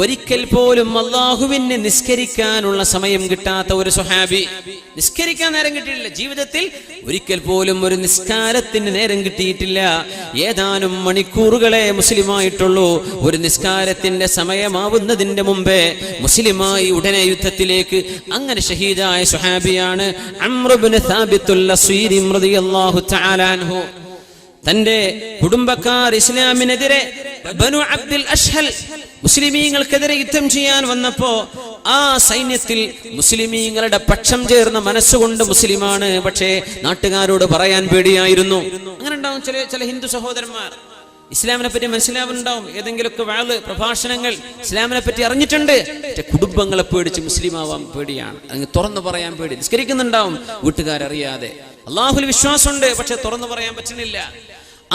ഒരിക്കൽ പോലും അല്ലാഹുവിനെ നിസ്കരിക്കാനുള്ള സമയം കിട്ടാത്ത ഒരു സ്വഹാബി, നിസ്കരിക്കാൻ നേരം കിട്ടിയിട്ടില്ല, ജീവിതത്തിൽ ഒരിക്കൽ പോലും ഒരു നിസ്കാരത്തിന് നേരം കിട്ടിയിട്ടില്ല. ഏതാനും മണിക്കൂറുകളെ മുസ്ലിമായിട്ടുള്ളൂ. ഒരു നിസ്കാരത്തിന്റെ സമയമാവുന്നതിന്റെ മുമ്പേ മുസ്ലിമായി ഉടനെ യുദ്ധത്തിലേക്ക്. അങ്ങനെ ഷഹീദായ സ്വഹാബിയാണ് അംർ ഇബ്നു സാബിത്തുൽ അസ്വീരി റളിയല്ലാഹു തആല അൻഹു. തന്റെ കുടുംബക്കാർ ഇസ്ലാമിനെതിരെ ബനു അബ്ദുൽ അഷ്ഹൽ മുസ്ലിമീങ്ങൾക്കെതിരെ യുദ്ധം ചെയ്യാൻ വന്നപ്പോ ആ സൈന്യത്തിൽ മുസ്ലിമീങ്ങളുടെ പക്ഷം ചേർന്ന മനസ്സുകൊണ്ട് മുസ്ലിമാണ്, പക്ഷേ നാട്ടുകാരോട് പറയാൻ പേടിയായിരുന്നു. അങ്ങനെ ഉണ്ടാവും ചില ഹിന്ദു സഹോദരന്മാർ. ഇസ്ലാമിനെ പറ്റി മനസ്സിലാവുന്നുണ്ടാവും, ഏതെങ്കിലുമൊക്കെ വാള് പ്രഭാഷണങ്ങൾ ഇസ്ലാമിനെ പറ്റി അറിഞ്ഞിട്ടുണ്ട്, പക്ഷെ കുടുംബങ്ങളെ പേടിച്ച് മുസ്ലിം ആവാൻ പേടിയാണ്, അങ്ങ് തുറന്നു പറയാൻ പേടി. നിസ്കരിക്കുന്നുണ്ടാവും വീട്ടുകാരറിയാതെ, അള്ളാഹുൽ വിശ്വാസമുണ്ട്, പക്ഷെ തുറന്നു പറയാൻ പറ്റുന്നില്ല.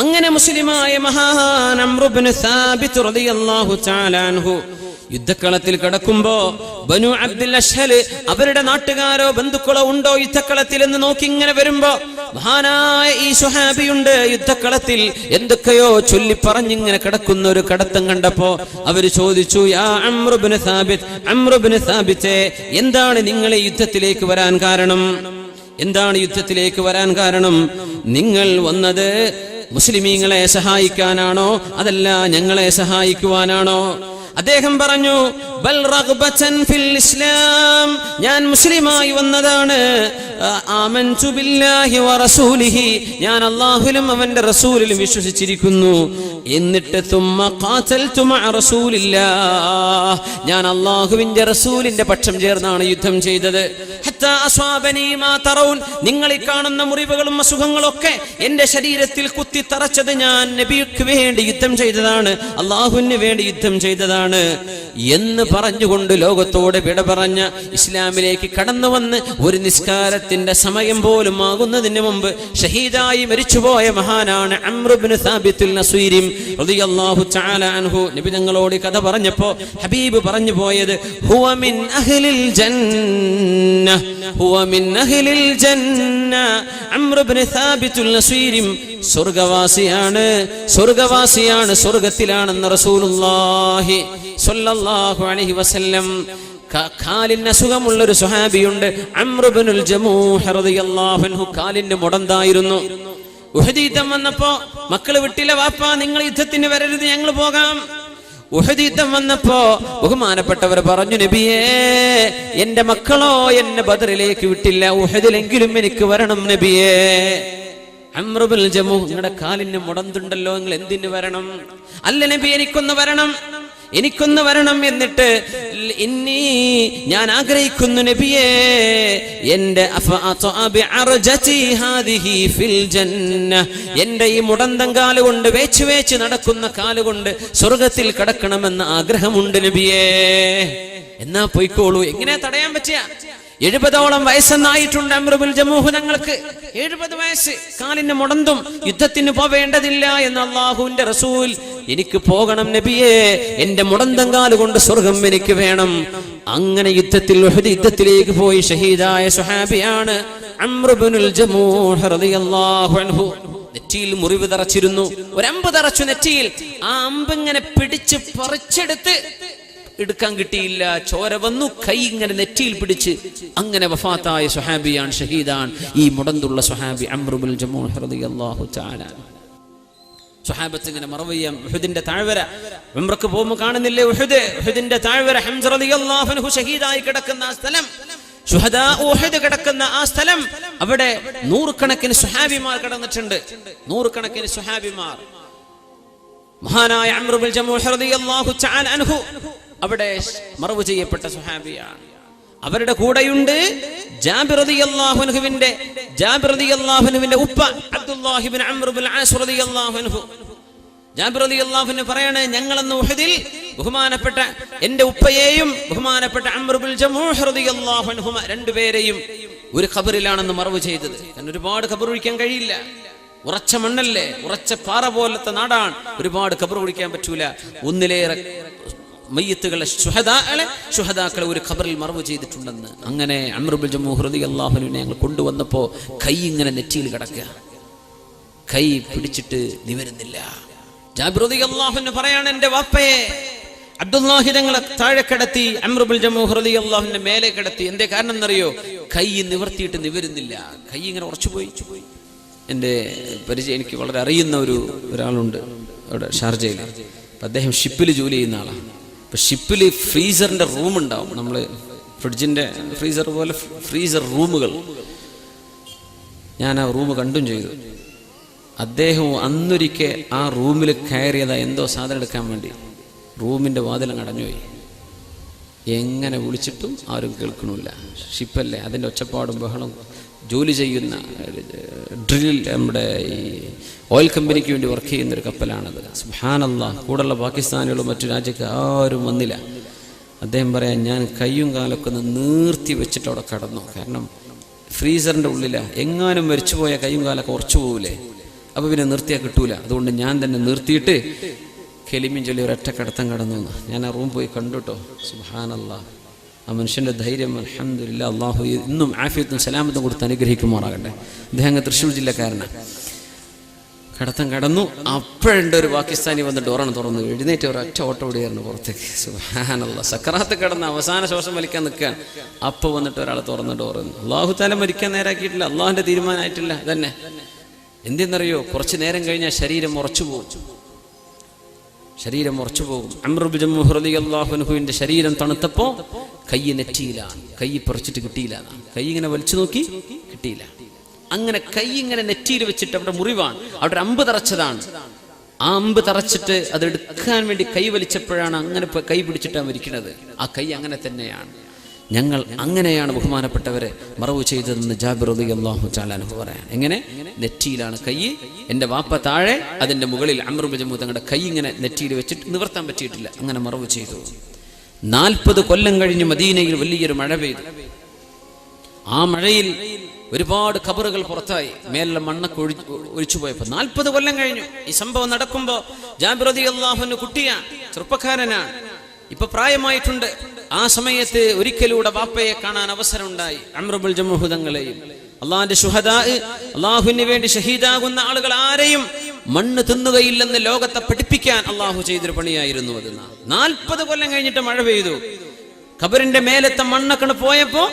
അങ്ങനെ മുസ്ലിമായ മഹാൻ അംർ ഇബ്നു സാബിത്ത് റളിയല്ലാഹു തആല അൻഹു യുദ്ധക്കളത്തിൽ കിടക്കുമ്പോ ബനു അബ്ദുൽ അഷ്ഹൽ അവരുടെ നാട്ടുകാരോ ബന്ധുക്കളോ ഉണ്ടോ യുദ്ധക്കളത്തിൽ എന്ന് നോക്കി ഇങ്ങനെ വരുമ്പോ മഹാനായ ഈ സ്വഹാബിയുണ്ട് യുദ്ധക്കളത്തിൽ. എന്തൊക്കെയോ ചൊല്ലി പറഞ്ഞിങ്ങനെ കിടക്കുന്ന ഒരു കടത്തം കണ്ടപ്പോ അവര് ചോദിച്ചു, യാ അംർ ഇബ്നു സാബിത്ത്, അംർ ഇബ്നു സാബിത്തെ, എന്താണ് നിങ്ങൾ ഈ യുദ്ധത്തിലേക്ക് വരാൻ കാരണം? എന്താണ് യുദ്ധത്തിലേക്ക് വരാൻ കാരണം? നിങ്ങൾ വന്നത് മുസ്ലിമീങ്ങളെ സഹായിക്കാനാണോ അതല്ല ഞങ്ങളെ സഹായിക്കുവാനാണോ? അദ്ദേഹം പറഞ്ഞു, ബൽ റഗ്ബതൻ ഫിൽ ഇസ്ലാം, ഞാൻ മുസ്ലിമായി വന്നതാണ്. ആമൻതു ബില്ലാഹി വറസൂലിഹി, ഞാൻ അല്ലാഹുവിലും അവന്റെ റസൂലിലും വിശ്വസിച്ചിരിക്കുന്നു. എന്നിട്ട് തുമ്മ ഖാതൽതു മഅ റസൂലില്ലാഹ്, ഞാൻ അല്ലാഹുവിന്റെ റസൂലിന്റെ പക്ഷം ചേർന്നാണ് യുദ്ധം ചെയ്തത്. ഹത്താ അസ്വാബനി മാ തറൗൻ, നിങ്ങൾ ഈ കാണുന്ന മുറിവുകളും അസുഖങ്ങളും ഒക്കെ എന്റെ ശരീരത്തിൽ കുത്തി തറച്ചത് ഞാൻ നബിക്ക് വേണ്ടി യുദ്ധം ചെയ്തതാണ്, അല്ലാഹുവിന് വേണ്ടി യുദ്ധം ചെയ്തതാണ് എന്ന് പറഞ്ഞുകൊണ്ട് ലോകത്തോട് വിട പറഞ്ഞ ഇസ്ലാമിലേക്ക് കടന്നു വന്ന് ഒരു നിസ്കാരത്തിന്റെ സമയം പോലും ആകുന്നതിന് മുമ്പ് ഷഹീദായി മരിച്ചുപോയ മഹാനാണ് അംർ ഇബ്നു സാബിത്തുൽ അസ്വീരി റളിയല്ലാഹു തആല അൻഹു. നബി തങ്ങളോട് കഥ പറഞ്ഞപ്പോ ഹബീബ് പറഞ്ഞു പോയത്, ഹുവ മിൻ അഹ്ലിൽ ജന്ന, ഹുവ മിൻ അഹ്ലിൽ ജന്ന. അംർ ഇബ്നു സാബിത്തുൽ അസ്വീരി സ്വർഗ്ഗവാസിയാണ്, സ്വർഗ്ഗവാസിയാണ്, സ്വർഗ്ഗത്തിലാണെന്ന് റസൂലുള്ളാഹി സ്വല്ലല്ലാഹു അലൈഹി വസല്ലം. കാലിന് അസുഖമുള്ള ഒരു സ്വഹാബിയുണ്ട് അംർ ഇബ്നുൽ ജമൂഹ് റളിയല്ലാഹു അൻഹു. കാലിന് മുടന്തായിരുന്നു. ഉഹദ് യുദ്ധം വന്നപ്പോ മക്കള് വിട്ടില്ല, വാപ്പാ നിങ്ങൾ യുദ്ധത്തിന് വരരുത്, ഞങ്ങൾ പോകാം. ഉഹദ് യുദ്ധം വന്നപ്പോ ബഹുമാനപ്പെട്ടവർ പറഞ്ഞു, നബിയേ എന്റെ മക്കളോ എന്നെ ബദറിലേക്ക് വിട്ടില്ല, ഉഹദിലെങ്കിലും എനിക്ക് വരണം നബിയേ. അംർ ഇബ്നുൽ ജമൂഹ്, നിങ്ങളുടെ കാലിന് മുടന്തുണ്ടല്ലോ, നിങ്ങൾ എന്തിനു വരണം? അല്ല നബി, എനിക്കൊന്ന് വരണം, എനിക്കൊന്ന് വരണം. എന്നിട്ട് ഞാൻ ആഗ്രഹിക്കുന്നു നബിയേ, എന്റെ ഈ മുടന്തം കാലുകൊണ്ട് വേച്ച് വേച്ച് നടക്കുന്ന കാലുകൊണ്ട് സ്വർഗത്തിൽ കടക്കണമെന്ന് ആഗ്രഹമുണ്ട് നബിയേ. എന്നാ പോയിക്കോളൂ. എങ്ങനെ തടയാൻ പറ്റിയ? 70ഓളം വയസ്സെന്നായിട്ടുണ്ട് അംർ ഇബ്നുൽ ജമൂഹ് തങ്ങൾക്ക്. 70 വയസ്സ്, കാലിന് മുടന്തും, യുദ്ധത്തിന് പോവേണ്ടതില്ല എന്ന് അല്ലാഹുവിന്റെ റസൂൽ. എനിക്ക് പോകണം നബിയേ, എന്റെ മുടന്തം കാലുകൊണ്ട് സ്വർഗം എനിക്ക് വേണം. അങ്ങനെ യുദ്ധത്തിൽ ഉഹദ് യുദ്ധത്തിലേക്ക് പോയി ഷഹീദായ സ്വഹാബിയാണ് അംർ ഇബ്നുൽ ജമൂഹ് റളിയല്ലാഹു അൻഹു. നെറ്റിയിൽ മുറിവ് തറച്ചിരുന്നു, ഒരു അമ്പ് തറച്ചു നെറ്റിയിൽ. ആ അമ്പ് ഇങ്ങനെ പിടിച്ച് പറിച്ചെടുത്ത് എടുക്കാൻ കിട്ടിയില്ല, ചോര വന്നു, കൈ ഇങ്ങനെ നെറ്റിയിൽ പിടിച്ച് അങ്ങനെ വഫാത്തായ സ്വഹാബിയാണ്, ഷഹീദാണ് ഈ മുടന്തുള്ള സ്വഹാബി അംർ ഇബ്നുൽ ജമൂഹ് റളിയല്ലാഹു തആല. സ്വഹാബത്ത് ഇങ്ങനെ മറവയ്യാം. ഉഹദിന്റെ താഴ്വര ഉംറക്ക് പോകുമ്പോൾ കാണുന്നില്ലേ ഉഹദ്, ഉഹദിന്റെ താഴ്വര, ഹംസ റളിയല്ലാഹു അൻഹു ഷഹീദായി കിടക്കുന്ന ആ സ്ഥലം, ശുഹദാ ഉഹദ് കിടക്കുന്ന ആ സ്ഥലം, അവിടെ നൂറുകണക്കിന് സ്വഹാബിമാർ കിടന്നിട്ടുണ്ട്, നൂറുകണക്കിന് സ്വഹാബിമാർ. മഹാനായ അംർ ഇബ്നുൽ ജമൂഹ് റളിയല്ലാഹു തആല അൻഹു അവിടെ മറവ് ചെയ്യപ്പെട്ട സ്വഹാബിയാണ്. അവരുടെ കൂടെയുണ്ട് ജാബിർ റളിയല്ലാഹു അൻഹുവിന്റെ ഉപ്പ അബ്ദുല്ലാഹി ഇബ്നു അംർ ഇബ്നുൽ ആസ് റളിയല്ലാഹു അൻഹു. ജാബിർ റളിയല്ലാഹു അൻഹു പറയാണ്, ഞങ്ങളന്ന് ഉഹദിൽ ബഹുമാനപ്പെട്ട എന്റെ ഉപ്പയെയും ബഹുമാനപ്പെട്ട അംർ ഇബ്നുൽ ജമൂഹ് റളിയല്ലാഹു അൻഹുമ രണ്ടുപേരെയും ഒരു ഖബറിലാണെന്ന് മറവ് ചെയ്തത്. കാരണം ഒരുപാട് ഖബർ ഒഴിക്കാൻ കഴിയില്ല, ഉറച്ച മണ്ണല്ലേ, ഉറച്ച പാറ പോലത്തെ നാടാണ്, ഒരുപാട് ഖബർ ഒഴിക്കാൻ പറ്റൂല. ഒന്നിലേറെ മയ്യിത്തുകളെ ശുഹദാക്കളെ ഒരു ഖബറിൽ മറവ് ചെയ്തിട്ടുണ്ടെന്ന്. അങ്ങനെ അംർ ഇബ്നുൽ ജമൂഹ് റളിയല്ലാഹു അൻഹുവിനെ ഞങ്ങൾ കൊണ്ടുവന്നപ്പോ കൈ ഇങ്ങനെ നെറ്റിയിൽ കിടക്കുക, കൈ പിടിച്ചിട്ട് നിവരുന്നില്ല. ജാബിർ റളിയല്ലാഹു അൻഹു പറയാണ്, എന്റെ വാപ്പയെ അബ്ദുല്ലാഹി തങ്ങളെ താഴെ കിടത്തി, അംർ ഇബ്നുൽ ജമൂഹ് റളിയല്ലാഹുവിന്റെ മേലെ കിടത്തി. എന്തേ കാരണം എന്നറിയോ? കൈ നിവർത്തിയിട്ട് നിവരുന്നില്ല, കൈ ഇങ്ങനെ ഉറച്ചുപോയി. എൻ്റെ പരിചയം, എനിക്ക് വളരെ അറിയുന്ന ഒരാളുണ്ട് അവിടെ ഷാർജയിൽ. അദ്ദേഹം ഷിപ്പിൽ ജോലി ചെയ്യുന്ന ആളാണ്. അപ്പം ഷിപ്പിൽ ഫ്രീസറിൻ്റെ റൂം ഉണ്ടാവും, നമ്മൾ ഫ്രിഡ്ജിൻ്റെ ഫ്രീസർ പോലെ ഫ്രീസർ റൂമുകൾ. ഞാൻ ആ റൂം കണ്ടും ചെയ്തു. അദ്ദേഹം അന്നൊരിക്കൽ ആ റൂമിൽ കയറിയതാ എന്തോ സാധനം എടുക്കാൻ വേണ്ടി. റൂമിൻ്റെ വാതിലങ്ങ് അടഞ്ഞുപോയി. എങ്ങനെ വിളിച്ചിട്ടും ആരും കേൾക്കണില്ല. ഷിപ്പല്ലേ, അതിൻ്റെ ഒച്ചപ്പാടും ബഹളം. ജോലി ചെയ്യുന്ന ഡ്രിൽ, നമ്മുടെ ഈ ഓയിൽ കമ്പനിക്ക് വേണ്ടി വർക്ക് ചെയ്യുന്നൊരു കപ്പലാണത്. സുബ്ഹാനല്ലാഹ്, കൂടെയുള്ള പാകിസ്ഥാനികളും മറ്റു രാജ്യക്ക് ആരും വന്നില്ല. അദ്ദേഹം പറയാൻ, ഞാൻ കയ്യും കാലൊക്കെ ഒന്ന് നീർത്തി വെച്ചിട്ട് അവിടെ കടന്നു. കാരണം ഫ്രീസറിൻ്റെ ഉള്ളിലാണ്, എങ്ങാനും മരിച്ചുപോയ കയ്യും കാലൊക്കെ ഉറച്ചു പോവില്ലേ, അപ്പോൾ പിന്നെ നിർത്തിയാൽ കിട്ടൂല. അതുകൊണ്ട് ഞാൻ തന്നെ നിർത്തിയിട്ട് കെലിമയും ചൊല്ലി ഒരൊറ്റ കടത്തം കടന്നു. ഞാൻ ആ റൂം പോയി കണ്ടുട്ടോ. സുബ്ഹാനല്ലാഹ്, ആ മനുഷ്യൻ്റെ ധൈര്യം, അൽഹംദുലില്ലാഹ്, അള്ളാഹു ഇന്നും ആഫിയത്തും സലാമത്തും കൊടുത്ത് അനുഗ്രഹിക്കുമാറാകട്ടെ. അദ്ദേഹം അങ്ങ് തൃശ്ശൂർ ജില്ലക്കാരനാണ്. കടത്തം കടന്നു. അപ്പോഴുണ്ട് ഒരു പാകിസ്ഥാനി വന്ന് ഡോറാണ് തുറന്നു. എഴുന്നേറ്റ് ഒരൊറ്റ ഓട്ടം ഓടിയായിരുന്നു പുറത്തേക്ക്. സുബ്ഹാനല്ലാഹ്, സക്കറാത്ത് കിടന്ന് അവസാന ശ്വാസം വലിക്കാൻ നിൽക്കാൻ. അപ്പോൾ വന്നിട്ട് ഒരാൾ തുറന്ന് ഡോറുന്നു. അള്ളാഹു തആല മരിക്കാൻ നേരാക്കിയിട്ടില്ല, അള്ളാഹുവിൻ്റെ തീരുമാനമായിട്ടില്ല. തന്നെ എന്തെന്നറിയോ? കുറച്ച് നേരം കഴിഞ്ഞാൽ ശരീരം ഉറച്ചു പോകും. അംർ ഇബ്നുൽ ജമൂഹ് റളിയല്ലാഹു അൻഹുവിന്റെ ശരീരം തണുത്തപ്പോൾ കൈ നെറ്റിയിലാണ്. കൈ പറിച്ചിട്ട് കിട്ടിയില്ല. കൈ ഇങ്ങനെ വലിച്ചു നോക്കി, കിട്ടിയില്ല. അങ്ങനെ കൈ ഇങ്ങനെ നെറ്റിയിൽ വെച്ചിട്ട്, അവിടെ മുറിവാണ്, അവിടെ ഒരു അമ്പ് തറച്ചതാണ്. ആ അമ്പ് തറച്ചിട്ട് അതെടുക്കാൻ വേണ്ടി കൈ വലിച്ചപ്പോഴാണ് അങ്ങനെ കൈ പിടിച്ചിട്ടാണ് മരിക്കുന്നത്. ആ കൈ അങ്ങനെ തന്നെയാണ്. ഞങ്ങൾ അങ്ങനെയാണ് ബഹുമാനപ്പെട്ടവരെ മറവ് ചെയ്തതെന്ന് ജാബിർ റളിയല്ലാഹു തആല അൻഹു പറയാൻ. എങ്ങനെ? നെറ്റിയിലാണ് കൈ. എൻ്റെ വാപ്പ താഴെ, അതിൻ്റെ മുകളിൽ അംർ ഇബ്നുൽ ജമൂഹ് തങ്ങളുടെ കൈ ഇങ്ങനെ നെറ്റിയിൽ വെച്ചിട്ട് നിവർത്താൻ പറ്റിയിട്ടില്ല. അങ്ങനെ മറവ് ചെയ്തു. 40 കൊല്ലം കഴിഞ്ഞ് മദീനയിൽ വലിയൊരു മഴ പെയ്തു. ആ മഴയിൽ ഒരുപാട് ഖബറുകൾ പുറത്തായി, മേലുള്ള മണ്ണൊക്കെ ഒഴിച്ചു പോയപ്പോൾ. 40 കൊല്ലം കഴിഞ്ഞു ഈ സംഭവം നടക്കുമ്പോൾ. ജാബിർ റളിയല്ലാഹു അൻഹു കുട്ടിയാണ്, ചെറുപ്പക്കാരനാണ്, ഇപ്പൊ പ്രായമായിട്ടുണ്ട്. ആ സമയത്ത് ഒരിക്കലൂടെ വാപ്പയെ കാണാൻ അവസരം ഉണ്ടായി. അംർ ഇബ്നുൽ ജമൂഹ് തങ്ങളെയും അള്ളാഹിന്റെ ശുഹദാ, അള്ളാഹുവിന് വേണ്ടി ഷഹീദാകുന്ന ആളുകൾ ആരെയും മണ്ണ് തിന്നുകയില്ലെന്ന് ലോകത്തെ പഠിപ്പിക്കാൻ അള്ളാഹു ചെയ്തൊരു പണിയായിരുന്നു അത്. 40 കൊല്ലം കഴിഞ്ഞിട്ട് മഴ പെയ്തു. ഖബറിന്റെ മേലത്തെ മണ്ണൊക്കെ പോയപ്പോ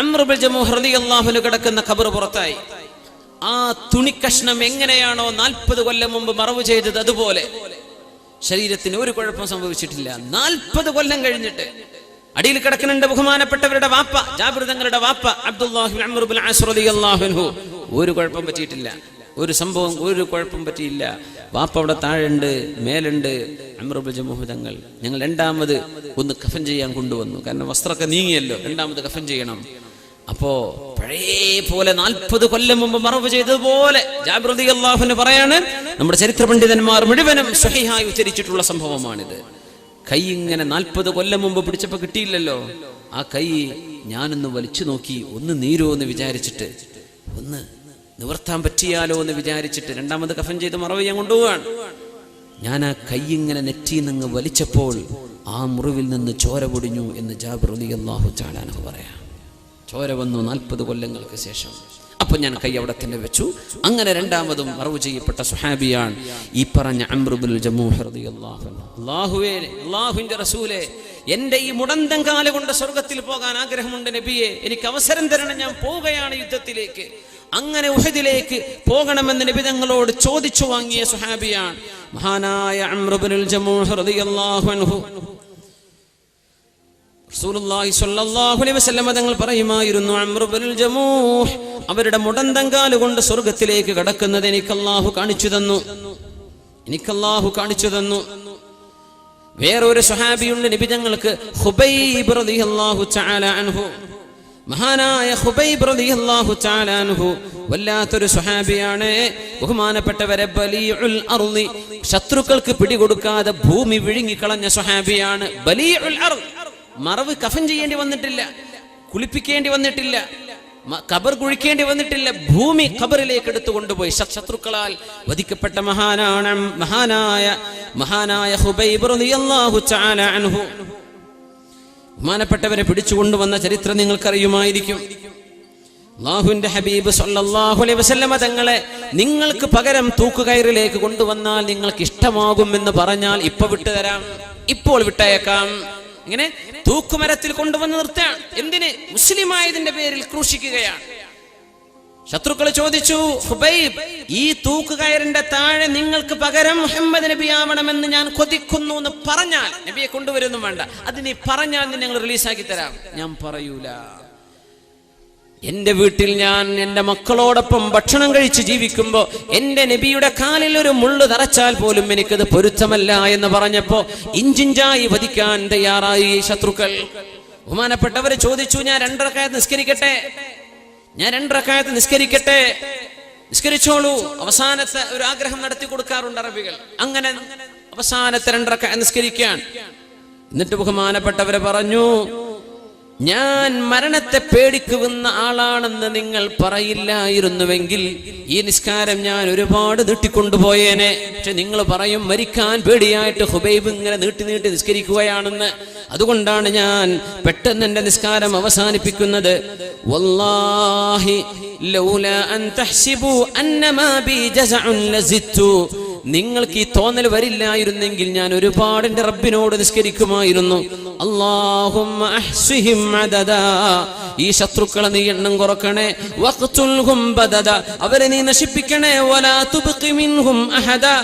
അംർ ഇബ്നുൽ ജമൂഹ് റളിയല്ലാഹു അൻഹു കിടക്കുന്ന ഖബർ പുറത്തായി. ആ തുണിക്കഷ്ണം എങ്ങനെയാണോ 40 കൊല്ലം മുമ്പ് മറവ് ചെയ്തത്, അതുപോലെ ശരീരത്തിന് ഒരു കുഴപ്പം സംഭവിച്ചിട്ടില്ല. 40 കൊല്ലം കഴിഞ്ഞിട്ട് അടിയിൽ കിടക്കുന്നുണ്ട് ബഹുമാനപ്പെട്ടവരുടെ വാപ്പ, ജാബിർ തങ്ങളുടെ വാപ്പ അബ്ദുല്ലാഹി ഇബ്നു അംർ ഇബ്നു ആസ് റളിയല്ലാഹു അൻഹു. ഒരു കുഴപ്പം പറ്റിയിട്ടില്ല, ഒരു സംഭവം, ഒരു കുഴപ്പം പറ്റിയില്ല. വാപ്പ അവിടെ താഴെയുണ്ട്, മേലുണ്ട്. അംർ ഇബ്നു ജമൂഹ് തങ്ങൾ ഞങ്ങൾ രണ്ടാമത് ഒന്ന് കഫൻ ചെയ്യാൻ കൊണ്ടുവന്നു. കാരണം വസ്ത്രമൊക്കെ നീങ്ങിയല്ലോ, രണ്ടാമത് കഫൻ ചെയ്യണം. അപ്പോ പഴയ പോലെ 40 കൊല്ലം മുമ്പ് മറവ് ചെയ്തതുപോലെ ജാബിർ റളിയല്ലാഹു അൻഹു പറയാണ്, നമ്മുടെ ചരിത്ര പണ്ഡിതന്മാർ മുഴുവനും സ്വഹീഹായി ഉച്ചരിച്ചിട്ടുള്ള സംഭവമാണിത്. കൈ ഇങ്ങനെ 40 കൊല്ലം മുമ്പ് പിടിച്ചപ്പോൾ കിട്ടിയില്ലല്ലോ. ആ കൈ ഞാനൊന്ന് വലിച്ചു നോക്കി, ഒന്ന് നീരോ എന്ന് വിചാരിച്ചിട്ട്, ഒന്ന് നിവർത്താൻ പറ്റിയാലോ എന്ന് വിചാരിച്ചിട്ട് രണ്ടാമത് കഫൻ ചെയ്ത് മറവ് ചെയ്യാൻ കൊണ്ടുപോവാണ്. ഞാൻ ആ കൈ ഇങ്ങനെ നെറ്റിയിൽ നിന്ന് വലിച്ചപ്പോൾ ആ മുറിവിൽ നിന്ന് ചോര പൊടിഞ്ഞു എന്ന് ജാബിർ റളിയല്ലാഹു തആല അൻഹു പറയാം. ചോര വന്നു 40 കൊല്ലങ്ങൾക്ക് ശേഷം. അപ്പൊ ഞാൻ കൈ അവിടെ തന്നെ വെച്ചു. അങ്ങനെ രണ്ടാമതും മറവ് ചെയ്യപ്പെട്ട സുഹാബിയാണ് ഈ പറഞ്ഞ അംർ ഇബ്നുൽ ജമൂഹ് റളിയല്ലാഹു അൻഹു. അല്ലാഹുവേ, അല്ലാഹുവിന്റെ റസൂലേ, എന്റെ ഈ മുടന്തം കാല കൊണ്ട് സ്വർഗ്ഗത്തിൽ പോകാൻ ആഗ്രഹമുണ്ട് നബിയെ, എനിക്ക് അവസരം തരണം, ഞാൻ പോവുകയാണ് യുദ്ധത്തിലേക്ക്. അങ്ങനെ ഉഹദിലേക്ക് പോകണമെന്ന് നബി തങ്ങളോട് ചോദിച്ചു വാങ്ങിയ സുഹാബിയാണ് മഹാനായ അംർ ഇബ്നുൽ ജമൂഹ് റളിയല്ലാഹു അൻഹു. റസൂലുള്ളാഹി സ്വല്ലല്ലാഹു അലൈഹി വസല്ലം തങ്ങൾ പറയുമായിരുന്നു, അംർ ഇബ്നുൽ ജമൂഹ് അവരുടെ മുടന്തങ്കാല് കൊണ്ട് സ്വർഗ്ഗത്തിലേക്ക് കടക്കുന്നത് എനിക്ക് അല്ലാഹു കാണിച്ചു തന്നു. വേറൊരു സ്വഹാബിയുണ്ട് നബി തങ്ങൾക്ക്, ഖുബൈബ് റളിയല്ലാഹു തആല അൻഹു. മഹാനായ ഖുബൈബ് റളിയല്ലാഹു തആല അൻഹു വല്ലാത്തൊരു സ്വഹാബിയാണ്. ബഹുമാനപ്പെട്ടവരെ, ബലീഉൽ അർളി, ശത്രുക്കൾക്ക് പിടികൊടുക്കാതെ ഭൂമി വിഴുങ്ങിക്കളഞ്ഞ സ്വഹാബിയാണ്. ബലീഉൽ അർള്, മറവ് കഫൻ ചെയ്യേണ്ടി വന്നിട്ടില്ല, കുളിപ്പിക്കേണ്ടി വന്നിട്ടില്ല, ഖബർ കുഴിക്കേണ്ടി വന്നിട്ടില്ല. ഭൂമി ഖബറിലേക്ക് എടുത്തു കൊണ്ടുപോയി ശത്രുക്കളാൽ വധിക്കപ്പെട്ട മഹാനായ ഖുബൈബ് റളിയല്ലാഹു തആല അൻഹു. ബഹുമാനപ്പെട്ടവരെ പിടിച്ചുകൊണ്ടുവന്ന ചരിത്രം നിങ്ങൾക്കറിയുമായിരിക്കും. അല്ലാഹുവിന്റെ ഹബീബ് സല്ലല്ലാഹു അലൈഹി വസല്ലമ തങ്ങളെ നിങ്ങൾക്ക് പകരം തൂക്കുകയറിലേക്ക് കൊണ്ടുവന്നാൽ നിങ്ങൾക്ക് ഇഷ്ടമാകുമെന്ന് പറഞ്ഞാൽ ഇപ്പൊ വിട്ടുതരാം. ഇപ്പോൾ വിട്ടയക്കാം. ഇങ്ങനെ തൂക്കുമരത്തിൽ കൊണ്ടുവന്ന് നിർത്തുകയാണ്. എന്തിന്? മുസ്ലിമായതിന്റെ പേരിൽ ക്രൂശിക്കുകയാണ്. ശത്രുക്കൾ ചോദിച്ചു, ഹുബൈബ്, ഈ തൂക്കുകയറിന്റെ താഴെ നിങ്ങൾക്ക് പകരം മുഹമ്മദ് നബി ആവണമെന്ന് ഞാൻ കൊതിക്കുന്നു എന്ന് പറഞ്ഞാൽ, നബിയെ കൊണ്ടുവരുന്നു വേണ്ട, അത് നീ പറഞ്ഞാൽ ഞങ്ങൾ റിലീസാക്കി തരാം. ഞാൻ പറയൂല. എന്റെ വീട്ടിൽ ഞാൻ എന്റെ മക്കളോടൊപ്പം ഭക്ഷണം കഴിച്ച് ജീവിക്കുമ്പോ എന്റെ നബിയുടെ കാലിൽ ഒരു മുള്ളു തറച്ചാൽ പോലും എനിക്കത് പൊരുത്തമല്ല എന്ന് പറഞ്ഞപ്പോ ഇഞ്ചിഞ്ചായി വധിക്കാൻ തയ്യാറായി ശത്രുക്കൾ. ബഹുമാനപ്പെട്ടവര് ചോദിച്ചു, ഞാൻ 2 റക്അത്ത് നിസ്കരിക്കട്ടെ? ഞാൻ 2 റക്അത്ത് നിസ്കരിക്കട്ടെ? നിസ്കരിച്ചോളൂ. അവസാനത്തെ ഒരു ആഗ്രഹം നടത്തി കൊടുക്കാറുണ്ട് അറബികൾ. അങ്ങനെ അവസാനത്തെ 2 റക്അത്ത് നിസ്കരിക്കാൻ. എന്നിട്ട് ബഹുമാനപ്പെട്ടവരെ പറഞ്ഞു, ഞാൻ മരണത്തെ പേടിക്കുന്ന ആളാണെന്ന് നിങ്ങൾ പറയില്ലായിരുന്നുവെങ്കിൽ ഈ നിസ്കാരം ഞാൻ ഒരുപാട് നീട്ടിക്കൊണ്ടുപോയേനെ. പക്ഷെ നിങ്ങൾ പറയും മരിക്കാൻ പേടിയായിട്ട് ഹുബൈബ് ഇങ്ങനെ നീട്ടി നിസ്കരിക്കുകയാണെന്ന്. അതുകൊണ്ടാണ് ഞാൻ പെട്ടെന്ന് എന്റെ നിസ്കാരം അവസാനിപ്പിക്കുന്നത്. വല്ലാഹി ലൗലാ അൻ തഹ്സിബു അന്നമാ ബി ജസഉൻ ലസിത്തു. നിങ്ങൾക്ക് ഈ തോന്നൽ വരില്ലായിരുന്നെങ്കിൽ ഞാൻ ഒരുപാട് എന്റെ റബ്ബിനോട് നിസ്കരിക്കുമായിരുന്നു. അല്ലാഹുമ്മ അഹ്സിഹിം അദദാ. ഈ ശത്രുക്കളെ നീ എണ്ണം കുറക്കണേ. വഖ്തുൽഹും ബദദാ. അവരെ നീ നശിപ്പിക്കണേ. വലാ തുബ്ഖി മിൻഹും അഹദാ.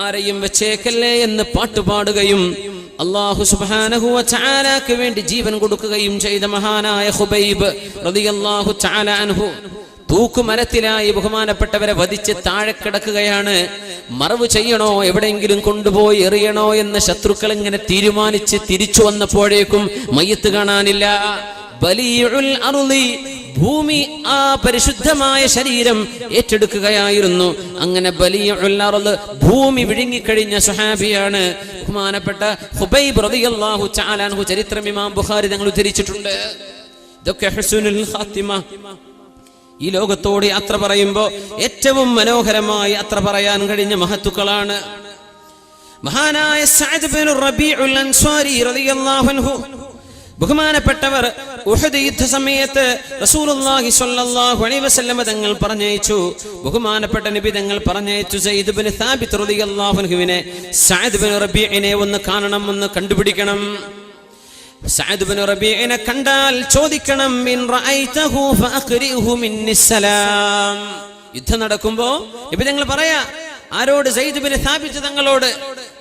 ആരെയും വെച്ചേക്കല്ലേ എന്ന് പാട്ടുപാടുകയും അല്ലാഹു സുബ്ഹാനഹു വ തആലക്ക് വേണ്ടി ജീവൻ കൊടുക്കുകയും ചെയ്ത മഹാനായ ഖുബൈബ് റളിയല്ലാഹു തആല അൻഹു തൂക്കുമരത്തിലായി ബഹുമാനപ്പെട്ടവരെ വധിച്ച് താഴെ കിടക്കുകയാണ്. മറവ് ചെയ്യണോ, എവിടെയെങ്കിലും കൊണ്ടുപോയി എറിയണോ എന്ന് ശത്രുക്കൾ ഇങ്ങനെ തീരുമാനിച്ച് തിരിച്ചു വന്നപ്പോഴേക്കും മയ്യത്ത് കാണാനില്ല. ബലീഉൽ അർളി, ഭൂമി ആ പരിശുദ്ധമായ ശരീരം ഏറ്റെടുക്കുകയായിരുന്നു. അങ്ങനെ ബലീഉൽ അർള്, ഭൂമി വിഴുങ്ങിക്കഴിഞ്ഞ സ്വഹാബിയാണ് ബഹുമാനപ്പെട്ട ഖുബൈബ് റളിയല്ലാഹു തആല അൻഹു. ചരിത്രം ഇമാം ബുഖാരി തങ്ങൾ ഉദ്ധരിച്ചിട്ടുണ്ട്. ഇതൊക്കെ ഹുസ്നുൽ ഖാത്തിമ, ഈ ലോകത്തോട് യാത്ര പറയുമ്പോ ഏറ്റവും മനോഹരമായി യാത്ര പറയാൻ കഴിഞ്ഞ മഹത്തുക്കളാണ്. മഹാനായ സഅദ് ബിൻ റബീഉൽ അൻസ്വാരി റളിയല്ലാഹു അൻഹു, ബഹുമാനപ്പെട്ടവർ ഉഹദ് യുദ്ധ സമയത്ത് റസൂലുള്ളാഹി സ്വല്ലല്ലാഹു അലൈഹി വസല്ലം തങ്ങൾ പറഞ്ഞയച്ചു. ബഹുമാനപ്പെട്ട നബി തങ്ങൾ പറഞ്ഞയച്ചു സയ്യിദ് ബിൻ സാബിത്ത് റളിയല്ലാഹു അൻഹുവിനെ, സഅദ് ബിൻ റബീഇനെ ഒന്ന് കാണണം, ഒന്ന് കണ്ടുപിടിക്കണം. സഅദ് ബിൻ റബീഇനെ കണ്ടാൽ ചോദിക്കണം, ഇൻ റഅയ്തഹു ഫഅഖ്രിഹു മിന്നി സലാം. യുദ്ധം നടക്കുമ്പോ നബി തങ്ങൾ പറയാ ആരോട്? സയ്യിദ് ബിൻ സാബിത്ത് തങ്ങളോട്,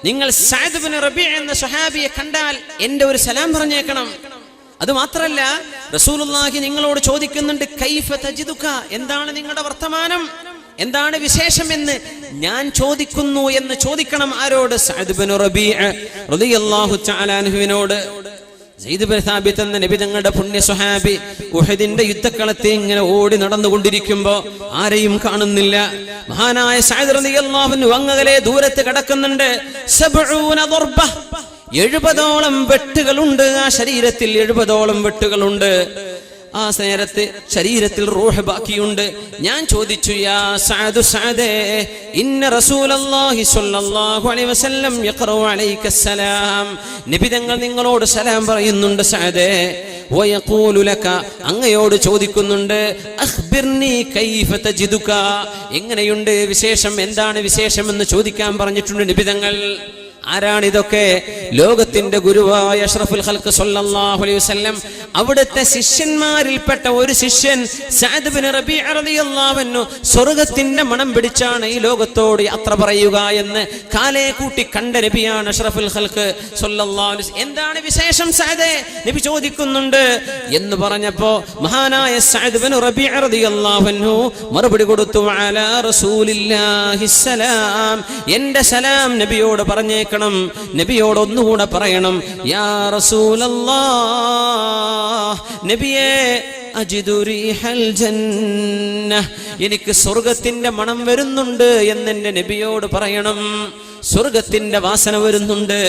നിങ്ങൾ സഅദ് ബിൻ റബീഅ എന്ന സ്വഹാബിയെ കണ്ടാൽ എന്റെ ഒരു സലാം പറഞ്ഞേക്കണം. അത് മാത്രല്ല, റസൂലുള്ളാഹി നിങ്ങളോട് ചോദിക്കുന്നുണ്ട്, കൈഫ തജിദുക, എന്താണ് നിങ്ങളുടെ വർത്തമാനം, എന്താണ് വിശേഷം എന്ന് ഞാൻ ചോദിക്കുന്നു എന്ന് ചോദിക്കണം. ആരോട്? സഅദ് ബിൻ റബീഅ റളിയല്ലാഹു തആല അൻഹുവിനോട്. സയ്യിദ് ബിൻ സാബിത്ത് എന്ന നബി തങ്ങളുടെ പുണ്യ സ്വഹാബി ഉഹദിന്റെ യുദ്ധക്കളത്തിൽ ഇങ്ങനെ ഓടി നടന്നുകൊണ്ടിരിക്കുമ്പോ ആരെയും കാണുന്നില്ല. മഹാനായ സഅദ് റളിയല്ലാഹു അൻഹു അങ്ങകലെ ദൂരത്ത് കിടക്കുന്നുണ്ട്. 70 ദർബ, 70ഓളം വെട്ടുകളുണ്ട് ആ ശരീരത്തിൽ. 70ഓളം വെട്ടുകളുണ്ട്. ആ നേരത്ത് ശരീരത്തിൽ റൂഹ് ബാക്കിയുണ്ട്. ഞാൻ ചോദിച്ചു, യാ സഅദ്, സഅദേ, ഇന്ന റസൂലല്ലാഹി സ്വല്ലല്ലാഹു അലൈഹി വസല്ലം യഖറഉ അലൈക സലാം. നബി തങ്ങൾ നിങ്ങളോട് സലാം പറയുന്നുണ്ട് സഅദേ. വയഖൂലു ലക, അങ്ങയോട് ചോദിക്കുന്നുണ്ട്, അഖ്ബിർനി കൈഫ തജിദുക, എങ്ങനെയുണ്ട് വിശേഷം, എന്താണ് വിശേഷം എന്ന് ചോദിക്കാൻ പറഞ്ഞിട്ടുണ്ട് നബി തങ്ങൾ. ആരാണിതൊക്കെ? ലോകത്തിന്റെ ഗുരുവായ അഷ്റഫുൽ ഖൽഖ് സ്വല്ലല്ലാഹു അലൈഹി വസല്ലം അവിടുത്തെ ശിഷ്യന്മാരിൽപ്പെട്ട ഒരു ശിഷ്യൻ സഅദ് ബിൻ റബീഅ റളിയല്ലാഹു അൻഹു സ്വർഗ്ഗത്തിന്റെ മണം പിടിച്ചാണ് ഈ ലോകത്തോട് യാത്ര പറയുക എന്ന് കാലേ കൂട്ടി കണ്ട നബിയാണ് അഷ്റഫുൽ ഖൽഖ് സ്വല്ലല്ലാഹു അലൈഹി വസല്ലം. എന്താണ് വിശേഷം സഅദേ, നബി ചോദിക്കുന്നുണ്ട് എന്ന് പറഞ്ഞപ്പോ മഹാനായ സഅദ് ബിൻ റബീഅ റളിയല്ലാഹു അൻഹു മറുപടി കൊടുത്തു, അലാ റസൂലില്ലാഹി സലാം, എന്റെ സലാം നബിയോട് പറഞ്ഞേക്കണം. നബിയോട് ഒന്നുകൂടെ പറയണം, യാ റസൂലല്ലാഹ്, നബിയേ, അജിദു റീഹൽ ജന്ന, എനിക്ക് സ്വർഗ്ഗത്തിന്റെ മണം വരുന്നുണ്ട് എന്നെന്റെ നബിയോട് പറയണം. സ്വർഗ്ഗത്തിന്റെ വാസന വരുന്നുണ്ട്.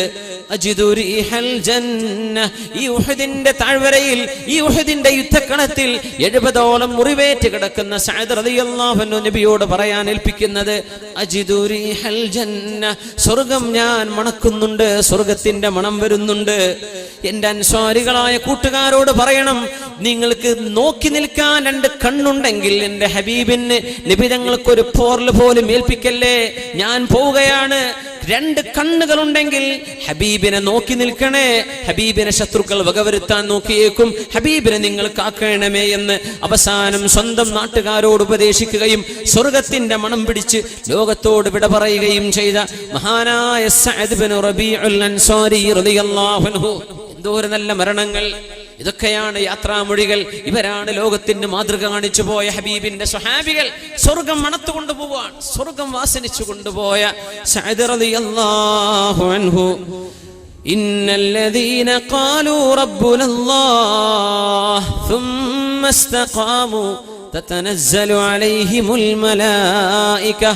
അജിദു റീഹൽ ജന്ന. ഈ ഉഹദിന്റെ താഴ്വരയിൽ, ഈ ഉഹദിന്റെ യുദ്ധക്കണത്തിൽ 70ഓളം മുറിവേറ്റ് കിടക്കുന്ന സഅദ് റളിയല്ലാഹു അൻഹു നബിയോട് പറയാൻ ഏൽപ്പിക്കുന്നത്, അജിദു റീഹൽ ജന്ന, സ്വർഗ്ഗം ഞാൻ മണക്കുന്നുണ്ട്, സ്വർഗ്ഗത്തിന്റെ മണം വരുന്നുണ്ട്. എന്റെ അൻസ്വാരികളായ കൂട്ടുകാരോട് പറയണം, നിങ്ങൾക്ക് നോക്കി നിൽക്കാൻ 2 കണ്ണുണ്ടെങ്കിൽ എന്റെ ഹബീബിന് നബി തങ്ങൾക്കൊരു പോർല് പോലും ഏൽപ്പിക്കല്ലേ. ഞാൻ പോവുകയാണ്, 2 കണ്ണുകളുണ്ടെങ്കിൽ ഹബീബിനെ നോക്കി നിൽക്കണേ, ഹബീബിനെ ശത്രുക്കൾ വകവരുത്താൻ നോക്കിയേക്കും, ഹബീബിനെ നിങ്ങൾ കാക്കണമേ എന്ന് അവസാനം സ്വന്തം നാട്ടുകാരോട് ഉപദേശിക്കുകയും സ്വർഗത്തിന്റെ മണം പിടിച്ച് ലോകത്തോട് വിട പറയുകയും ചെയ്ത മഹാനായ സഅദ് ബിൻ റബീഉൽ അൻസാരി റളിയല്ലാഹു അൻഹു. എന്തോ ഒരു നല്ല മരണങ്ങൾ! ഇതൊക്കെയാണ് യാത്രാമൊഴികൾ. ഇവരാണ് ലോകത്തിന് മാതൃക കാണിച്ചു പോയ ഹബീബിന്റെ സ്വഹാബികൾ. സ്വർഗം മണത്തു കൊണ്ടുപോവാൻ, സ്വർഗം വാസനിച്ചു കൊണ്ടുപോയ സഅദ് റളിയല്ലാഹു അൻഹു. ഇന്നല്ലദീന ഖാലൂ റബ്ബുനല്ലാഹ് ثم استقاموا تتنزل عليهم الملائكة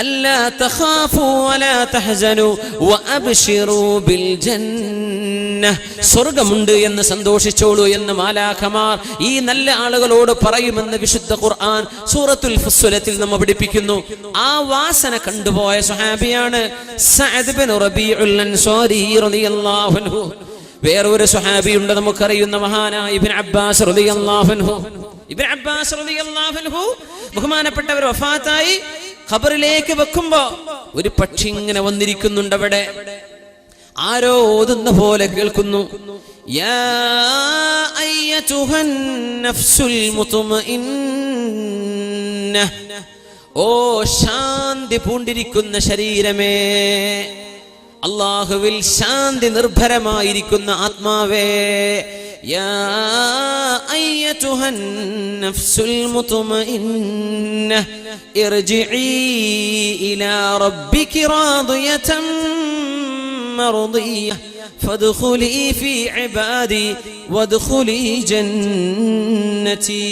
ألا تخافوا ولا تحزنوا وأبشروا بالجنة. സ്വർഗമുണ്ട് എന്ന് സന്തോഷിച്ചോളൂ എന്ന് മാലാഖമാർ ഈ നല്ല ആളുകളോട് പറയുമെന്ന് വിശുദ്ധ ഖുർആൻ സൂറത്തുൽ ഫുസ്സിലത്തിൽ നമ്മെ പഠിപ്പിക്കുന്നു. ആ വാസന കണ്ടുപോയ സ്വഹാബിയാണ് സഅദ് ബിൻ റബീഉൽ അൻസാരി റളിയല്ലാഹു അൻഹു. വേറൊരു സ്വഹാബിയുണ്ട് നമുക്കറിയുന്ന മഹാനായ ഇബ്നു അബ്ബാസ് റളിയല്ലാഹു അൻഹു. ഇബ്നു അബ്ബാസ് റളിയല്ലാഹു അൻഹു ബഹുമാനപ്പെട്ടവർ വഫാത്തായി ഖബറിലേക്ക് വെക്കുമ്പോ ഒരു പക്ഷി ഇങ്ങനെ വന്നിരിക്കുന്നുണ്ട്. അവിടെ ആരോ ഓതുന്ന പോലെ കേൾക്കുന്നു, യാ അയ്യതുഹൻ നഫ്സുൽ മുത്മഇന്ന, ഓ ശാന്തി പൂണ്ടിരിക്കുന്ന ശരീരമേ, അല്ലാഹുവിൽ ശാന്തി നിർഭരമായിരിക്കുന്ന ആത്മാവേ, യാ അയ്യതുഹൻ നഫ്സുൽ മുത്മഇന്ന ഇർജിഇ ഇലാ റബ്ബികി റാദിയതൻ മർദിയ ഫദ്ഖുലി ഫീ ഇബാദി വദ്ഖുലി ജന്നതി.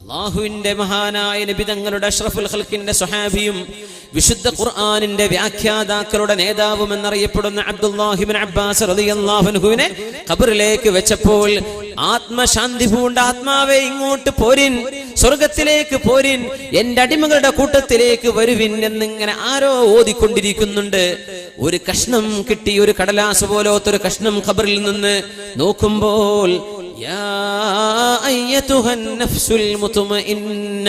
അല്ലാഹുവിന്റെ മഹാനായ നബി തങ്ങളുടെ അഷ്റഫുൽ ഖൽഖിന്റെ സ്വഹാബിയും വിശുദ്ധ ഖുർആനിന്റെ വ്യാഖ്യാതാക്കളുടെ നേതാവും എന്നറിയപ്പെടുന്ന അബ്ദുല്ലാഹി ഇബ്നു അബ്ബാസ് റളിയല്ലാഹു അൻഹുവിനെ ഖബറിലേക്ക് വെച്ചപ്പോൾ ആത്മശാന്തി പൂണ്ട ആത്മാവേ ഇങ്ങോട്ട് പോരിൻ, സ്വർഗത്തിലേക്ക് പോരിൻ, എന്റെ അടിമകളുടെ കൂട്ടത്തിലേക്ക് വരുവിൻ എന്നിങ്ങനെ ആരോ ഓതിക്കൊണ്ടിരിക്കുന്നുണ്ട്. ഒരു കഷ്ണം കിട്ടി, ഒരു കടലാസ് പോലത്തൊരു കഷ്ണം ഖബറിൽ നിന്ന് നോക്കുമ്പോൾ യാ അയ്യതുഹൻ നഫ്സുൽ മുത്മഇന്ന,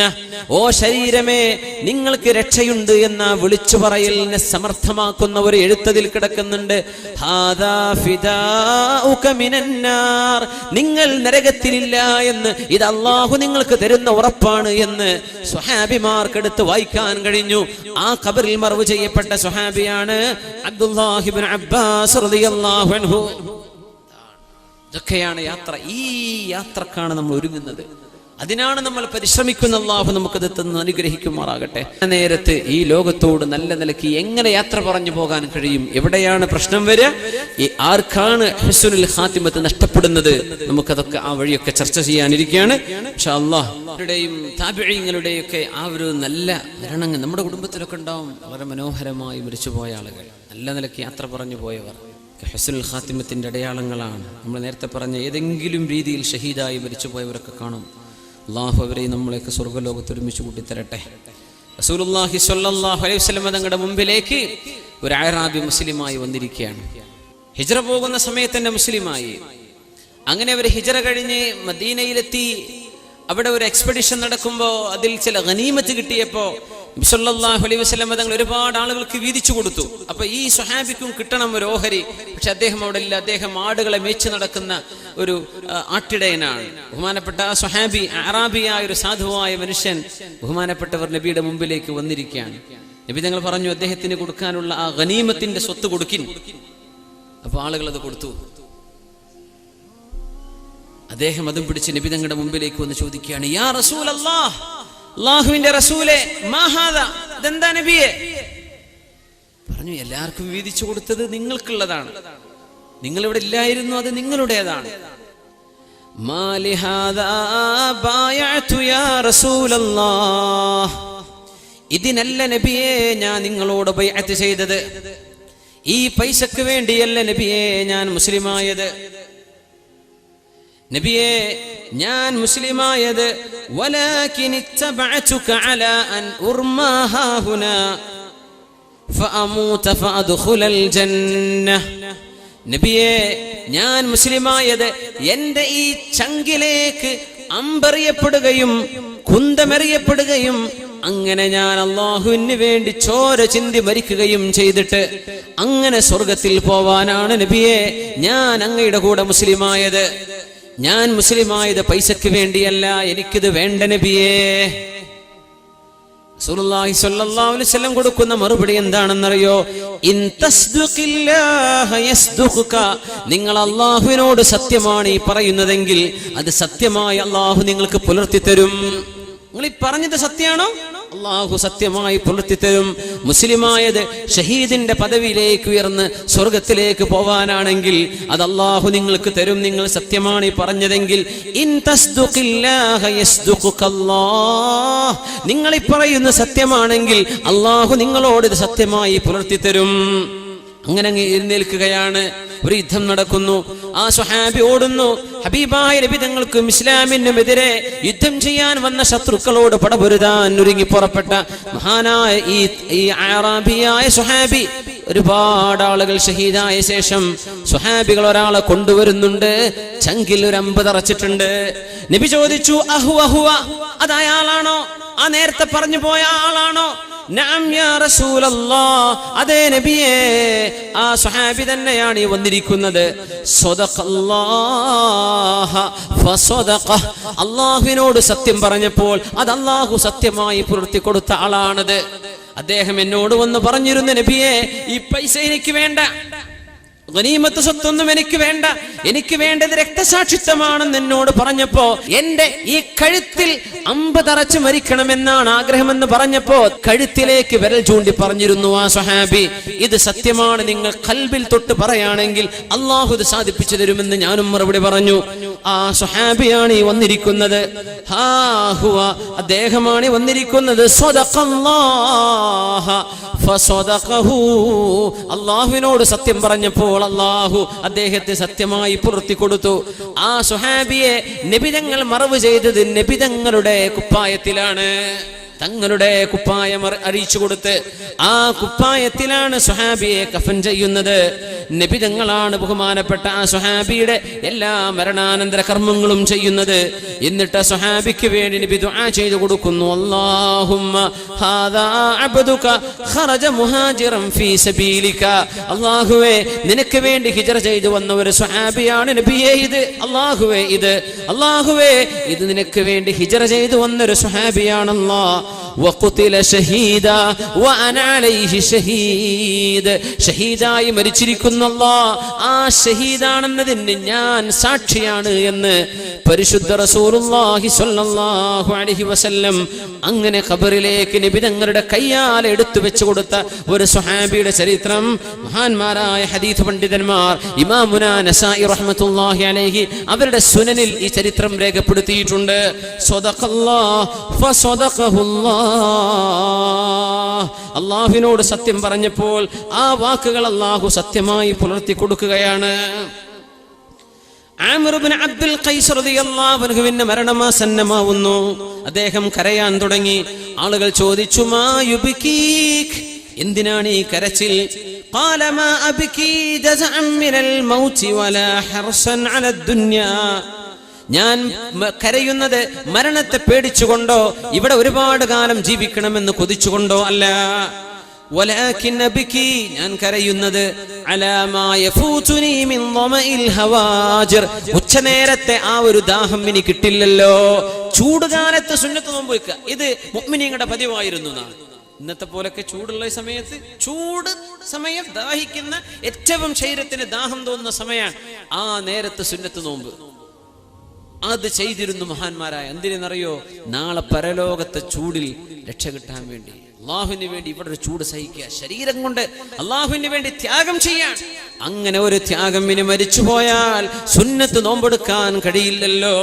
ഓ ശരീരമേ നിങ്ങൾക്ക് രക്ഷയുണ്ട് എന്ന വിളിച്ചു പറയലിനെ സമർത്ഥമാക്കുന്ന ഒരു എഴുത്തതിൽ കിടക്കുന്നുണ്ട്. ഹാദാ ഫിദാഉക മിനന്നാർ, നിങ്ങൾ നരകത്തിലില്ല എന്ന് ഇത് അല്ലാഹു നിങ്ങൾക്ക് തരുന്ന ഉറപ്പാണ് എന്ന് സ്വഹാബിമാർക്കെടുത്ത് വായിക്കാൻ കഴിഞ്ഞു. ആ ഖബറിൽ മറവ് ചെയ്യപ്പെട്ട സ്വഹാബിയാണ് അബ്ദുല്ലാഹി ഇബ്നു അബ്ബാസ് റളിയല്ലാഹു അൻഹു. ഇതൊക്കെയാണ് യാത്ര. ഈ യാത്രക്കാണ് നമ്മൾ ഒരുങ്ങുന്നത്, അതിനാണ് നമ്മൾ പരിശ്രമിക്കുന്ന. അല്ലാഹു നമുക്കത് തന്ന് അനുഗ്രഹിക്കുമാറാകട്ടെ. നേരത്ത് ഈ ലോകത്തോട് നല്ല നിലയ്ക്ക് എങ്ങനെ യാത്ര പറഞ്ഞു പോകാൻ കഴിയും? എവിടെയാണ് പ്രശ്നം വരിക? ആർക്കാണ് ഹുസ്നുൽ ഖാത്തിമത്ത് നഷ്ടപ്പെടുന്നത്? നമുക്കതൊക്കെ ആ വഴിയൊക്കെ ചർച്ച ചെയ്യാനിരിക്കുകയാണ് ഇൻഷാ അല്ലാഹ്. ുടെയും താബിഈങ്ങളുടെയും ഒക്കെ ആ ഒരു നല്ല മരണങ്ങൾ നമ്മുടെ കുടുംബത്തിലൊക്കെ ഉണ്ടാവും. വളരെ മനോഹരമായി മരിച്ചുപോയ ആളുകൾ, നല്ല നിലയ്ക്ക് യാത്ര പറഞ്ഞു പോയവർ ഹുസ്നുൽ ഖാത്തിമത്തിന്റെ അടയാളങ്ങളാണ്. നമ്മൾ നേരത്തെ പറഞ്ഞ ഏതെങ്കിലും രീതിയിൽ ഷഹീദായി മരിച്ചുപോയവരൊക്കെ കാണും. അല്ലാഹു അവരെയും നമ്മളെയൊക്കെ സ്വർഗ്ഗലോകത്ത് ഒരുമിച്ച് കൂട്ടിത്തരട്ടെ. റസൂലുള്ളാഹി സ്വല്ലല്ലാഹു അലൈഹി വസല്ലം തങ്ങളുടെ മുമ്പിലേക്ക് ഒരു അഅറാബി മുസ്ലിമായി വന്നിരിക്കുകയാണ്. ഹിജ്റ പോകുന്ന സമയത്ത് തന്നെ മുസ്ലിമായി. അങ്ങനെ അവർ ഹിജ്റ കഴിഞ്ഞ് മദീനയിലെത്തി. അവിടെ ഒരു എക്സ്പെഡിഷൻ നടക്കുമ്പോൾ അതിൽ ചില ഗനീമത്ത് കിട്ടിയപ്പോൾ നബി സല്ലല്ലാഹു അലൈഹി വസല്ലം തങ്ങൾ ഒരുപാട് ആളുകൾക്ക് വീതിച്ചു കൊടുത്തു. അപ്പൊ ഈ സ്വഹാബിക്കും കിട്ടണം ഒരു ഓഹരി. പക്ഷെ അദ്ദേഹം അവിടെ ഇല്ല. അദ്ദേഹം ആടുകളെ മേച്ചു നടക്കുന്ന ഒരു ആട്ടിടയനാണ്. ബഹുമാനപ്പെട്ട ആ സ്വഹാബി, അറാബിയായ ഒരു സാധുവായ മനുഷ്യൻ, ബഹുമാനപ്പെട്ടവർ നബിയുടെ മുമ്പിലേക്ക് വന്നിരിക്കുകയാണ്. നബി തങ്ങൾ പറഞ്ഞു, അദ്ദേഹത്തിന് കൊടുക്കാനുള്ള ആ ഗനീമത്തിന്റെ സ്വത്ത് കൊടുക്കിൻ. അപ്പൊ ആളുകൾ അത് കൊടുത്തു. അദ്ദേഹം അതും പിടിച്ച് നബി തങ്ങളുടെ മുമ്പിലേക്ക് വന്ന് ചോദിക്കുകയാണ്, യാ റസൂലല്ലാഹ്, അല്ലാഹുവിന്റെ റസൂലേ, മാ ഹാദാ, ഇതെന്താ നബിയെ? പറഞ്ഞു, എല്ലാവർക്കും വീതിച്ചു കൊടുത്തത് നിങ്ങൾക്കുള്ളതാണ്, നിങ്ങൾ ഇവിടെ ഇല്ലായിരുന്നു, അത് നിങ്ങളുടേതാണ്. മാ ലിഹാദാ ബായഅതു യാ റസൂലല്ലാഹ്, ഇതിനല്ല നബിയെ ഞാൻ നിങ്ങളോട് ബൈഅത്ത് ചെയ്തത്, ഈ പൈസക്ക് വേണ്ടിയല്ല നബിയെ ഞാൻ മുസ്ലിമായത്. നബിയെ ഞാൻ മുസ്ലിമായത് വലാകിൻ ഇത്തബഅതുക അലാ അൻ ഉർമാ ഹാഹുനാ ഫഅമൂത ഫഅദ്ഖുലൽ ജന്നഹ. നബിയെ ഞാൻ മുസ്ലിമായത് എൻ്റെ ഈ ചങ്കിലേക്ക് അമ്പെറിയപ്പെടുകയും കുന്തമെറിയപ്പെടുകയും അങ്ങനെ ഞാൻ അള്ളാഹുവിന് വേണ്ടി ചോര ചിന്തി മരിക്കുകയും ചെയ്തിട്ട് അങ്ങനെ സ്വർഗത്തിൽ പോവാനാണ് നബിയെ ഞാൻ അങ്ങയുടെ കൂടെ മുസ്ലിമായത്. ഞാൻ മുസ്ലിമായത് പൈസക്ക് വേണ്ടിയല്ല, എനിക്കിത് വേണ്ട നബിയേ. റസൂലുള്ളാഹി സ്വല്ലല്ലാഹു അലൈഹി വസല്ലം കൊടുക്കുന്ന മറുപടി എന്താണെന്നറിയോ? ഇൻ തസ്ദുഖില്ലാഹ യസ്ദുഖുക. നിങ്ങൾ അല്ലാഹുവിനോട് സത്യമാണ് ഈ പറയുന്നതെങ്കിൽ അത് സത്യമായി അല്ലാഹു നിങ്ങൾക്ക് പുലർത്തി തരും. നിങ്ങൾ ഈ പറഞ്ഞത് സത്യമാണോ? അല്ലാഹു സത്യമായി പുലർത്തി തരും. മുസ്ലിമായത് ഷഹീദിന്റെ പദവിയിലേക്ക് ഉയർന്ന് സ്വർഗത്തിലേക്ക് പോവാനാണെങ്കിൽ അത് അല്ലാഹു നിങ്ങൾക്ക് തരും. നിങ്ങൾ സത്യമാണ് ഈ പറഞ്ഞതെങ്കിൽ ഇൻ തസ്ദുഖില്ലാഹ യസ്ദുഖുകല്ലാഹ്. നിങ്ങൾ ഈ പറയുന്ന സത്യമാണെങ്കിൽ അല്ലാഹു നിങ്ങളോട് ഇത് സത്യമായി പുലർത്തി തരും. അങ്ങനെ എഴുന്നേൽക്കുകയാണ്. ഒരു യുദ്ധം നടക്കുന്നു. ആ സ്വഹാബി ഓടുന്നു. ഹബീബായ നബി തങ്ങൾക്കും ഇസ്ലാമിനുമെതിരെ യുദ്ധം ചെയ്യാൻ വന്ന ശത്രുക്കളോട് പടപൊരുതാൻ ഒരുങ്ങി പുറപ്പെട്ട മഹാനായ ഈ അറാബിയായ സ്വഹാബി ഒരുപാട് ആളുകൾ ഷഹീദായ ശേഷം സ്വഹാബികൾ ഒരാളെ കൊണ്ടുവരുന്നുണ്ട്. ചങ്കിൽ ഒരു അമ്പ് തറച്ചിട്ടുണ്ട്. നബി ചോദിച്ചു, അഹുവ, അത് അയാളാണോ? ആ നേരത്തെ പറഞ്ഞു പോയ ആളാണോ? നഅം യാ റസൂലല്ലാഹ്, അതേ നബിയേ, ആ സ്വഹാബി തന്നെയാണ് ഈ വന്നിരിക്കുന്നത്. സ്വദഖല്ലാഹ ഫസദഖ. അല്ലാഹുവിനോട് സത്യം പറഞ്ഞപ്പോൾ അത് അല്ലാഹു സത്യമായി പുലർത്തി കൊടുത്ത ആളാണത്. അദ്ദേഹം എന്നോട് വന്ന് പറഞ്ഞിരുന്നു, നബിയേ, ഈ പൈസ എനിക്ക് വേണ്ട, ഗനീമത്ത് സ്വത്തൊന്നും എനിക്ക് വേണ്ട, എനിക്ക് വേണ്ടത് രക്തസാക്ഷിത്വമാണെന്ന് എന്നോട് പറഞ്ഞപ്പോ എന്റെ ഈ കഴുത്തിൽ അമ്പ് തറച്ച് മരിക്കണമെന്നാണ് ആഗ്രഹമെന്ന് പറഞ്ഞപ്പോ കഴുത്തിലേക്ക് വിരൽ ചൂണ്ടി പറഞ്ഞിരുന്നു ആ സ്വഹാബി, ഇത് സത്യമാണ്, നിങ്ങൾ ഖൽബിൽ തൊട്ട് പറയുകയാണെങ്കിൽ അള്ളാഹു ഇത് സാധിപ്പിച്ചു തരുമെന്ന് ഞാനും മറുപടി പറഞ്ഞു. ആ സ്വഹാബിയാണ് ഈ വന്നിരിക്കുന്നത്. അദ്ദേഹമാണ് ഈ വന്നിരിക്കുന്നത്. സ്വദഖല്ലാഹ ഫസദഖഹു. അല്ലാഹുവിനോട് സത്യം പറഞ്ഞപ്പോൾ അല്ലാഹു അദ്ദേഹത്തെ സത്യമായി പുലർത്തി കൊടുത്തു. ആ സ്വഹാബിയെ നബിതങ്ങൾ മറവ് ചെയ്തത് നബിതങ്ങളുടെ കുപ്പായത്തിലാണ്. തങ്ങളുടെ കുപ്പായം അറിയിച്ചു കൊടുത്ത് ആ കുപ്പായത്തിലാണ് സ്വഹാബിയെ കഫൻ ചെയ്യുന്നത്. നബിതങ്ങളാണ് ബഹുമാനപ്പെട്ട ആ സ്വഹാബിയുടെ എല്ലാ മരണാനന്തര കർമ്മങ്ങളും ചെയ്യുന്നത്. എന്നിട്ട് സ്വഹാബിക്ക് വേണ്ടി നബി ദുആ ചെയ്തു കൊടുക്കുന്നു. അല്ലാഹുമ്മ ഹാദാ അബ്ദുക ഖറജ മുഹാജിറൻ ഫീ സബീലിക. അല്ലാഹുവേ, നിനക്ക് വേണ്ടി ഹിജ്റ ചെയ്തു വന്ന ഒരു സ്വഹാബിയാണ് നബിയേ ഇത്. അല്ലാഹുവേ, ഇത് നിനക്ക് വേണ്ടി ഹിജ്റ ചെയ്തു വന്ന ഒരു സ്വഹാബിയാണ്. അല്ലാഹ് വഖുതില ഷഹീദ വഅന അലൈഹി ഷഹീദ്. ഷഹീദായി മരിച്ചിരിക്കുന്നല്ലാ, ആ ഷഹീദാണെന്നതിന് ഞാൻ സാക്ഷിയാണ് എന്ന് പരിശുദ്ധ റസൂലുള്ളാഹി സ്വല്ലല്ലാഹു അലൈഹി വസല്ലം അങ്ങനെ ഖബറിലേക്ക് നബി തങ്ങളുടെ കയ്യാൽ എടുത്തു വെച്ചു കൊടുത്ത ഒരു സ്വഹാബിയുടെ ചരിത്രം മഹാന്മാരായ ഹദീസ് പണ്ഡിതന്മാർ ഇമാമുന നസായി റഹ്മത്തുള്ളാഹി അലൈഹി അവരുടെ സുനനിൽ ഈ ചരിത്രം രേഖപ്പെടുത്തിയിട്ടുണ്ട്. സ്വദഖല്ലാഹ് ഫസദഖഹുല്ലാഹ്. അല്ലാഹുവിനോട് സത്യം പറഞ്ഞപ്പോൾ ആ വാക്കുകൾ അല്ലാഹു സത്യമായി പുലർത്തി കൊടുക്കുകയാണ്. ആമിർ ഇബ്നു അബ്ദുൽ ഖൈസ് റളിയല്ലാഹു അൻഹുവിന്റെ മരണമാസന്നമാവുന്നു. അദ്ദേഹം കരയാൻ തുടങ്ങി. ആളുകൾ ചോദിച്ചു, മാ യുബ്കീക്, എന്തിനാണ് ഈ കരച്ചിൽ? ഖാല മാ അബ്കീ ജസഅൻ മിനൽ മൗതി വലാ ഹർസൻ അല ദുനിയാ. ഞാൻ കരയുന്നത് മരണത്തെ പേടിച്ചുകൊണ്ടോ ഇവിടെ ഒരുപാട് കാലം ജീവിക്കണമെന്ന് കൊതിച്ചുകൊണ്ടോ അല്ല. വലാകിൻ അബ്കി, ഞാൻ കരയുന്നത് അലാ മാ യഫൂതുനി മിൻ ളമഇൽ ഹവാജിർ. ഉച്ചനേരത്തെ ആ ഒരു ദാഹം എനിക്ക് കിട്ടില്ലല്ലോ. ചൂടുകാലത്ത് സുന്നത്ത് നോമ്പ് വെക്കുക, ഇത് മുഅ്മിനീങ്ങളുടെ പതിവായിരുന്നു. ഇന്നത്തെ പോലൊക്കെ ചൂടുള്ള സമയത്ത്, ചൂട് സമയം ദാഹിക്കുന്ന ഏറ്റവും ശരീരത്തിന് ദാഹം തോന്നുന്ന സമയമാണ് ആ നേരത്തെ സുന്നത്ത് നോമ്പ്. അത് ചെയ്തിരുന്നു മഹാന്മാരായ. എന്തിനെന്നറിയോ? നാളെ പരലോകത്തെ ചൂടിൽ രക്ഷ കിട്ടാൻ വേണ്ടി, അള്ളാഹുവിന് വേണ്ടി ഇവിടെ ഒരു ചൂട് സഹിക്കുക, ശരീരം കൊണ്ട് അള്ളാഹുവിന് വേണ്ടി ത്യാഗം ചെയ്യാൻ. അങ്ങനെ ഒരു ത്യാഗം ഇനി മരിച്ചു പോയാൽ സുന്നത്ത് നോമ്പെടുക്കാൻ കഴിയില്ലല്ലോ.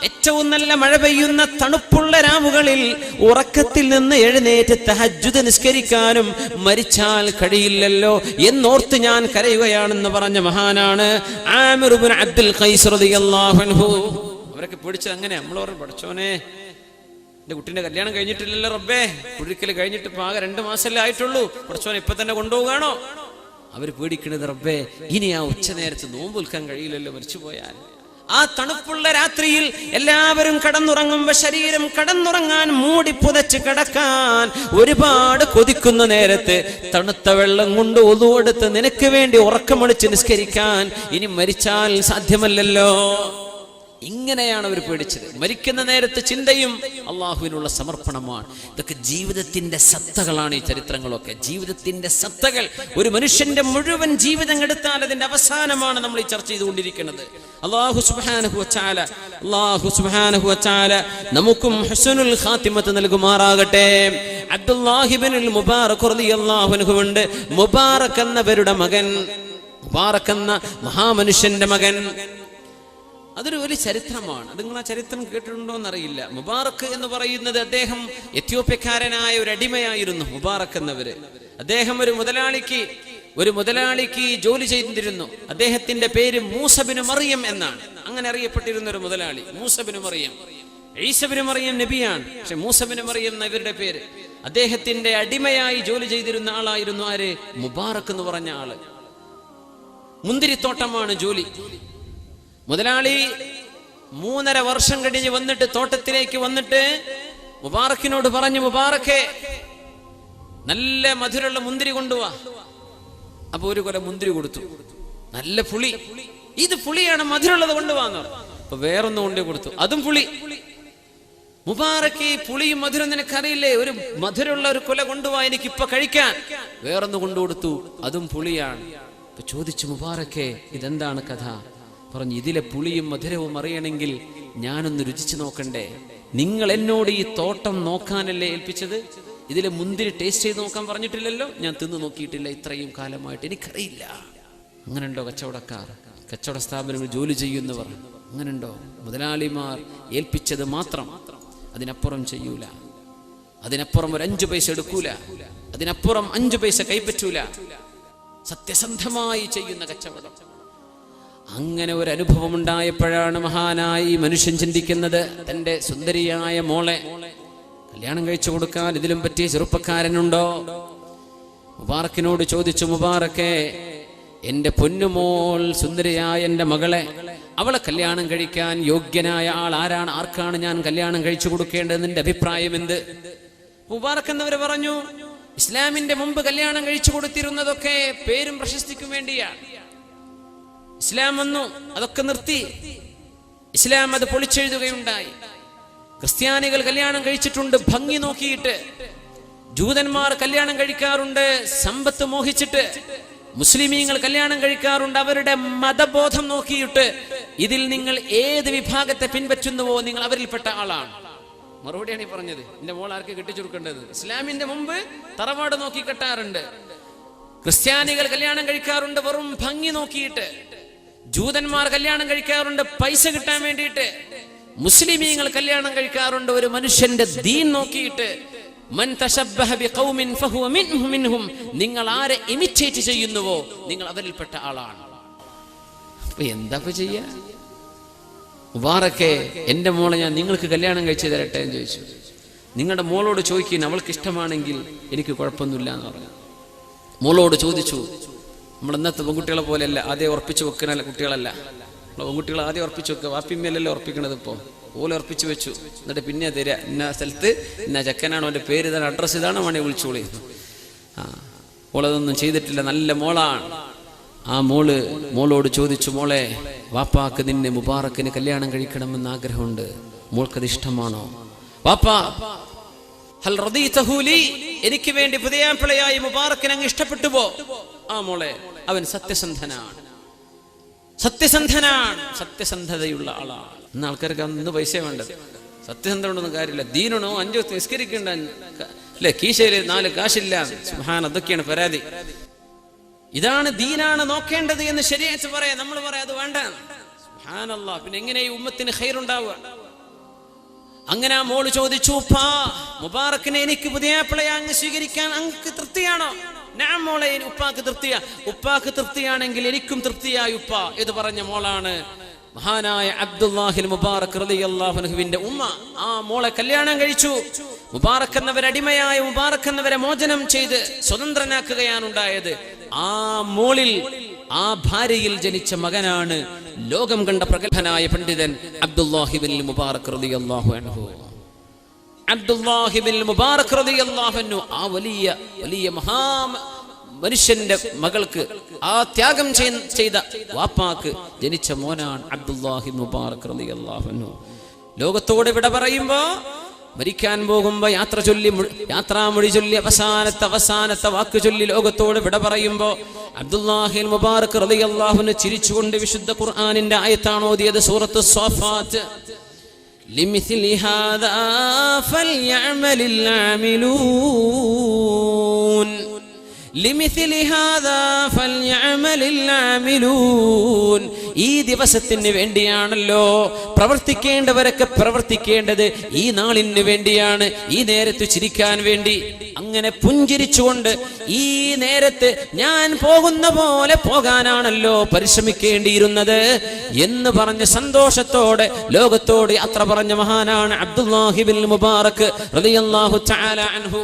ഏറ്റവും നല്ല മഴ പെയ്യുന്ന തണുപ്പുള്ള രാവുകളിൽ ഉറക്കത്തിൽ നിന്ന് എഴുന്നേറ്റ് തഹജ്ജുദ് നിസ്കരിക്കാനും മരിച്ചാൽ കഴിയില്ലല്ലോ എന്നോർത്ത് ഞാൻ കരയുകയാണെന്ന് പറഞ്ഞ മഹാനാണ് ആമിർ ഇബ്നു അബ്ദുൽ ഖൈസ് റളിയല്ലാഹു അൻഹു. അവരൊക്കെ പേടിച്ചത് അങ്ങനെ. നമ്മൾ പറഞ്ഞു, പഠിച്ചോനെ, എന്റെ കുട്ടീന്റെ കല്യാണം കഴിഞ്ഞിട്ടില്ലല്ലോ റബ്ബേ, കുഴിക്കൽ കഴിഞ്ഞിട്ട് ഇപ്പൊ ആകെ 2 മാസമല്ലേ ആയിട്ടുള്ളൂ, പഠിച്ചോനെ ഇപ്പൊ തന്നെ കൊണ്ടുപോകാണോ? അവർ പേടിക്കണത്, റബ്ബേ ഇനി ആ ഉച്ച നേരത്ത് നോമ്പ് വിൽക്കാൻ കഴിയില്ലല്ലോ മരിച്ചു പോയാൽ. ആ തണുപ്പുള്ള രാത്രിയിൽ എല്ലാവരും കടന്നുറങ്ങുമ്പോ ശരീരം കടന്നുറങ്ങാൻ മൂടി പുതച്ച് കിടക്കാൻ ഒരുപാട് കൊതിക്കുന്ന നേരത്ത് തണുത്ത വെള്ളം കൊണ്ട് ഒതുവെടുത്ത് നിനക്ക് വേണ്ടി ഉറക്കമൊളിച്ച് നിസ്കരിക്കാൻ ഇനി മരിച്ചാൽ സാധ്യമല്ലല്ലോ. ഇങ്ങനെയാണ് അവർ പേടിച്ചത്. മരിക്കുന്ന നേരത്തെ ചിന്തയും അള്ളാഹുവിനുള്ള സമർപ്പണമാണ്. ഇതൊക്കെ ജീവിതത്തിന്റെ സത്തകളാണ്. ഈ ചരിത്രങ്ങളൊക്കെ ജീവിതത്തിന്റെ സത്തകൾ. ഒരു മനുഷ്യന്റെ മുഴുവൻ ജീവിതം എടുത്താൽ അതിന്റെ അവസാനമാണ് നമ്മൾ ഈ ചർച്ച ചെയ്തുകൊണ്ടിരിക്കുന്നത്. അല്ലാഹു സുബ്ഹാനഹു വ തആല നമുക്കും ഹുസ്നുൽ ഖാത്തിമത്ത് നൽകുമാറാകട്ടെ. അബ്ദുല്ലാഹി ഇബ്നുൽ മുബാറക് റളിയല്ലാഹു അൻഹു ഉണ്ട്. മുബാറക് എന്നവരുടെ മകൻ, മുബാറക് എന്ന മഹാമനുഷ്യന്റെ മകൻ. അതൊരു വലിയ ചരിത്രമാണ്. അത് നിങ്ങൾ ആ ചരിത്രം കേട്ടിട്ടുണ്ടോ എന്നറിയില്ല. മുബാറക് എന്ന് പറയുന്നത് അദ്ദേഹം എത്യോപ്യക്കാരനായ ഒരു അടിമയായിരുന്നു. മുബാറക് എന്നവര് അദ്ദേഹം ഒരു മുതലാളിക്ക് ജോലി ചെയ്തിരുന്നു. അദ്ദേഹത്തിന്റെ പേര് മൂസ ബിനു മറിയം എന്നാണ്. അങ്ങനെ അറിയപ്പെട്ടിരുന്ന ഒരു മുതലാളി മൂസ ബിനു മറിയം. ഈസ ബിനു മറിയം നബിയാണ്, പക്ഷെ മൂസ ബിനു മറിയം എന്ന ഇവരുടെ പേര്. അദ്ദേഹത്തിന്റെ അടിമയായി ജോലി ചെയ്തിരുന്ന ആളായിരുന്നു ആര്? മുബാറക് എന്ന് പറഞ്ഞ ആള്. മുന്തിരിത്തോട്ടമാണ് ജോലി. മുതലാളി 3.5 വർഷം കഴിഞ്ഞ് വന്നിട്ട് തോട്ടത്തിലേക്ക് വന്നിട്ട് മുബാറക്കിനോട് പറഞ്ഞു, മുബാറക്കെ നല്ല മധുരമുള്ള മുന്തിരി കൊണ്ടുവാ. അപ്പൊ ഒരു കൊല മുന്തിരി കൊടുത്തു. നല്ല പുളി, ഇത് പുളിയാണ്, മധുരമുള്ളത് കൊണ്ടുപോകാന്ന് പറഞ്ഞു. അപ്പൊ വേറൊന്നും കൊണ്ടു കൊടുത്തു, അതും പുളി. മുബാറക്ക് പുളിയും മധുരം നിനക്കറിയില്ലേ, ഒരു മധുരമുള്ള ഒരു കൊല കൊണ്ടുപോവാ, എനിക്ക് ഇപ്പൊ കഴിക്കാൻ. വേറൊന്ന് കൊണ്ടുകൊടുത്തു, അതും പുളിയാണ്. അപ്പൊ ചോദിച്ചു, മുബാറക്കെ ഇതെന്താണ് കഥ? പറഞ്ഞു, ഇതിലെ പുളിയും മധുരവും അറിയണമെങ്കിൽ ഞാനൊന്ന് രുചിച്ചു നോക്കണ്ടേ. നിങ്ങൾ എന്നോട് ഈ തോട്ടം നോക്കാനല്ലേ ഏൽപ്പിച്ചത്? ഇതിലെ മുന്തിരി ടേസ്റ്റ് ചെയ്ത് നോക്കാൻ പറഞ്ഞിട്ടില്ലല്ലോ. ഞാൻ തിന്നു നോക്കിയിട്ടില്ല ഇത്രയും കാലമായിട്ട്, എനിക്കറിയില്ല. അങ്ങനെയുണ്ടോ കച്ചവടക്കാർ, കച്ചവട സ്ഥാപനങ്ങൾ ജോലി ചെയ്യുന്നവർ? അങ്ങനെയുണ്ടോ? മുതലാളിമാർ ഏൽപ്പിച്ചത് മാത്രം, അതിനപ്പുറം ചെയ്യൂല, അതിനപ്പുറം ഒരു 5 പൈസ എടുക്കൂല, അതിനപ്പുറം 5 പൈസ കൈപ്പറ്റൂല. സത്യസന്ധമായി ചെയ്യുന്ന കച്ചവടം. അങ്ങനെ ഒരു അനുഭവം ഉണ്ടായപ്പോഴാണ് മഹാനായി മനുഷ്യൻ ചിന്തിക്കുന്നത്, തന്റെ സുന്ദരിയായ മോളെ കല്യാണം കഴിച്ചു കൊടുക്കാൻ ഇതിലും പറ്റിയ ചെറുപ്പക്കാരനുണ്ടോ? മുബാറക്കിനോട് ചോദിച്ചു, മുബാറക്കെ എന്റെ പൊന്നുമോൾ, സുന്ദരിയായ എന്റെ മകളെ, അവളെ കല്യാണം കഴിക്കാൻ യോഗ്യനായ ആൾ ആരാണ്? ആർക്കാണ് ഞാൻ കല്യാണം കഴിച്ചു കൊടുക്കേണ്ടത്? നിന്റെ അഭിപ്രായം എന്ത്? മുബാറക് എന്നവര് പറഞ്ഞു, ഇസ്ലാമിന്റെ മുമ്പ് കല്യാണം കഴിച്ചു കൊടുത്തിരുന്നതൊക്കെ പേരും പ്രശസ്തിക്കും വേണ്ടിയാണ്. ഇസ്ലാം വന്നു, അതൊക്കെ നിർത്തി. ഇസ്ലാം അത് പൊളിച്ചെഴുതുകയുണ്ടായി. ക്രിസ്ത്യാനികൾ കല്യാണം കഴിച്ചിട്ടുണ്ട് ഭംഗി നോക്കിയിട്ട്, ജൂതന്മാർ കല്യാണം കഴിക്കാറുണ്ട് സമ്പത്ത് മോഹിച്ചിട്ട്, മുസ്ലിമീങ്ങൾ കല്യാണം കഴിക്കാറുണ്ട് അവരുടെ മതബോധം നോക്കിയിട്ട്. ഇതിൽ നിങ്ങൾ ഏത് വിഭാഗത്തെ പിൻപറ്റുന്നുവോ നിങ്ങൾ അവരിൽപ്പെട്ട ആളാണ്. മറുപടിയാണ് ഈ പറഞ്ഞത്. എന്റെ മോൾ ആർക്ക് കെട്ടിച്ചുകൊടുക്കേണ്ടത്? ഇസ്ലാമിന്റെ മുമ്പ് തറവാട് നോക്കി കെട്ടാറുണ്ട്. ക്രിസ്ത്യാനികൾ കല്യാണം കഴിക്കാറുണ്ട് വെറും ഭംഗി നോക്കിയിട്ട്, ജൂതന്മാർ കല്യാണം കഴിക്കാറുണ്ട് പൈസ കിട്ടാൻ വേണ്ടിയിട്ട്, മുസ്ലിമീങ്ങൾ കല്യാണം കഴിക്കാറുണ്ട് ഒരു മനുഷ്യന്റെ ദീൻ നോക്കിയിട്ട്. മൻ തശബ്ബഹ ബിഖൗമിൻ ഫഹുവ മിൻഹും, നിങ്ങൾ ആരെ ഇമിറ്റേറ്റ് ചെയ്യുന്നുവോ നിങ്ങൾ അവരിൽപ്പെട്ട ആളാണ്. അപ്പൊ എന്താ ചെയ്യാ? മുബാറക്കെ എന്റെ മോളെ ഞാൻ നിങ്ങൾക്ക് കല്യാണം കഴിച്ചു തരട്ടെ എന്ന് ചോദിച്ചു. നിങ്ങളുടെ മോളോട് ചോദിക്കുന്നു, അവൾക്ക് ഇഷ്ടമാണെങ്കിൽ എനിക്ക് കുഴപ്പമൊന്നുമില്ല എന്ന് പറഞ്ഞു. മോളോട് ചോദിച്ചു. നമ്മൾ ഇന്നത്തെ പെൺകുട്ടികളെ പോലെയല്ല, ആദ്യം ഉറപ്പിച്ചു വെക്കുന്ന കുട്ടികളല്ല. നമ്മളെ പെൺകുട്ടികൾ ആദ്യം ഉറപ്പിച്ചു വെക്കുക, വാപ്പിമ്മയല്ലല്ലോ ഉറപ്പിക്കണത്. ഇപ്പോൾ ഓലെ ഉറപ്പിച്ചു വെച്ചു, എന്നിട്ട് പിന്നെ തരിക, ഇന്ന സ്ഥലത്ത് ഇന്ന ചക്കനാണോ, എൻ്റെ പേര് ഇതാണ്, അഡ്രസ്സ് ഇതാണ്, വേണേ വിളിച്ചോളി. ഓളതൊന്നും ചെയ്തിട്ടില്ല, നല്ല മോളാണ്. ആ മോളോട് ചോദിച്ചു, മോളെ വാപ്പാക്ക് നിന്നെ മുബാറക്കിന് കല്യാണം കഴിക്കണമെന്ന് ആഗ്രഹമുണ്ട്, മോൾക്കത് ഇഷ്ടമാണോ? വാപ്പാ ഹൽ റദീതഹു ലി, എനിക്ക് വേണ്ടി പുതിയാപ്പിളയായി മുബാറക്കിനെ അങ്ങ് ഇഷ്ടപ്പെട്ടുപോ? ആ മോളെ, അവൻ സത്യസന്ധനാണ്, സത്യസന്ധതയുള്ള ആളാണ്. ഇന്ന് ആൾക്കാർക്ക് അന്ന് പൈസ വേണ്ടത്, സത്യസന്ധത കൊണ്ടൊന്നും കാര്യമില്ല. ദീനണോ 5 ദിവസം നിസ്കരിക്കണ്ട അല്ലെ, കീശയില് 4 കാശില്ല, സുബ്ഹാൻ, അതൊക്കെയാണ് പരാതി. ഇതാണ് ദീനാണ് നോക്കേണ്ടത് എന്ന് ശരീഅത്ത് പറയാം. നമ്മൾ പറയാം അത് വേണ്ട. സുബ്ഹാനല്ലാഹ്, പിന്നെ എങ്ങനെ ഈ ഉമ്മത്തിന് ഖൈറുണ്ടാവുക? അങ്ങനെ ആ മോള് ചോദിച്ചു, ഉപ്പാ മുബാറക്കിനെ എനിക്ക് പുതിയാപ്പിളയെ അങ്ങ് സ്വീകരിക്കാൻ അങ്ങക്ക് തൃപ്തിയാണോ? ഞാൻ മോളെ, ഉപ്പാക്ക് തൃപ്തിയാ. ഉപ്പാക്ക് തൃപ്തിയാണെങ്കിൽ എനിക്കും തൃപ്തിയായി ഉപ്പ എന്ന് പറഞ്ഞ മോളാണ് മഹാനായ അബ്ദുല്ലാഹിൽ മുബാറക് റളിയല്ലാഹു അൻഹുവിന്റെ ഉമ്മ. ആ മോളെ കല്യാണം കഴിച്ചു. മുബാറക് എന്നവരെ അടിമയായ മുബാറക് എന്നവരെ മോചനം ചെയ്ത് സ്വതന്ത്രനാക്കുകയാണ് ഉണ്ടായത്. ആ മോളിൽ, ആ ഭാര്യയിൽ ജനിച്ച മകനാണ് ലോകം കണ്ട പ്രഗത്ഭനായ പണ്ഡിതൻ അബ്ദുല്ലാഹി ഇബ്നുൽ മുബാറക് റളിയല്ലാഹു അൻഹു. അബ്ദുല്ലാഹി ഇബ്നുൽ മുബാറക് റളിയല്ലാഹു അൻഹു ആ വലിയ മഹാ മനുഷ്യന്റെ മകൾക്ക്, ആ ത്യാഗം ചെയ്ത വാപ്പാക്ക് ജനിച്ച മോനാണ് അബ്ദുല്ലാഹി ഇബ്നുൽ മുബാറക് റളിയല്ലാഹു അൻഹു. ലോകത്തോട് വിട പറയുമ്പോ, മരിക്കാൻ പോകുമ്പോ യാത്രാമൊഴി ചൊല്ലി അവസാനത്തെ വാക്ക് ചൊല്ലി ലോകത്തോട് വിട പറയുമ്പോ അബ്ദുല്ലാഹി ഇബ്നുൽ മുബാറക് റളിയല്ലാഹു അൻഹു ചിരിച്ചുകൊണ്ട് വിശുദ്ധ ഖുർആനിന്റെ ആയത്താണ് ഓതിയത്, സൂറത്ത് സ്വാഫാത്ത്. ലിമിസ്ലി ഹാദാ ഫൽയഅമലിൽ ആമിലൂൻ, ലിമിസ്ലി ഹാദാ ഫൽയഅമലിൽ ആമിലൂൻ. ഈ ദിവസത്തിന് വേണ്ടിയാണല്ലോ പ്രവർത്തിക്കേണ്ടവരൊക്കെ പ്രവർത്തിക്കേണ്ടത്, ഈ നാളിന് വേണ്ടിയാണ്, ഈ നേരത്ത് ചിരിക്കാൻ വേണ്ടി. അങ്ങനെ പുഞ്ചിരിച്ചുകൊണ്ട് ഈ നേരത്ത് ഞാൻ പോകുന്ന പോലെ പോകാനാണല്ലോ പരിശ്രമിക്കേണ്ടിയിരുന്നത് എന്ന് പറഞ്ഞ് സന്തോഷത്തോടെ ലോകത്തോട് യാത്ര പറഞ്ഞ മഹാനാണ് അബ്ദുല്ലാഹി ഇബ്നുൽ മുബാറക് റളിയല്ലാഹു തആല അൻഹു.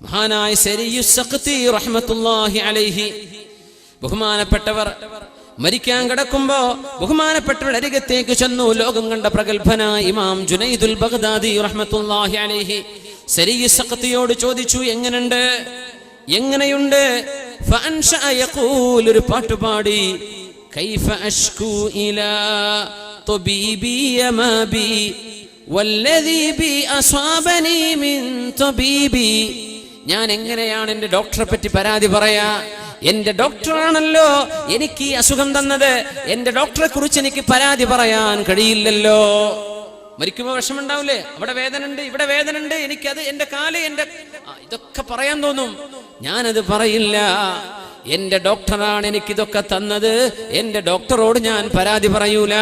മഹാനായ സരിയുസ് സഖ്തി റഹ്മത്തുള്ളാഹി അലൈഹി, ബഹുമാനപ്പെട്ടവർ മരിക്കാൻ കിടക്കുമ്പോ ബഹുമാനപ്പെട്ടവരുടെ അരികത്തേക്ക് ചെന്നു. ലോകം കണ്ട പ്രഗത്ഭനായ ഇമാം ജുനൈദുൽ ബഗ്ദാദി റഹ്മത്തുള്ളാഹി അലൈഹി സരിയുസ് സഖ്തിയോട് ചോദിച്ചു, എങ്ങനെയുണ്ട്? ഫഅൻശഅ യഖൂൽ, ഒരു പാട്ടുപാടി, കൈഫ അഷ്കു ഇലാ തബീബി യമാ ബി വല്ലദീ ബി അസ്വാബനി മിൻ തബീബി. ഞാൻ എങ്ങനെയാണ് എൻ്റെ ഡോക്ടറെ പറ്റി പരാതി പറയാ? എന്റെ ഡോക്ടറാണല്ലോ എനിക്ക് ഈ അസുഖം തന്നത്, എന്റെ ഡോക്ടറെ കുറിച്ച് എനിക്ക് പരാതി പറയാൻ കഴിയില്ലല്ലോ. മരിക്കുമ്പോൾ വിഷമുണ്ടാവില്ലേ? അവിടെ വേദന ഉണ്ട്, ഇവിടെ വേദന ഉണ്ട്, എനിക്കത് എന്റെ കാല് ഇതൊക്കെ പറയാൻ തോന്നും. ഞാനത് പറയില്ല. എന്റെ ഡോക്ടറാണ് എനിക്കിതൊക്കെ തന്നത്, എന്റെ ഡോക്ടറോട് ഞാൻ പരാതി പറയൂല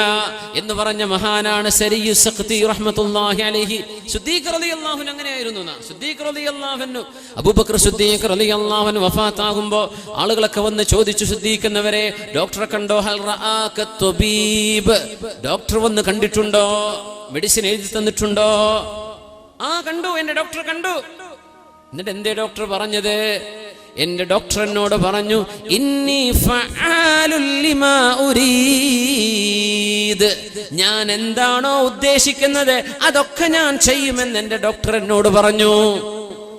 എന്ന് പറഞ്ഞ മഹാനാണ് സരിയുസ് സഖ്തി റഹ്മത്തുള്ളാഹി അലൈഹി. സിദ്ദീഖ് റളിയല്ലാഹു അൻഹു അങ്ങനെയായിരുന്നു. സിദ്ദീഖ് റളിയല്ലാഹു അൻഹു, അബൂബക്കർ സിദ്ദീഖ് റളിയല്ലാഹു അൻഹു വഫാത്താകുമ്പോൾ ആളുകളൊക്കെ വന്ന് ചോദിച്ചു, സിദ്ദീഖ് എന്നവരെ ഡോക്ടറെ കണ്ടോ? ഹൽ റആക തബീബ്, ഡോക്ടർ വന്ന് കണ്ടിട്ടുണ്ടോ? മെഡിസിൻ എഴുതി തന്നിട്ടുണ്ടോ? ആ കണ്ടു, എന്റെ ഡോക്ടർ കണ്ടു. എന്നിട്ട് എന്തേ ഡോക്ടർ പറഞ്ഞത്? എന്റെ ഡോക്ടർ എന്നോട് പറഞ്ഞു, ഇന്നി ഫഅാലുൽ ലിമാ ഉരീദ്, ഞാൻ എന്താണോ ഉദ്ദേശിക്കുന്നത് അതൊക്കെ ഞാൻ ചെയ്യുമെന്ന് എന്റെ ഡോക്ടർ എന്നോട് പറഞ്ഞു.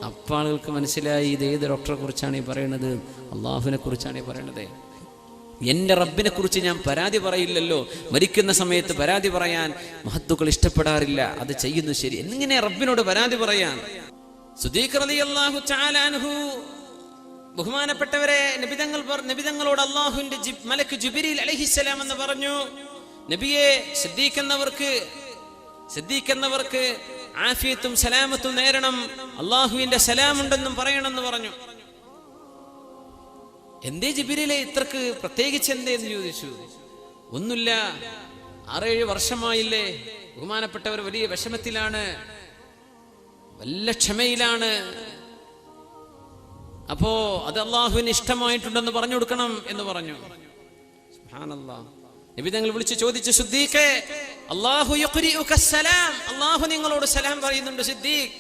അപ്പോൾ ആളുകൾക്ക് മനസ്സിലായി, ഇത് ഏത് ഡോക്ടറെ കുറിച്ചാണ് ഈ പറയുന്നത്? അള്ളാഹുവിനെ കുറിച്ചാണ് ഈ പറയുന്നത്. എന്റെ റബ്ബിനെ കുറിച്ച് ഞാൻ പരാതി പറയില്ലല്ലോ. മരിക്കുന്ന സമയത്ത് പരാതി പറയാൻ മഹത്തുക്കൾ ഇഷ്ടപ്പെടാറില്ല. അത് ചെയ്യുന്നു ശരി, എങ്ങനെ റബ്ബിനോട് പരാതി പറയാൻ? സിദ്ദീഖ് റളിയല്ലാഹു തആല അൻഹു, ബഹുമാനപ്പെട്ടവരെ, നബിതങ്ങളോട് അല്ലാഹുവിന്റെ മലക്ക് ജിബ്രീൽ അലൈഹിസ്സലാം എന്ന് പറഞ്ഞു, നബിയെ, സിദ്ദീഖ് എന്നവർക്ക് ആഫിയത്തും സലാമത്തും നേരണം, അല്ലാഹുവിന്റെ സലാമുണ്ടെന്നും പറയണമെന്ന് പറഞ്ഞു. എന്തേ ജിബ്രീലെ ഇത്രക്ക് പ്രത്യേകിച്ച് എന്തേന്ന് ചോദിച്ചു. ഒന്നുമില്ല, 6-7 വർഷമായില്ലേ, ബഹുമാനപ്പെട്ടവർ വലിയ വിഷമത്തിലാണ്, വല്ല ക്ഷമയിലാണ്. അപ്പോ അത് അള്ളാഹുവിന് ഇഷ്ടമായിട്ടുണ്ടെന്ന് പറഞ്ഞു കൊടുക്കണം എന്ന് പറഞ്ഞു. സുബ്ഹാനല്ലാഹ്. നബി തങ്ങൾ വിളിച്ചു ചോദിച്ചു, സിദ്ദീഖേ, അല്ലാഹു യഖ്രിഉക സലാം, അല്ലാഹു നിങ്ങളോട് സലാം പറയുന്നുണ്ട്. സിദ്ദീഖ്,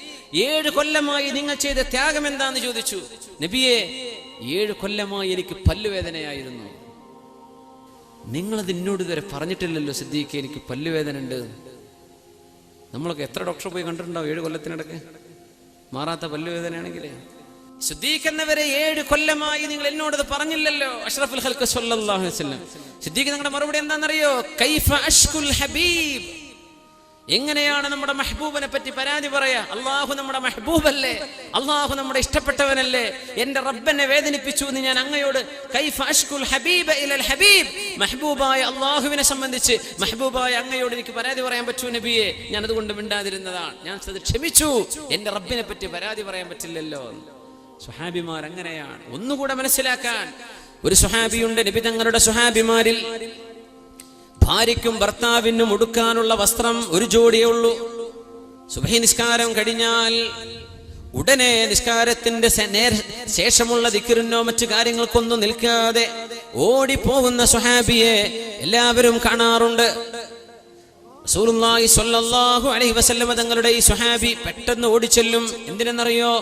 7 കൊല്ലമായി നിങ്ങൾ ചെയ്ത ത്യാഗം എന്താന്ന് ചോദിച്ചു. നബിയെ, 7 കൊല്ലമായി എനിക്ക് പല്ലുവേദനയായിരുന്നു. നിങ്ങളത് എന്നോട് ഇതുവരെ പറഞ്ഞിട്ടില്ലല്ലോ സിദ്ദീഖ്, എനിക്ക് പല്ലുവേദന ഉണ്ട്. നമ്മളൊക്കെ എത്ര ഡോക്ടറെ പോയി കണ്ടിട്ടുണ്ടാവും 7 കൊല്ലത്തിനിടക്ക് മാറാത്ത പല്ലുവേദനയാണെങ്കിൽ. സിദ്ദീഖ് എന്നവരെ 7 കൊല്ലമായി നിങ്ങൾ എന്നോടത് പറഞ്ഞില്ലല്ലോ. അഷ്റഫുൽ ഖൽഖ് സ്വല്ലല്ലാഹു അലൈഹി വസല്ലം. സിദ്ദീഖ് നിങ്ങളുടെ മറുപടി എന്താണെന്നറിയോ? കൈഫ അഷ്കുൽ ഹബീബ്, എങ്ങനെയാണ് നമ്മുടെ മെഹബൂബിനെ പറ്റി പരാതി പറയാ? അള്ളാഹു നമ്മുടെ മെഹബൂബല്ലേ, അള്ളാഹു നമ്മുടെ ഇഷ്ടപ്പെട്ടവനല്ലേ, എന്റെ റബ്ബനെ വേദനിപ്പിച്ചു എന്ന് ഞാൻ അങ്ങയോട് കൈഫ അഷ്കുൽ ഹബീബ ഇലൽ ഹബീബ്, മെഹബൂബായ അള്ളാഹുവിനെ സംബന്ധിച്ച് മെഹബൂബായ അങ്ങയോട് എനിക്ക് പരാതി പറയാൻ പറ്റൂ നബിയെ? ഞാൻ അതുകൊണ്ട് മിണ്ടാതിരുന്നതാണ്, ഞാൻ അത് ക്ഷമിച്ചു. എന്റെ റബ്ബിനെ പറ്റി പരാതി പറയാൻ പറ്റില്ലല്ലോ. സുഹാബിമാർ അങ്ങനെയാണ്. ഒന്നുകൂടെ മനസ്സിലാക്കാൻ, ഒരു സുഹാബിയുണ്ട്, നബി തങ്ങളുടെ സുഹാബിമാരിൽ ഭാര്യയ്ക്കും ഭർത്താവിനും ഉടുക്കാനുള്ള വസ്ത്രം ഒരു ജോഡിയേ ഉള്ളൂ. സുബഹി നിസ്കാരം കഴിഞ്ഞാൽ ഉടനെ നിസ്കാരത്തിന്റെ ശേഷമുള്ള ദിക്റിനോ മറ്റു കാര്യങ്ങൾക്കൊന്നും നിൽക്കാതെ ഓടിപ്പോകുന്ന സുഹാബിയെ എല്ലാവരും കാണാറുണ്ട്. റസൂലുള്ളാഹി സ്വല്ലല്ലാഹു അലൈഹി വസല്ലം തങ്ങളുടെ ഈ സുഹാബി പെട്ടെന്ന് ഓടിച്ചെല്ലും. എന്തിനെന്നറിയോ?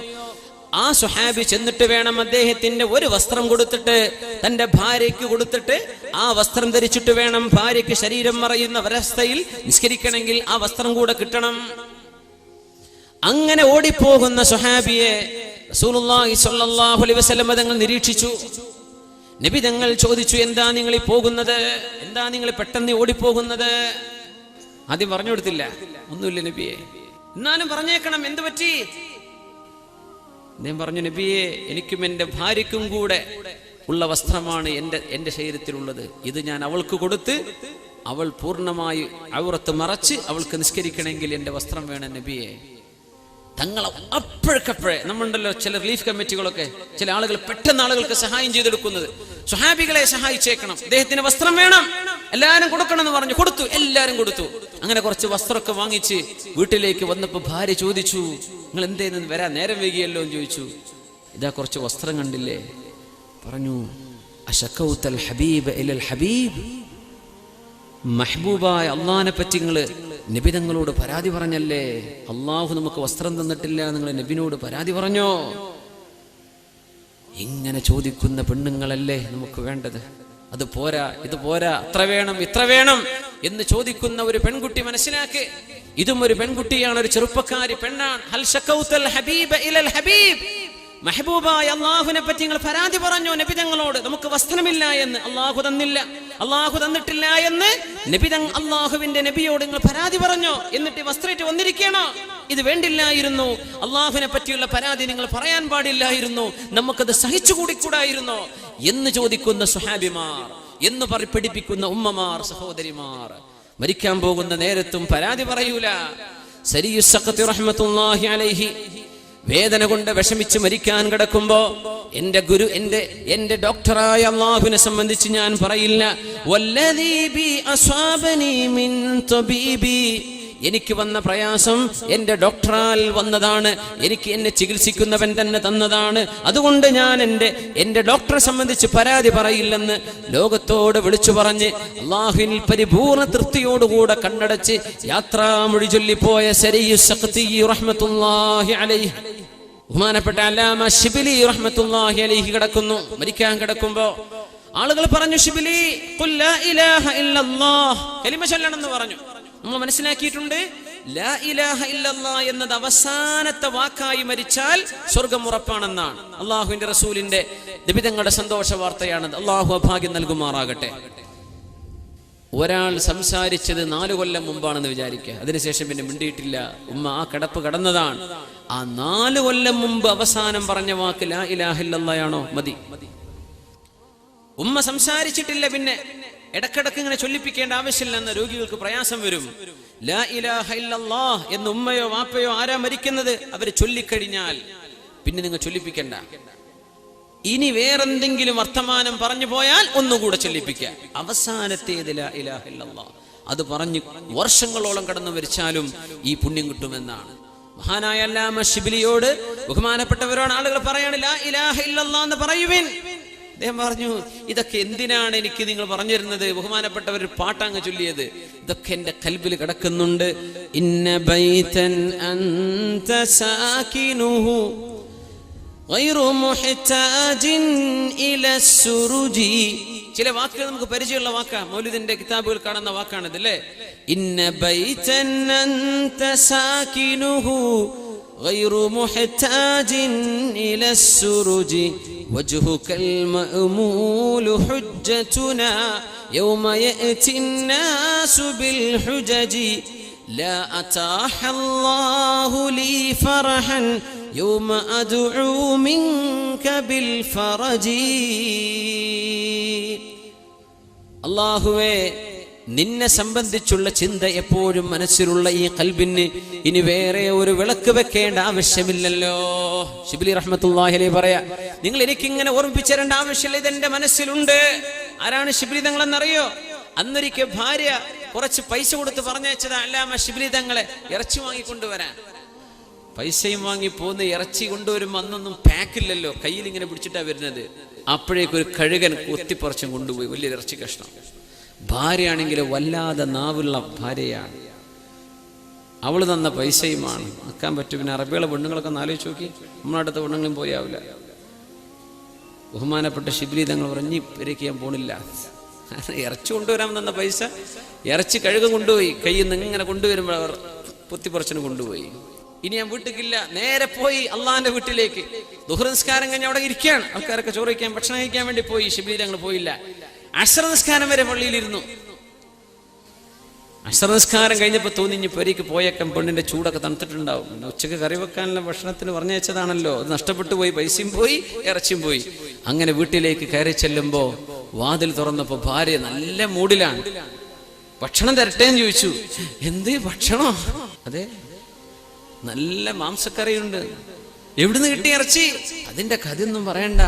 ആ സ്വഹാബി ചെന്നിട്ട് വേണം അദ്ദേഹത്തിന്റെ ഒരു വസ്ത്രം കൊടുത്തിട്ട് തന്റെ ഭാര്യയ്ക്ക് കൊടുത്തിട്ട് ആ വസ്ത്രം ധരിച്ചിട്ട് വേണം ഭാര്യയ്ക്ക് ശരീരം മറയുന്ന അവസ്ഥയിൽ നിസ്കരിക്കണമെങ്കിൽ ആ വസ്ത്രം കൂടെ കിട്ടണം. അങ്ങനെ ഓടിപ്പോകുന്ന സ്വഹാബിയെ റസൂലുള്ളാഹി സ്വല്ലല്ലാഹു അലൈഹി വസല്ലം തങ്ങൾ നിരീക്ഷിച്ചു. നബി തങ്ങൾ ചോദിച്ചു, എന്താ നിങ്ങൾ ഈ പോകുന്നത്, എന്താ നിങ്ങൾ പെട്ടെന്ന് ഓടിപ്പോകുന്നത്? ആദ്യം പറഞ്ഞു കൊടുത്തില്ല, ഒന്നുമില്ല നബിയെ, എന്നാലും പറഞ്ഞേക്കണം, എന്ത് പറ്റി? അദ്ദേഹം പറഞ്ഞു, നബിയെ, എനിക്കും എൻ്റെ ഭാര്യയ്ക്കും കൂടെ ഉള്ള വസ്ത്രമാണ് എൻ്റെ ശരീരത്തിലുള്ളത്. ഇത് ഞാൻ അവൾക്ക് കൊടുത്ത് അവൾ പൂർണ്ണമായി ഔറത്ത് മറച്ച് അവൾക്ക് നിസ്കരിക്കണമെങ്കിൽ എൻ്റെ വസ്ത്രം വേണം നബിയെ. തങ്ങളെ അപ്പോഴേക്കപ്പോഴേ നമ്മളുണ്ടല്ലോ ചില റിലീഫ് കമ്മിറ്റികളൊക്കെ, ചില ആളുകൾ പെട്ടെന്ന് ആളുകൾക്ക് സഹായം ചെയ്തെടുക്കുന്നത്. സ്വഹാബികളെ സഹായിച്ചേക്കണം, അദ്ദേഹത്തിന് വസ്ത്രം വേണം, എല്ലാവരും കൊടുക്കണം എന്ന് പറഞ്ഞു. കൊടുത്തു, എല്ലാവരും കൊടുത്തു. അങ്ങനെ കുറച്ച് വസ്ത്രമൊക്കെ വാങ്ങിച്ച് വീട്ടിലേക്ക് വന്നപ്പോൾ ഭാര്യ ചോദിച്ചു, നിങ്ങൾ എന്തേന്ന് വരാൻ നേരം വൈകിയല്ലോ എന്ന് ചോദിച്ചു. ഇതാ കുറച്ച് വസ്ത്രം കണ്ടില്ലേ? പറഞ്ഞു, അശകൗതൽ ഹബീബ് ഇലൽ ഹബീബ്, മഹ്ബൂബായ അള്ളാഹിനെ പറ്റി നിങ്ങൾ നബി തങ്ങളോട് പരാതി പറഞ്ഞല്ലേ? അള്ളാഹു നമുക്ക് വസ്ത്രം തന്നിട്ടില്ല, നിങ്ങൾ നബിനോട് പരാതി പറഞ്ഞോ? ഇങ്ങനെ ചോദിക്കുന്ന പെണ്ണുങ്ങളല്ലേ നമുക്ക് വേണ്ടത്? അത് പോരാ, ഇത് പോരാ, അത്ര വേണം, ഇത്ര വേണം എന്ന് ചോദിക്കുന്ന ഒരു പെൺകുട്ടി മനസ്സിലാക്കി. ഇതും ഒരു പെൺകുട്ടിയാണ്, ഒരു ചെറുപ്പക്കാരി പെണ്ണാണ്. ഹൽ ശകൗതൽ ഹബീബ ഇലൽ ഹബീബ്, മെഹബൂബായ അള്ളാഹുവിനെ പറ്റി നിങ്ങൾ പരാതി പറഞ്ഞോ നബി തങ്ങളോട്? നമുക്ക് വസ്ത്രമില്ല എന്ന്, അള്ളാഹു തന്നില്ല, അള്ളാഹു തന്നിട്ടില്ല എന്ന് അള്ളാഹുവിന്റെ നബിയോട് നിങ്ങൾ പരാതി പറഞ്ഞോ? എന്നിട്ട് വസ്ത്രമായിട്ട് വന്നിരിക്കണോ? ഇത് വേണ്ടില്ലായിരുന്നു. അള്ളാഹുവിനെ പറ്റിയുള്ള പരാതി നിങ്ങൾ പറയാൻ പാടില്ലായിരുന്നു. നമുക്കത് സഹിച്ചു കൂടിക്കൂടായിരുന്നോ എന്ന് ചോദിക്കുന്ന സുഹാബിമാർ, എന്ന് പഠിപ്പിക്കുന്ന ഉമ്മമാർ, സഹോദരിമാർ. മരിക്കാൻ പോകുന്ന നേരത്തും പരാതി പറയൂല. സരിയുസ് സഖത്തി റഹ്മത്തുള്ളാഹി അലൈഹി വേദന കൊണ്ട് വിഷമിച്ച് മരിക്കാൻ കിടക്കുമ്പോ എന്റെ ഡോക്ടറായ അല്ലാഹുവിനെ സംബന്ധിച്ച് ഞാൻ പറയില്ല, വല്ലദീ ബി അസ്വാബനി മിൻ തബീബി, എനിക്ക് വന്ന പ്രയാസം എന്റെ ഡോക്ടറാൽ വന്നതാണ്, എനിക്ക് എന്നെ ചികിത്സിക്കുന്നവൻ തന്നെ തന്നതാണ്, അതുകൊണ്ട് ഞാൻ എന്റെ ഡോക്ടറെ സംബന്ധിച്ച് പരാതി പറയില്ലെന്ന് ലോകത്തോട് വിളിച്ചു പറഞ്ഞ് അല്ലാഹുവിൽ പരിപൂർണ തൃപ്തിയോടുകൂടെ കണ്ണടച്ച് യാത്രാമൊഴി ചൊല്ലിപ്പോയ സരിയുസ് സഖത്തി റഹ്മത്തുള്ളാഹി അലൈഹി, ബഹുമാനപ്പെട്ട അല്ലാമ ശിബിലി റഹ്മത്തുള്ളാഹി അലൈഹി കിടക്കുന്നു. മരിക്കാൻ കിടക്കുമ്പോ ആളുകൾ പറഞ്ഞു, ശിബിലി ഖുൽ ലാ ഇലാഹ ഇല്ലല്ലാഹ്, കലിമ ചൊല്ലണം എന്ന് പറഞ്ഞു. നമ്മൾ മനസ്സിലാക്കിയിട്ടുണ്ട്, ലാ ഇലാഹ ഇല്ലല്ലാഹ് എന്നത് അവസാനത്തെ വാക്കായി മരിച്ചാൽ സ്വർഗം ഉറപ്പാണെന്നാണ്. അള്ളാഹുവിന്റെ റസൂലിന്റെ നബിതങ്ങളുടെ സന്തോഷ വാർത്തയാണത്. അള്ളാഹു അഭാഗ്യം നൽകുമാറാകട്ടെ. ഒരാൾ സംസാരിച്ചത് 4 കൊല്ലം മുമ്പാണെന്ന് വിചാരിക്കുക, അതിനുശേഷം പിന്നെ മിണ്ടിയിട്ടില്ല. ഉമ്മ ആ കിടപ്പ് കടന്നതാണ്. ആ 4 കൊല്ലം മുമ്പ് അവസാനം പറഞ്ഞ വാക്ക് ലാ ഇലാഹ ഇല്ലല്ലാഹ് ആണോ? മതി. ഉമ്മ സംസാരിച്ചിട്ടില്ല, പിന്നെ ഇടക്കിടക്ക് ഇങ്ങനെ ചൊല്ലിപ്പിക്കേണ്ട ആവശ്യമില്ലെന്ന് രോഗികൾക്ക് പ്രയാസം വരും. ലാ ഇലാഹ ഇല്ലല്ലാഹ് എന്ന് ഉമ്മയോ വാപ്പയോ ആരാ മരിക്കുന്നത്, അവര് ചൊല്ലിക്കഴിഞ്ഞാൽ പിന്നെ നിങ്ങൾ ചൊല്ലിപ്പിക്കണ്ട. ഇനി വേറെന്തെങ്കിലും വർത്തമാനം പറഞ്ഞു പോയാൽ ഒന്നുകൂടെ ചൊല്ലിപ്പിക്കുക. അവസാനത്തേത് ലാ ഇലാഹ ഇല്ലല്ലാഹ്, അത് പറഞ്ഞ് വർഷങ്ങളോളം കടന്നു മരിച്ചാലും ഈ പുണ്യം കിട്ടുമെന്നാണ്. മഹാനായ അല്ലാമ ശിബിലിയോട് ബഹുമാനപ്പെട്ടവരോട് ആളുകൾ പറയാണ്, ലാ ഇലാഹ ഇല്ലല്ലാഹ് എന്ന് പറയുവിൻ. അദ്ദേഹം പറഞ്ഞു, ഇതൊക്കെ എന്തിനാണ് എനിക്ക് നിങ്ങൾ പറഞ്ഞു തരുന്നത്? ബഹുമാനപ്പെട്ടവർ പാട്ടങ്ങ് ചൊല്ലിയത്, ഇതൊക്കെ എന്റെ കൽബിൽ കിടക്കുന്നുണ്ട്. ഇന്ന ബൈതൻ അൻത സാകിനുഹു ഗൈറു മുഹ്താജിൻ ഇലസ്സുറുജി. ചില വാക്കുകൾ നമുക്ക് പരിചയമുള്ള വാക്കാ, മൗലിദിന്റെ കിതാബുകൾ കാണുന്ന വാക്കാണിത് അല്ലേ? ഇന്ന ബൈതൻ അൻത സാകിനുഹു غير محتاج إلى السرج وجهك المأمول حجتنا يوم يأتي الناس بالحجج لا أتاح الله لي فرحا يوم أدعو منك بالفرج. الله നിന്നെ സംബന്ധിച്ചുള്ള ചിന്ത എപ്പോഴും മനസ്സിലുള്ള ഈ ഖൽബിന് ഇനി വേറെ ഒരു വിളക്ക് വെക്കേണ്ട ആവശ്യമില്ലല്ലോ. ശിബിലി റഹ്മത്തുള്ളാഹി അലൈഹി പറയാ, നിങ്ങൾ എനിക്കിങ്ങനെ ഓർമ്മിപ്പിച്ചു തരേണ്ട ആവശ്യമില്ല, ഇതെന്റെ മനസ്സിലുണ്ട്. ആരാണ് ശിബിലി തങ്ങളെന്നറിയോ? അന്നൊരിക്കൽ ഭാര്യ കുറച്ച് പൈസ കൊടുത്ത് പറഞ്ഞയച്ചതാ അല്ലാമ ശിബിലി തങ്ങളെ ഇറച്ചി വാങ്ങിക്കൊണ്ടുവരാൻ. പൈസയും വാങ്ങി പോന്ന് ഇറച്ചി കൊണ്ടുവരുമ്പോൾ അന്നൊന്നും പാക്കില്ലല്ലോ, കയ്യിൽ ഇങ്ങനെ പിടിച്ചിട്ടാ വരുന്നത്. അപ്പോഴേക്കൊരു കഴുകൻ കൊത്തിപ്പറിച്ചും കൊണ്ടുപോയി വലിയ ഇറച്ചി കഷ്ണം. ഭാര്യയാണെങ്കിൽ വല്ലാതെ നാവുള്ള ഭാര്യയാണ്. അവൾ തന്ന പൈസയുമാണ് നിൽക്കാൻ പറ്റും. പിന്നെ അറബികളെ പെണ്ണുങ്ങളൊക്കെ ഒന്ന് ആലോചിച്ച് നോക്കി, നമ്മളടുത്ത പെണ്ണുങ്ങളും പോയാവില്ല. ബഹുമാനപ്പെട്ട ശിബിലി തങ്ങൾ പറഞ്ഞ് പെരേക്ക് ഞാൻ പോണില്ല. ഇറച്ചി കൊണ്ടുവരാൻ തന്ന പൈസ ഇറച്ചി കഴുകം കൊണ്ടുപോയി, കയ്യിൽ നിന്ന് ഇങ്ങനെ കൊണ്ടുവരുമ്പോൾ അവർ പൊത്തിപ്പറച്ചിന് കൊണ്ടുപോയി. ഇനി ഞാൻ വീട്ടിലേക്കില്ല, നേരെ പോയി അള്ളാന്റെ വീട്ടിലേക്ക്. ദുഹർ നിസ്കാരം കഴിഞ്ഞ് അവിടെ ഇരിക്കുകയാണ്. ആൾക്കാരൊക്കെ ചോറ് കഴിക്കാൻ ഭക്ഷണം കഴിക്കാൻ വേണ്ടി പോയി. ശിബിലി തങ്ങൾ പോയില്ല. അശ്ര നിസ്കാരം വരെ പള്ളിയിലിരുന്നു. അശ്ര നിസ്കാരം കഴിഞ്ഞപ്പോൾ തോന്നി ഇനി പെരേക്ക് പോയേക്കാം, പെണ്ണിന്റെ ചൂടൊക്കെ തണുത്തിട്ടുണ്ടാവും. ഉച്ചക്ക് കറി വെക്കാനുള്ള ഭക്ഷണത്തിന് പറഞ്ഞയച്ചതാണല്ലോ, അത് നഷ്ടപ്പെട്ടു പോയി. പൈസയും പോയി, ഇറച്ചിയും പോയി. അങ്ങനെ വീട്ടിലേക്ക് കയറി ചെല്ലുമ്പോ വാതിൽ തുറന്നപ്പോ ഭാര്യ നല്ല മൂഡിലാണ്. ഭക്ഷണം തരട്ടേന്ന് ചോദിച്ചു. എന്ത് ഭക്ഷണോ? അതെ, നല്ല മാംസക്കറിയുണ്ട്. എവിടുന്ന് കിട്ടിയ ഇറച്ചി? അതിന്റെ കഥയൊന്നും പറയണ്ട.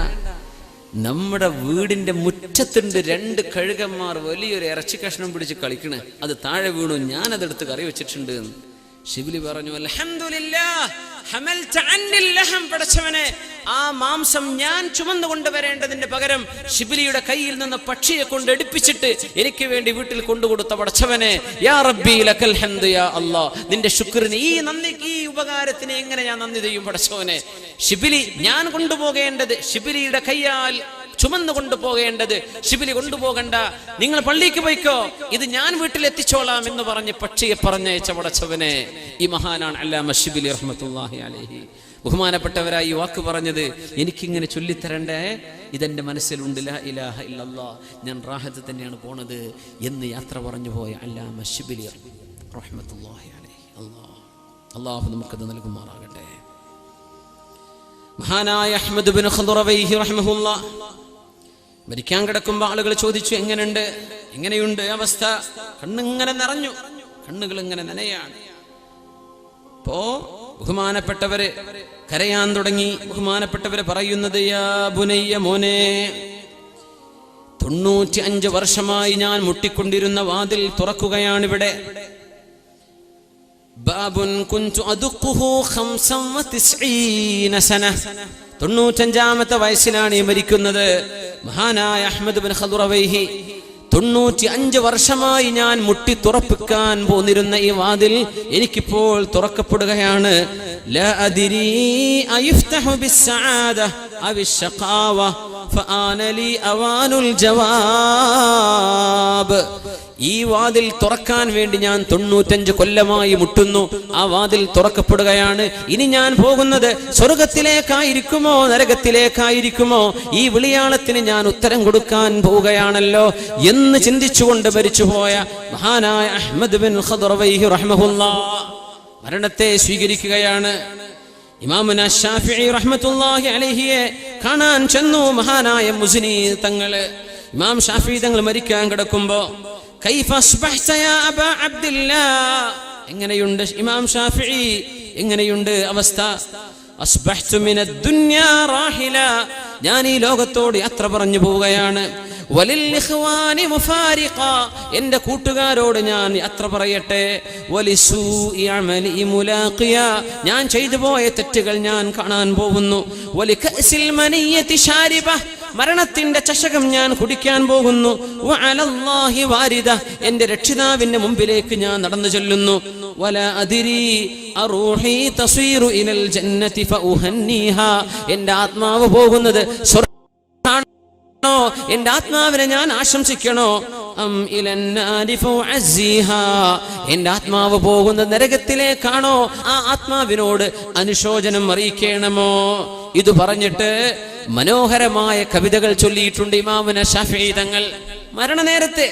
നമ്മുടെ വീടിന്റെ മുറ്റത്തുണ്ട് 2 കഴുകന്മാർ വലിയൊരു ഇറച്ചി കഷ്ണം പിടിച്ച് കളിക്കണേ. അത് താഴെ വീണു, ഞാനതെടുത്ത് കറി വെച്ചിട്ടുണ്ട്. ശിബിലി പറഞ്ഞു, അൽഹംദുലില്ലാഹ് ഹമൽത അന്നിൽ ലഹം. പടച്ചവനെ, ആ മാംസം ഞാൻ ചുമന്നു കൊണ്ടുവരേണ്ടതിന്റെ പകരം ശിബിലിയുടെ കയ്യിൽ നിന്ന് പക്ഷിയെ കൊണ്ട് എടുപ്പിച്ചിട്ട് എനിക്ക് വേണ്ടി വീട്ടിൽ കൊണ്ടുകൊടുത്ത പടച്ചവനെ, യാ റബ്ബി ലക്കൽ ഹംദ് യാ അല്ലാഹ്. നിന്റെ ശുക്രിന്, ഈ നന്ദിക്ക്, ഈ ഉപകാരത്തിന് എങ്ങനെ ഞാൻ നന്ദി ചെയ്യും പടച്ചവനെ? ശിബിലി ഞാൻ കൊണ്ടുപോകേണ്ടത്, ശിബിലിയുടെ കയ്യാൽ ചുമന്നു കൊണ്ടുപോകേണ്ടത് ശിബിലി കൊണ്ടുപോകണ്ട, നിങ്ങൾ പള്ളിക്ക് പോയിക്കോ, ഇത് ഞാൻ വീട്ടിലെത്തിച്ചോളാം എന്ന് പറഞ്ഞ് പക്ഷിയെ പറഞ്ഞയച്ച പടച്ചവനെ. ഈ മഹാനാണ് അല്ലാമ ശിബിലി റഹ്മത്തുള്ളാഹി അലൈഹി. ബഹുമാനപ്പെട്ടവരായി ഈ വാക്ക് പറഞ്ഞത് എനിക്കിങ്ങനെ ചൊല്ലിത്തരണ്ടേ, ഇതെന്റെ മനസ്സിലുണ്ട്. ലാ ഇലാഹ ഇല്ലല്ലാഹ്, ഞാൻ റാഹത്ത് തന്നെയാണ് പോണത് എന്ന് യാത്ര പറഞ്ഞു പോയ അല്ലാമ ശിബിലി റഹ്മത്തുള്ളാഹി അലൈഹി. അല്ലാഹു നമുക്കത് നൽകുമാറാകട്ടെ. മഹാനായ അഹ്മദ് ബിൻ ഖുറവൈഹി റഹിമഹുല്ലാഹ് മരിക്കാൻ കിടക്കുമ്പോൾ ആളുകൾ ചോദിച്ചു, എങ്ങനെയുണ്ട് അവസ്ഥ? കണ്ണിങ്ങനെ നിറഞ്ഞു, കണ്ണുകൾ ഇങ്ങനെ നനയാണ്. അപ്പോ ബഹുമാനപ്പെട്ടവര് കരയാൻ തുടങ്ങി. ബഹുമാനപ്പെട്ടവര് പറയുന്നത്, യാ ബുനയ്യ, മോനെ, 95 വർഷമായി ഞാൻ മുട്ടിക്കൊണ്ടിരുന്ന വാതിൽ തുറക്കുകയാണിവിടെ. ബാബുൻ കുൻതു അദുഖുഹു 95 സന. 95ാമത്തെ വയസ്സിലാണ് ഈ മരിക്കുന്നത്. മഹാനായ അഹ്മദ് ബിൻ ഖുറവൈഹി 95 വർഷമായി ഞാൻ മുട്ടി തുറപ്പിക്കാൻ പോന്നിരുന്ന ഈ വാതിൽ എനിക്കിപ്പോൾ തുറക്കപ്പെടുകയാണ്. ലാ അദ്രി അയുഫ്തഹു ബിസ്സആദ അവിശ്ശഖാവ ഫആന ലി അവാനുൽ ജവാബ്. ഈ വാതിൽ തുറക്കാൻ വേണ്ടി ഞാൻ 95 കൊല്ലമായി മുട്ടുന്നു. ആ വാതിൽ തുറക്കപ്പെടുകയാണ്. ഇനി ഞാൻ പോകുന്നത് സ്വർഗത്തിലേക്കായിരിക്കുമോ നരകത്തിലേക്കായിരിക്കുമോ? ഈ വിളിയാളത്തിന് ഞാൻ ഉത്തരം കൊടുക്കാൻ പോവുകയാണല്ലോ എന്ന് ചിന്തിച്ചുകൊണ്ട് മരിച്ചുപോയ മഹാനായ അഹ്മദ് ബിൻ ഖുറവൈഹി റഹ്മഹുല്ലാഹ് മരണത്തെ സ്വീകരിക്കുകയാണ്. ഇമാമുന ശാഫിഈ റഹ്മത്തുള്ളാഹി അലൈഹിയെ കാണാൻ ചെന്നു മഹാനായ മുസ്നി തങ്ങള്. ഇമാം ഷാഫിഈ തങ്ങൾ മരിക്കാൻ കിടക്കുമ്പോ, കൈഫ അസ്ബഹ്ത യാ അബാ അബ്ദില്ലാഹ്, എങ്ങനെയുണ്ട് ഇമാം ഷാഫിഈ, എങ്ങനെയുണ്ട് അവസ്ഥ? അസ്ബഹ്തു മിനദ് ദുനിയാ റാഹില, ഞാൻ ഈ ലോകത്തോട് യാത്ര പറഞ്ഞു പോവുകയാണ്. വലിൽ ഇഖ്വാനി മുഫാരിഖ, എൻ്റെ കൂട്ടുകാരോട് ഞാൻ യാത്ര പറയട്ടെ. വലിസൂഇ അമലി മുലാഖിയ, ഞാൻ ചെയ്തു പോയ തെറ്റുകൾ ഞാൻ കാണാൻ പോകുന്നു. വലികഅസിൽ മനിയതി ശാരിബ, മരണത്തിന്റെ ചഷകം ഞാൻ കുടിക്കാൻ പോകുന്നു. വഅലല്ലാഹി വാരിദ, എൻ്റെ രക്ഷിതാവിന്റെ മുമ്പിലേക്ക് ഞാൻ നടന്നു ചെല്ലുന്നു. വലാ അദ്രി അറൂഹി തസീറു ഇലൽ ജന്നതി ഫഉഹന്നിഹാ, എൻ്റെ ആത്മാവ് പോകുന്നത് സ്വർഗ്ഗത്തിലേക്കാണോ, എൻ്റെ ആത്മാവിനെ ഞാൻ ആശംസിക്കണോ? അം ഇലന്നാരി ഫഉഅസ്സിഹാ, എൻ്റെ ആത്മാവ് പോകുന്നത് നരകത്തിലേക്കാണോ? ആ ആത്മാവിനോട് അനുശോചനം അറിയിക്കണമോ? ഇത് പറഞ്ഞിട്ട് മനോഹരമായ കവിതകൾ ചൊല്ലിയിട്ടുണ്ട് ഇമാമുന ശാഫിഈ തങ്ങൾ. മരണനേരത്തെ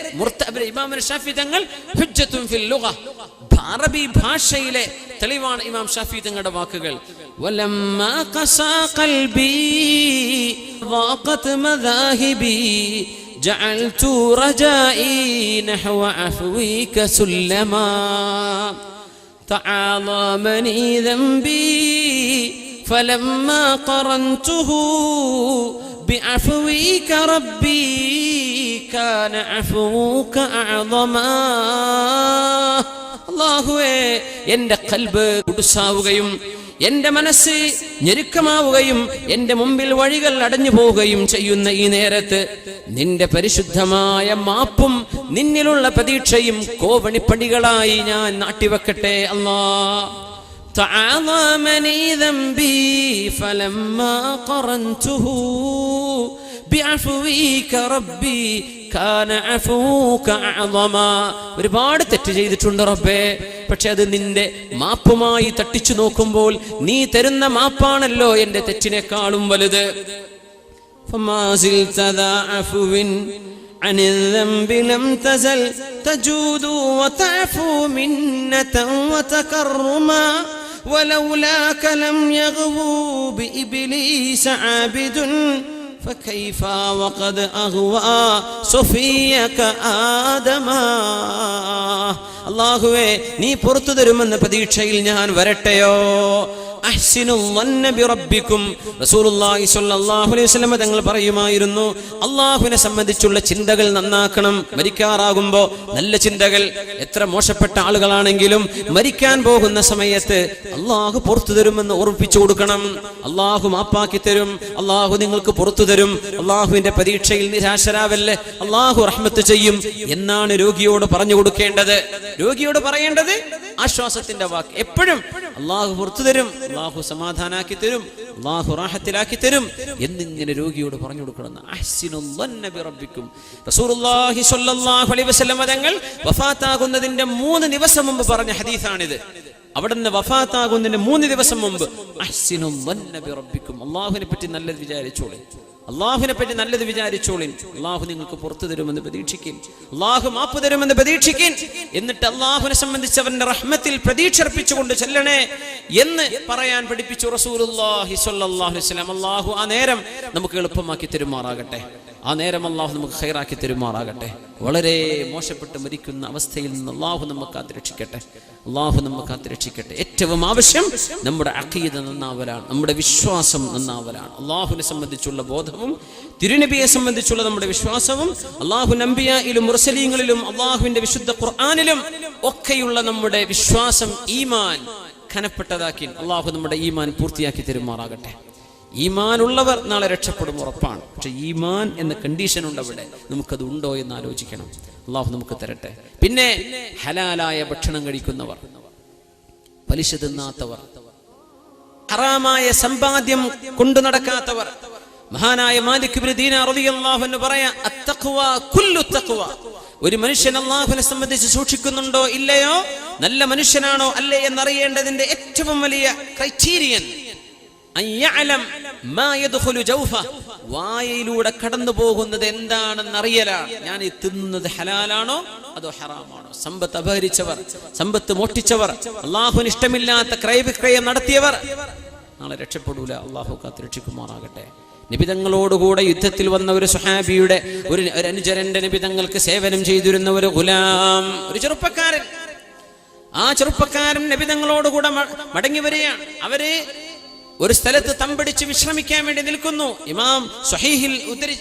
ഇമാമുന ശാഫിഈ തങ്ങൾ ഹുജ്ജത്തുൻ ഫിൽ ലുഗ, അറബി ഭാഷയിലെ തെളിവാണ് ഇമാം ശാഫിഈ തങ്ങളുടെ വാക്കുകൾ. വലമ്മാ ഖസാ ഖൽബി ضاقت مذاهبي جعلت رجائي نحو عفوك سلما تعاظمني ذنبي فلما قرنته بعفوك ربي كان عفوك أعظما. അല്ലാഹുവേ, എൻ്റെ ഖൽബ് കുടുസാവുകയും എന്റെ മനസ്സ് ഞെരുക്കമാവുകയും എന്റെ മുമ്പിൽ വഴികൾ അടഞ്ഞു പോവുകയും ചെയ്യുന്ന ഈ നേരത്ത് നിന്റെ പരിശുദ്ധമായ മാപ്പും നിന്നിലുള്ള പ്രതീക്ഷയും കോവണിപ്പടികളായി ഞാൻ നാട്ടിവെക്കട്ടെ. അല്ലാഹ് തആളമനി ദംബി ഫലമ്മാ ഖറൻതുഹു ബിഅഫ്വിക റബ്ബി കാന അഫൂക അഅളമ. ഒരുപാട് തെറ്റ് ചെയ്തിട്ടുണ്ട് റബ്ബേ, പക്ഷെ അത് നിന്റെ മാപ്പുമായി തട്ടിച്ചു നോക്കുമ്പോൾ നീ തരുന്ന മാപ്പാണല്ലോ എന്റെ തെറ്റിനേക്കാളും വലുത്. ഫമാ സിൽത ദാ അഫ്വിൻ അനിൽ ദംബി ലം തസൽ തജൂദു വതഅഫു മിന്നതൻ വതകറമ ولولاك لم يغو بإبليس عابد فكيف وقد أغوى صفيك آدما. അല്ലാഹുവേ, നീ പുറത്തു തരുമെന്ന പ്രതീക്ഷയിൽ ഞാൻ വരട്ടെയോ. റസൂലുള്ളാഹി സ്വല്ലല്ലാഹു അലൈഹി വസല്ലം തങ്ങൾ പറയുമായിരുന്നു, അല്ലാഹുവിനെ സംബന്ധിച്ചുള്ള ചിന്തകൾ നന്നാക്കണം. മരിക്കാറാകുമ്പോ നല്ല ചിന്തകൾ. എത്ര മോശപ്പെട്ട ആളുകളാണെങ്കിലും മരിക്കാൻ പോകുന്ന സമയത്ത് അല്ലാഹു പുറത്തു തരുമെന്ന് ഓർമ്മിപ്പിച്ചു കൊടുക്കണം. അല്ലാഹു മാപ്പാക്കി തരും, അല്ലാഹു നിങ്ങൾക്ക് പുറത്തു തരും, അല്ലാഹുവിന്റെ പ്രതീക്ഷയിൽ നിരാശരാവല്ലേ, അല്ലാഹു റഹ്മത്ത് ചെയ്യും എന്നാണ് രോഗിയോട് പറഞ്ഞു കൊടുക്കേണ്ടത്. രോഗിയോട് പറയേണ്ടത് ആശ്വാസത്തിന്റെ വാക്ക്. എപ്പോഴും അല്ലാഹു പുറത്തു തരും, അല്ലാഹു സമാധാനാക്കി തരും, അല്ലാഹു റാഹത്തിലാക്കി തരും എന്നിങ്ങനെ രോഗിയോട് പറഞ്ഞു കൊടുക്കണം. റസൂലുള്ളാഹി സ്വല്ലല്ലാഹു അലൈഹി വസല്ലം തങ്ങൾ വഫാത്താകുന്നതിന്റെ 3 ദിവസം മുമ്പ് പറഞ്ഞ ഹദീസാണിത്. അവിടുന്ന് വഫാത്താകുന്നതിന്റെ 3 ദിവസം മുമ്പ് അഹ്സിനു ളന്ന ബിറബ്ബിക്കും, അല്ലാഹുവിനെ പറ്റി നല്ലത് വിചാരിച്ചോളി, അല്ലാഹുവിനെ പറ്റി നല്ലത് വിചാരിച്ചോളിൻ. അല്ലാഹു നിങ്ങൾക്ക് പുറത്തു തരുമെന്ന് പ്രതീക്ഷിക്കും, അല്ലാഹു മാപ്പ് തരുമെന്ന് പ്രതീക്ഷിക്കും. എന്നിട്ട് അല്ലാഹുവിനെ സംബന്ധിച്ച് അവന്റെ റഹ്മത്തിൽ പ്രതീക്ഷ അർപ്പിച്ചുകൊണ്ട് ചെല്ലണേ എന്ന് പറയാൻ പഠിപ്പിച്ചു റസൂലുള്ളാഹി സ്വല്ലല്ലാഹു അലൈഹി വസല്ലം. അല്ലാഹു ആ നേരം നമുക്ക് എളുപ്പമാക്കി തരുമാറാകട്ടെ, ആ നേരം അല്ലാഹു നമുക്ക് ഖൈറാക്കി തരുമാറാകട്ടെ. വളരെ മോശപ്പെട്ട് മരിക്കുന്ന അവസ്ഥയിൽ നിന്ന് അല്ലാഹു നമുക്ക് കാത്തുരക്ഷിക്കട്ടെ, അല്ലാഹു നമുക്ക് കാത്തുരക്ഷിക്കട്ടെ. ഏറ്റവും ആവശ്യം നമ്മുടെ അഖീദ നന്നാവലാണ്, നമ്മുടെ വിശ്വാസം നന്നാവലാണ്. അല്ലാഹുവിനെ സംബന്ധിച്ചുള്ള ബോധവും തിരുനബിയെ സംബന്ധിച്ചുള്ള നമ്മുടെ വിശ്വാസവും അല്ലാഹു നബിയിലും മുർസലീങ്ങളിലും അല്ലാഹുവിന്റെ വിശുദ്ധ ഖുർആനിലും ഒക്കെയുള്ള നമ്മുടെ വിശ്വാസം, ഈമാൻ ഖനപ്പെട്ടതാക്കി അല്ലാഹു നമ്മുടെ ഈമാൻ പൂർത്തിയാക്കി തരുമാറാകട്ടെ. ഈമാൻ ഉള്ളവർ നാളെ രക്ഷപ്പെടും, ഉറപ്പാണ്. പക്ഷെ ഈമാൻ എന്ന കണ്ടീഷൻ ഉണ്ട് അവിടെ, നമുക്കത് ഉണ്ടോ എന്ന് ആലോചിക്കണം. അല്ലാഹു നമുക്ക് തരട്ടെ. പിന്നെ ഹലാലായ ഭക്ഷണം കഴിക്കുന്നവർ, പലിശ തിന്നാത്തവർ, ഹറാമായ സമ്പാദ്യം കൊണ്ടു നടക്കാത്തവർ. മഹാനായ മാലിക് ഇബ്നു ദീനാർ റളിയല്ലാഹു അൻഹു പറയാ, അത്തഖ്വ കുല്ലു തഖ്വ. ഒരു മനുഷ്യൻ അല്ലാഹുവിനെ സംബന്ധിച്ച് സൂക്ഷിക്കുന്നുണ്ടോ ഇല്ലയോ, നല്ല മനുഷ്യനാണോ അല്ലേ എന്നറിയേണ്ടതിന്റെ ഏറ്റവും വലിയ ക്രൈറ്റീരിയൻ വായയിലൂടെ കടന്നു പോകുന്നത് എന്താണെന്ന് അറിയലാണ്. ഞാൻ ഈ തിന്നുന്നത് ഹലാലാണോ അതോ ഹറാമാണോ. സമ്പത്ത് അപഹരിച്ചവർ, സമ്പത്ത് മോഷ്ടിച്ചവർ, അല്ലാഹുവിന് ഇഷ്ടമില്ലാത്ത ക്രയവിക്രയം നടത്തിയവർ നാളെ രക്ഷപ്പെടൂല. അല്ലാഹു കാത്തുരക്ഷിക്കുമാറാകട്ടെ. നിബിതങ്ങളോടുകൂടെ യുദ്ധത്തിൽ വന്ന ഒരു സ്വഹാബിയുടെ ഒരു അനുചരന്റെ നിബിതങ്ങൾക്ക് സേവനം ചെയ്തിരുന്ന ഒരു ഗുലാം, ഒരു ചെറുപ്പക്കാരൻ. ആ ചെറുപ്പക്കാരൻ നിബിതങ്ങളോടുകൂടെ മടങ്ങി വരികയാണ്. അവര് ഒരു സ്ഥലത്ത് തമ്പടിച്ച് വിശ്രമിക്കാൻ വേണ്ടി നിൽക്കുന്നു. ഇമാം സ്വഹീഹിൽ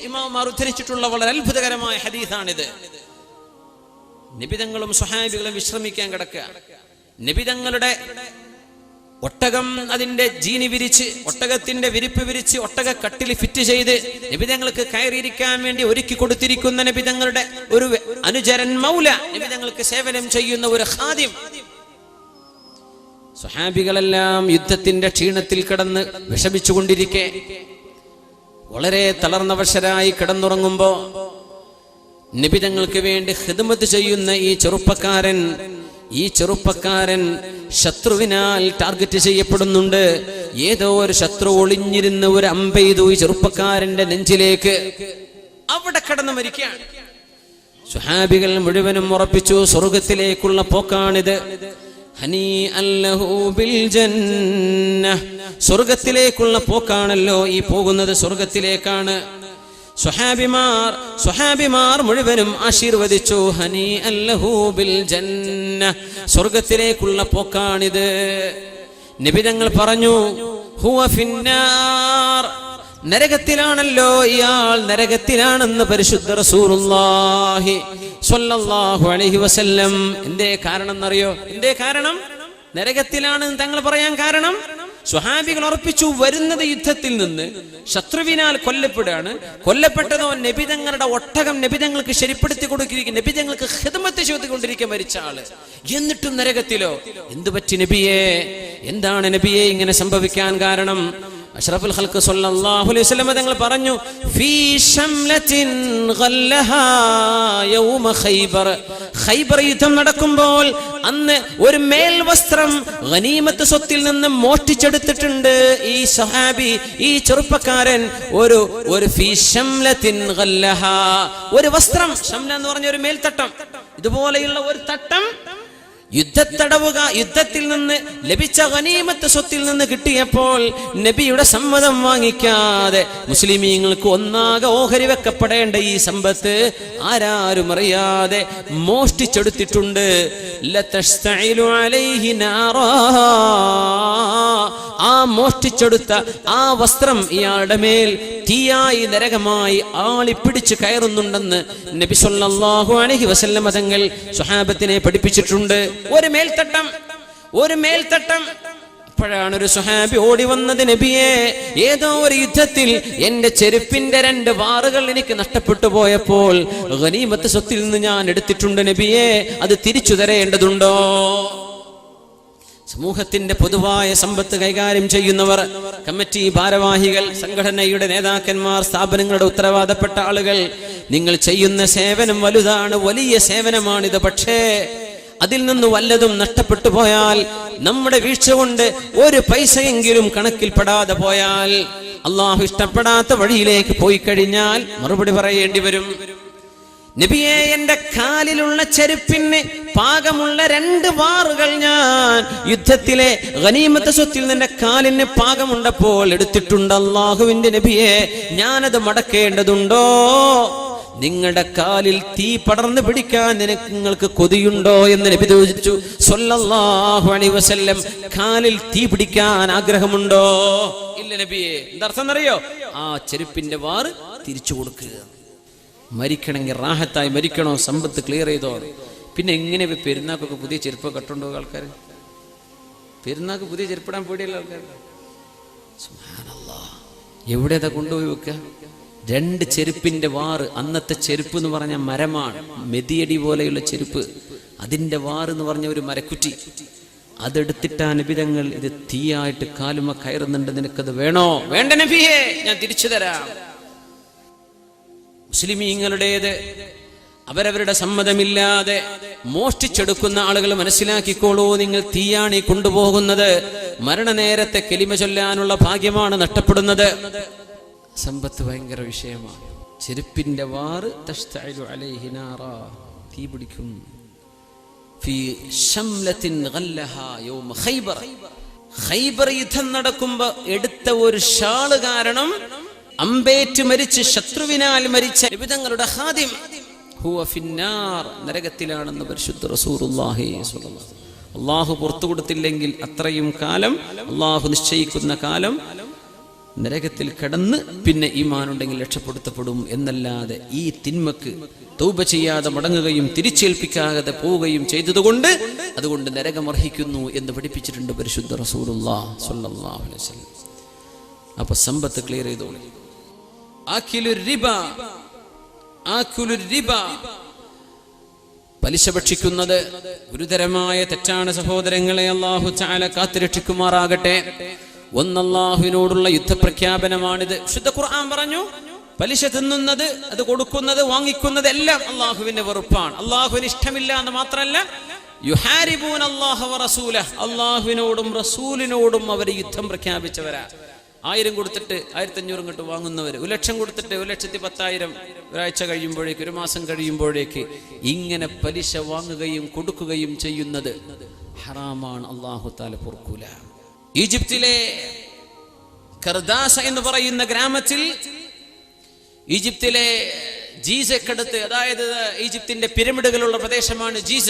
ഇമാമാർ ഉദ്ധരിച്ചിട്ടുള്ള വളരെ അത്ഭുതകരമായ ഹദീസാണിത്. നിബിതങ്ങളും സ്വഹാബികളും വിശ്രമിക്കാൻ കിടക്കുക. നിബിതങ്ങളുടെ ഒട്ടകം അതിന്റെ ജീനി വിരിച്ച്, ഒട്ടകത്തിന്റെ വിരിപ്പ് വിരിച്ച്, ഒട്ടക കട്ടിൽ ഫിറ്റ് ചെയ്ത് നിബിതങ്ങൾക്ക് കയറിയിരിക്കാൻ വേണ്ടി ഒരുക്കി കൊടുത്തിരിക്കുന്ന നിബിതങ്ങളുടെ ഒരു അനുചരൻ മൗല, നിബിതങ്ങൾക്ക് സേവനം ചെയ്യുന്ന ഒരു ഖാദിം. സ്വഹാബികളെല്ലാം യുദ്ധത്തിന്റെ ക്ഷീണത്തിൽ കിടന്ന് വിഷമിച്ചുകൊണ്ടിരിക്കെ വളരെ തളർന്നവശരായി കിടന്നുറങ്ങുമ്പോ നിബിതങ്ങൾക്ക് വേണ്ടി ഖിദ്മത്ത് ചെയ്യുന്ന ഈ ചെറുപ്പക്കാരൻ ശത്രുവിനാൽ ടാർഗറ്റ് ചെയ്യപ്പെടുന്നുണ്ട്. ഏതോ ഒരു ശത്രു ഒളിഞ്ഞിരുന്ന് ഒരു അമ്പെയ്തു ഈ ചെറുപ്പക്കാരന്റെ നെഞ്ചിലേക്ക്. അവിടെ കിടന്ന് മരിക്കുകയാണ്. സ്വഹാബികൾ മുഴുവനും ഉറപ്പിച്ചു, സ്വർഗത്തിലേക്കുള്ള പോക്കാണിത്. സ്വർഗത്തിലേക്കുള്ള പോക്കാണല്ലോ ഈ പോകുന്നത്, സ്വർഗത്തിലേക്കാണ്. സ്വഹാബിമാർ മുഴുവനും ആശീർവദിച്ചു, ഹനി അല്ലഹു ബിൽ ജന്ന, സ്വർഗത്തിലേക്കുള്ള പോക്കാണിത്. നബി തങ്ങൾ പറഞ്ഞു, ഹുവ ഫിന്നാർ, നരകത്തിലാണല്ലോ ഇയാൾ, നരകത്തിലാണെന്ന് പരിശുദ്ധ റസൂലുള്ളാഹി സ്വല്ലല്ലാഹു അലൈഹി വസല്ലം. എന്തേ കാരണം എന്നറിയോ? എന്തേ കാരണം നരകത്തിലാണെന്ന് തങ്ങൾ പറയാൻ കാരണം? സ്വഹാബികൾ ഉറപ്പിച്ചു വരുന്നത് യുദ്ധത്തിൽ നിന്ന് ശത്രുവിനാൽ കൊല്ലപ്പെടുകയാണ്. കൊല്ലപ്പെട്ടതോ നബിതങ്ങളുടെ ഒട്ടകം നബിതങ്ങൾക്ക് ശരിപ്പെടുത്തി കൊടുക്കുകയും നബിതങ്ങൾക്ക് ഖിദ്മത്ത് ചെയ്തുകൊണ്ടിരിക്കാൻ മരിച്ച ആള്. എന്നിട്ടും നരകത്തിലോ? എന്തു പറ്റി നബിയെ? എന്താണ് നബിയെ ഇങ്ങനെ സംഭവിക്കാൻ കാരണം? അഷ്റഫുൽ ഖൽഖ് സ്വല്ലല്ലാഹു അലൈഹി വസല്ലം തങ്ങൾ പറഞ്ഞു, ഫീ ശംലത്തിൻ ഗല്ലഹാ യൗമ ഖൈബർ. ഖൈബർ യുദ്ധം നടക്കുമ്പോൾ അന്ന് ഒരു മേൽവസ്ത്രം ഗനീമത്ത് സ്വത്തിൽ നിന്ന് മോഷ്ടിച്ചെടുത്തിട്ടുണ്ട് ഈ സഹാബി, ഈ ചെറുപ്പക്കാരൻ. ഒരു ഫീ ശംലത്തിൻ ഗല്ലഹാ, ഒരു വസ്ത്രം. ശംല എന്ന് പറഞ്ഞ ഒരു മേൽത്തട്ടം, ഇതുപോലെയുള്ള ഒരു തട്ടം യുദ്ധത്തിൽ നിന്ന് ലഭിച്ച ഗനീമത്ത് സ്വത്തിൽ നിന്ന് കിട്ടിയപ്പോൾ നബിയുടെ സമ്മതം വാങ്ങിക്കാതെ മുസ്ലിമീങ്ങൾക്ക് ഒന്നാകെ ഓഹരി വെക്കപ്പെടേണ്ട ഈ സമ്പത്ത് ആരാരും അറിയാതെ മോഷ്ടിച്ചെടുത്തിട്ടുണ്ട്. ലതസ്തഇലു അലൈഹി നാറാ, ആ മോഷ്ടിച്ചെടുത്ത ആ വസ്ത്രം ഇയാളുടെ മേൽ തീയായി നരകമായി ആളിപ്പിടിച്ച് കയറുന്നുണ്ടെന്ന് നബി സല്ലല്ലാഹു അലൈഹി വസല്ലം തങ്ങൾ സ്വഹാബത്തിനെ പഠിപ്പിച്ചിട്ടുണ്ട്. ഒരു മേൽത്തട്ടം. അപ്പോഴാണ് ഒരു സ്വഹാബി ഓടി വന്നത്, നബിയെ, ഏതോ ഒരു യുദ്ധത്തിൽ എന്റെ ചെരുപ്പിന്റെ 2 വാറുകൾ എനിക്ക് നഷ്ടപ്പെട്ടു പോയപ്പോൾ ഗനീമത്ത് സ്വത്തിൽ നിന്ന് ഞാൻ എടുത്തിട്ടുണ്ട് നബിയെ, അത് തിരിച്ചു തരേണ്ടതുണ്ടോ? സമൂഹത്തിന്റെ പൊതുവായ സമ്പത്ത് കൈകാര്യം ചെയ്യുന്നവർ, കമ്മിറ്റി ഭാരവാഹികൾ, സംഘടനയുടെ നേതാക്കന്മാർ, സ്ഥാപനങ്ങളുടെ ഉത്തരവാദപ്പെട്ട ആളുകൾ, നിങ്ങൾ ചെയ്യുന്ന സേവനം വലുതാണ്, വലിയ സേവനമാണിത്. പക്ഷേ അതിൽ നിന്ന് വല്ലതും നഷ്ടപ്പെട്ടു പോയാൽ, നമ്മുടെ വീഴ്ച കൊണ്ട് ഒരു പൈസയെങ്കിലും കണക്കിൽപ്പെടാതെ പോയാൽ, അള്ളാഹു ഇഷ്ടപ്പെടാത്ത വഴിയിലേക്ക് പോയി കഴിഞ്ഞാൽ മറുപടി പറയേണ്ടി വരും. നബിയെ, എന്റെ കാലിലുള്ള ചെരുപ്പിന് പാകമുള്ള 2 വാറുകൾ ഞാൻ യുദ്ധത്തിലെ ഗനീമത്ത് സ്വത്തിൽ നിന്റെ കാലിന് പാകമുണ്ടപ്പോൾ എടുത്തിട്ടുണ്ട്. അല്ലാഹുവിന്റെ നബിയെ, ഞാനത് മടക്കേണ്ടതുണ്ടോ? നിങ്ങളുടെ കാലിൽ തീ പടർന്നു പിടിക്കാൻ നിങ്ങൾക്ക് കൊതിയുണ്ടോ എന്ന് നബി ചോദിച്ചു സ്വല്ലല്ലാഹു അലൈഹി വസല്ലം. കാലിൽ തീ പിടിക്കാൻ ആഗ്രഹമുണ്ടോ? ഇല്ല നബിയെ. എന്താർത്ഥം അറിയോ? ആ ചെരുപ്പിന്റെ വാറ് തിരിച്ചു കൊടുക്കുക. മരിക്കണമെങ്കിൽ റാഹത്തായി മരിക്കണോ? സമ്പത്ത് ക്ലിയർ ചെയ്തോ? പിന്നെ എങ്ങനെ പെരുന്നാക്കൊക്കെ പുതിയ ചെരുപ്പ് കട്ടുണ്ടോ ആൾക്കാർ? പെരുന്നാക്ക് പുതിയ ചെരുപ്പിടാൻ പേടിയല്ല ആൾക്കാർ. സുബ്ഹാനല്ലാഹ്, എവിടെയാ കൊണ്ടുപോയി വെക്കുക? 2 ചെരുപ്പിന്റെ വാറ്. അന്നത്തെ ചെരുപ്പ് എന്ന് പറഞ്ഞ മരമാണ്, മെതിയടി പോലെയുള്ള ചെരുപ്പ്. അതിന്റെ വാറ് എന്ന് പറഞ്ഞ ഒരു മരക്കുറ്റി. അതെടുത്തിട്ടാ നബിതങ്ങൾ, ഇത് തീയായിട്ട് കാലുമ കയറുന്നുണ്ട്, നിനക്കത് വേണോ? വേണ്ട നബിയെ, ഞാൻ തിരിച്ചു തരാം. മുസ്ലിമീങ്ങളുടേത് അവരവരുടെ സമ്മതമില്ലാതെ മോഷ്ടിച്ചെടുക്കുന്ന ആളുകൾ മനസ്സിലാക്കിക്കോളൂ, നിങ്ങൾ തീയാണ് കൊണ്ടുപോകുന്നത്. മരണനേരത്തെ കലിമ ചൊല്ലാനുള്ള ഭാഗ്യമാണ് നഷ്ടപ്പെടുന്നത്. സമ്പത്ത് ഭയങ്കര വിഷയമാണ്. ചെരുപ്പിന്റെ വാറ് തസ്തഇലു അലൈഹി നാറാ, തീ പിടിക്കും. ഫീ ശംലത്തിൻ ഗല്ലഹാ യൗമ ഖൈബർ. ഖൈബർ യുദ്ധം നടക്കുമ്പോൾ എടുത്ത ഒരു ഷാള് കാരണം അമ്പേറ്റ് മരിച്ച് ശത്രുവിനാൽ മരിച്ച നബിതങ്ങളുടെ ഖാദിം ഹുവ ഫിന്നാർ, നരകത്തിലാണെന്ന് പരിശുദ്ധ റസൂലുള്ളാഹി സ്വല്ലല്ലാഹു അലൈഹി വസല്ലം. അല്ലാഹു പുറത്തു കൊടുത്തില്ലെങ്കിൽ അത്രയും കാലം, അല്ലാഹു നിശ്ചയിക്കുന്ന കാലം നരകത്തിൽ കിടന്ന് പിന്നെ ഈമാനുണ്ടെങ്കിൽ രക്ഷപ്പെടുത്തപ്പെടും എന്നല്ലാതെ ഈ തിന്മക്ക് തൗബ ചെയ്യാതെ മടങ്ങുകയും തിരിച്ചേൽപ്പിക്കാതെ പോവുകയും ചെയ്തതുകൊണ്ട് അതുകൊണ്ട് നരകമർഹിക്കുന്നു എന്ന് പഠിപ്പിച്ചിട്ടുണ്ട് പരിശുദ്ധ റസൂലുള്ളാഹി സ്വല്ലല്ലാഹു അലൈഹി വസല്ലം. അപ്പൊ സമ്പത്ത് ക്ലിയർ ചെയ്തോളൂ. പലിശ ഭക്ഷിക്കുന്നത് ഗുരുതരമായ തെറ്റാണ് സഹോദരങ്ങളെ. അല്ലാഹു തആല കാത്തുരക്ഷിക്കുമാറാകട്ടെ. അല്ലാഹുവിനോടുള്ള യുദ്ധപ്രഖ്യാപനമാണിത്. വിശുദ്ധ ഖുർആൻ പറഞ്ഞു, പലിശ തിന്നുന്നത്, അത് കൊടുക്കുന്നത്, വാങ്ങിക്കുന്നത് എല്ലാം അല്ലാഹുവിന്റെ വെറുപ്പാണ്. അല്ലാഹുവിന് ഇഷ്ടമില്ല എന്ന് മാത്രമല്ല, യുഹാരിബൂന അല്ലാഹ വറസൂലഹ്, അല്ലാഹുവിനോടും റസൂലിനോടും അവർ യുദ്ധം പ്രഖ്യാപിച്ചവരാ. 1000 കൊടുത്തിട്ട് 1500 ഇങ്ങോട്ട് വാങ്ങുന്നവർ, 1,00,000 കൊടുത്തിട്ട് 1,10,000 ഒരാഴ്ച കഴിയുമ്പോഴേക്ക്, ഒരു മാസം കഴിയുമ്പോഴേക്ക് ഇങ്ങനെ പലിശ വാങ്ങുകയും കൊടുക്കുകയും ചെയ്യുന്നത് ഹറാമാണ്. അല്ലാഹു തആല പൊറുക്കൂല. ഈജിപ്തിലെ കർദാസ എന്ന് പറയുന്ന ഗ്രാമത്തിൽ, ഈജിപ്തിലെ ജീസക്കടുത്ത്, അതായത് ഈജിപ്തിന്റെ പിരമിഡുകളുള്ള പ്രദേശമാണ് ജീസ.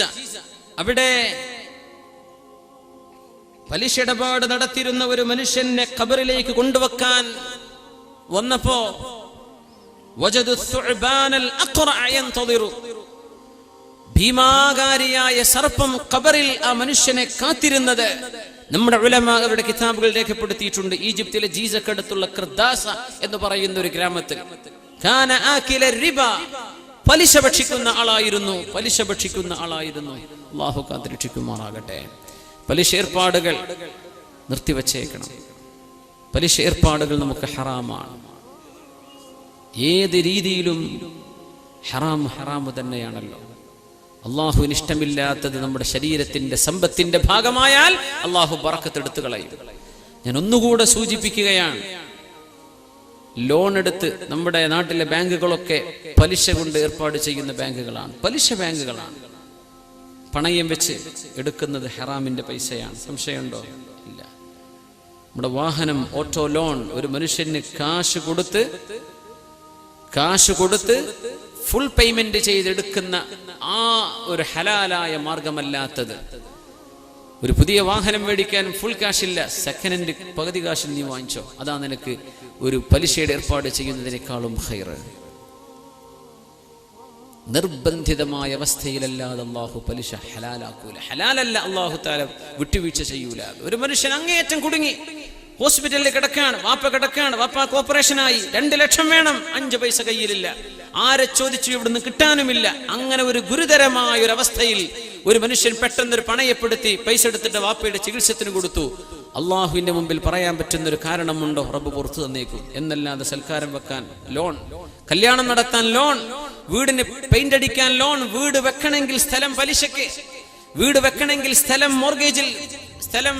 അവിടെ പലിശ ഇടപാട് നടത്തിയിരുന്ന ഒരു മനുഷ്യനെ ഖബറിലേക്ക് കൊണ്ടുവെക്കാൻ വന്നപ്പോ വജദു സുഅബാനൽ അഖറഅ യൻതദിറു, ഭീമാകാരിയായ സർപ്പം ഖബറിൽ ആ മനുഷ്യനെ കാത്തിരുന്നത്. നമ്മുടെ ഉലമാ അവരുടെ കിതാബുകൾ രേഖപ്പെടുത്തിയിട്ടുണ്ട്. ഈജിപ്തിലെ ജീസക്കടുത്തുള്ള ഖർദാസ എന്ന് പറയുന്ന ഒരു ഗ്രാമത്തിൽ കാന ആകില റിബ, പലിശ ഭക്ഷിക്കുന്ന ആളായിരുന്നു. അല്ലാഹു കാത്തുരക്ഷിക്കുമാറാകട്ടെ. പലിശ ഏർപ്പാടുകൾ നിർത്തിവച്ചേക്കണം. പലിശ ഏർപ്പാടുകൾ നമുക്ക് ഹറാമാണ്. ഏത് രീതിയിലും ഹറാമ് തന്നെയാണല്ലോ. അള്ളാഹുവിന് ഇഷ്ടമില്ലാത്തത് നമ്മുടെ ശരീരത്തിന്റെ സമ്പത്തിന്റെ ഭാഗമായാൽ അള്ളാഹു ബറക്കത്ത് എടുത്തു കളയും. ഞാൻ ഒന്നുകൂടെ സൂചിപ്പിക്കുകയാണ്, ലോൺ എടുത്ത് നമ്മുടെ നാട്ടിലെ ബാങ്കുകളൊക്കെ പലിശ കൊണ്ട് ഏർപ്പാട് ചെയ്യുന്ന ബാങ്കുകളാണ്, പലിശ ബാങ്കുകളാണ്. പണയം വെച്ച് എടുക്കുന്നത് ഹറാമിന്റെ പൈസയാണ്. സംശയമുണ്ടോ? ഇല്ല. നമ്മുടെ വാഹനം ഓട്ടോ ലോൺ, ഒരു മനുഷ്യന് കാശ് കൊടുത്ത് ഫുൾ പേയ്മെന്റ് ചെയ്തെടുക്കുന്ന ആ ഒരു ഹലാലായ മാർഗമല്ലാത്തത്. ഒരു പുതിയ വാഹനം മേടിക്കാൻ ഫുൾ കാശില്ല, സെക്കൻഡ് ഹാൻഡ് പകുതി കാശിൽ നീ വാങ്ങിച്ചോ, അതാ നിനക്ക് ഒരു പലിശയുടെ ഏർപ്പാട് ചെയ്യുന്നതിനേക്കാളും ഖൈർ. നിർബന്ധിതമായ അവസ്ഥയിലല്ലാതെ അള്ളാഹു പലിശ ഹലാലാക്കൂല. ഹലാലല്ല, അള്ളാഹു തആല വിട്ടുവീഴ്ച ചെയ്യൂല. ഒരു മനുഷ്യൻ അങ്ങേയറ്റം കുടുങ്ങി, ഹോസ്പിറ്റലിൽ കിടക്കാണ്, വാപ്പാക്ക് ഓപ്പറേഷനായി, 2 ലക്ഷം വേണം, 5 പൈസ കയ്യിലില്ല, ആരെ ചോദിച്ചു ഇവിടുന്ന് കിട്ടാനുമില്ല. അങ്ങനെ ഒരു ഗുരുതരമായ ഒരു അവസ്ഥയിൽ ഒരു മനുഷ്യൻ പെട്ടെന്നൊരു പണയപ്പെടുത്തി പൈസ എടുത്തിട്ട് വാപ്പയുടെ ചികിത്സത്തിന് കൊടുത്തു. അള്ളാഹുവിന്റെ മുമ്പിൽ പറയാൻ പറ്റുന്ന ഒരു കാരണമുണ്ടോ? റബ്ബ് പുറത്തു തന്നേക്കും. എന്നല്ലാതെ സൽക്കാരം വെക്കാൻ ലോൺ, കല്യാണം നടത്താൻ ലോൺ, വീടിന് പെയിന്റ് അടിക്കാൻ ലോൺ, വീട് വെക്കണമെങ്കിൽ സ്ഥലം പലിശക്ക്, വീട് വെക്കണമെങ്കിൽ സ്ഥലം മോർഗേജിൽ, സ്ഥലം